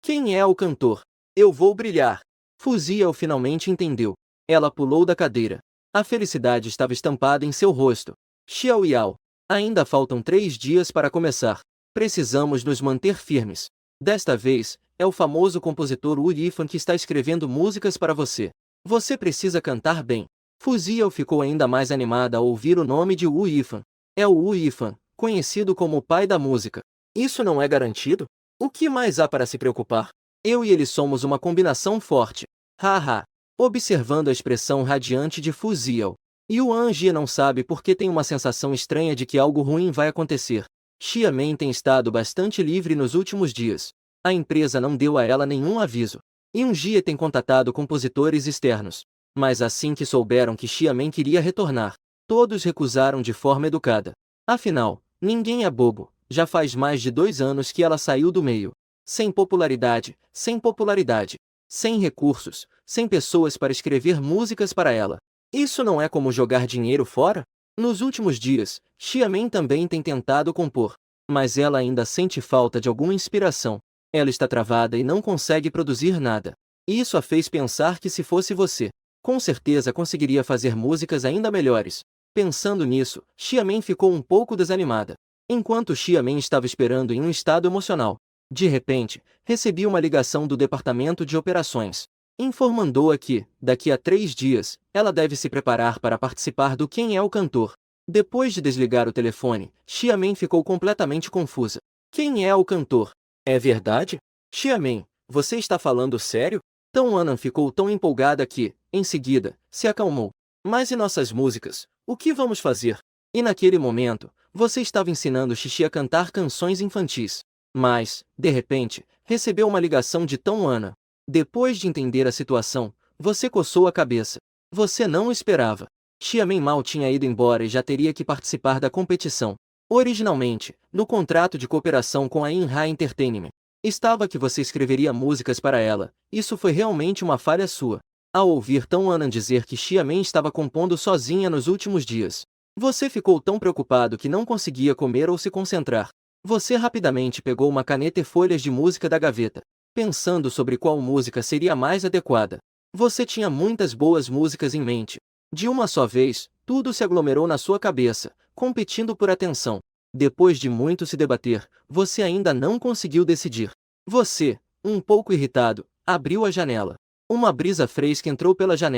Quem é o cantor? Eu vou brilhar. Fuziel finalmente entendeu. Ela pulou da cadeira. A felicidade estava estampada em seu rosto. Xiao Yao. Ainda faltam 3 dias para começar. Precisamos nos manter firmes. Desta vez, é o famoso compositor Wu Yifan que está escrevendo músicas para você. Você precisa cantar bem. Fuziel ficou ainda mais animada ao ouvir o nome de Wu Yifan. É o Wu Yifan, conhecido como o pai da música. Isso não é garantido? O que mais há para se preocupar? Eu e ele somos uma combinação forte. Haha. Observando a expressão radiante de Fuziel. Yuan Jie não sabe por que tem uma sensação estranha de que algo ruim vai acontecer. Xiamen tem estado bastante livre nos últimos dias. A empresa não deu a ela nenhum aviso. Yuan Jie tem contatado compositores externos. Mas assim que souberam que Xiamen queria retornar, todos recusaram de forma educada. Afinal, ninguém é bobo. Já faz mais de 2 anos que ela saiu do meio. Sem popularidade, sem recursos, sem pessoas para escrever músicas para ela. Isso não é como jogar dinheiro fora? Nos últimos dias, Xiamen também tem tentado compor. Mas ela ainda sente falta de alguma inspiração. Ela está travada e não consegue produzir nada. Isso a fez pensar que se fosse você, com certeza conseguiria fazer músicas ainda melhores. Pensando nisso, Xiamen ficou um pouco desanimada. Enquanto Xiamen estava esperando em um estado emocional, de repente, recebi uma ligação do departamento de operações, informando-a que, daqui a 3 dias, ela deve se preparar para participar do Quem é o Cantor. Depois de desligar o telefone, Xiamen ficou completamente confusa. Quem é o cantor? É verdade? Xiamen, você está falando sério? Tão Anan ficou tão empolgada que, em seguida, se acalmou. Mas e nossas músicas? O que vamos fazer? E naquele momento, você estava ensinando Xixi a cantar canções infantis. Mas, de repente, recebeu uma ligação de Tão Ana. Depois de entender a situação, você coçou a cabeça. Você não o esperava. Xiamen mal tinha ido embora e já teria que participar da competição. Originalmente, no contrato de cooperação com a Inha Entertainment, estava que você escreveria músicas para ela. Isso foi realmente uma falha sua. Ao ouvir Tão Anan dizer que Xiamen estava compondo sozinha nos últimos dias, você ficou tão preocupado que não conseguia comer ou se concentrar. Você rapidamente pegou uma caneta e folhas de música da gaveta, pensando sobre qual música seria a mais adequada. Você tinha muitas boas músicas em mente. De uma só vez, tudo se aglomerou na sua cabeça, competindo por atenção. Depois de muito se debater, você ainda não conseguiu decidir. Você, Um pouco irritado, abriu a janela. Uma brisa fresca entrou pela janela.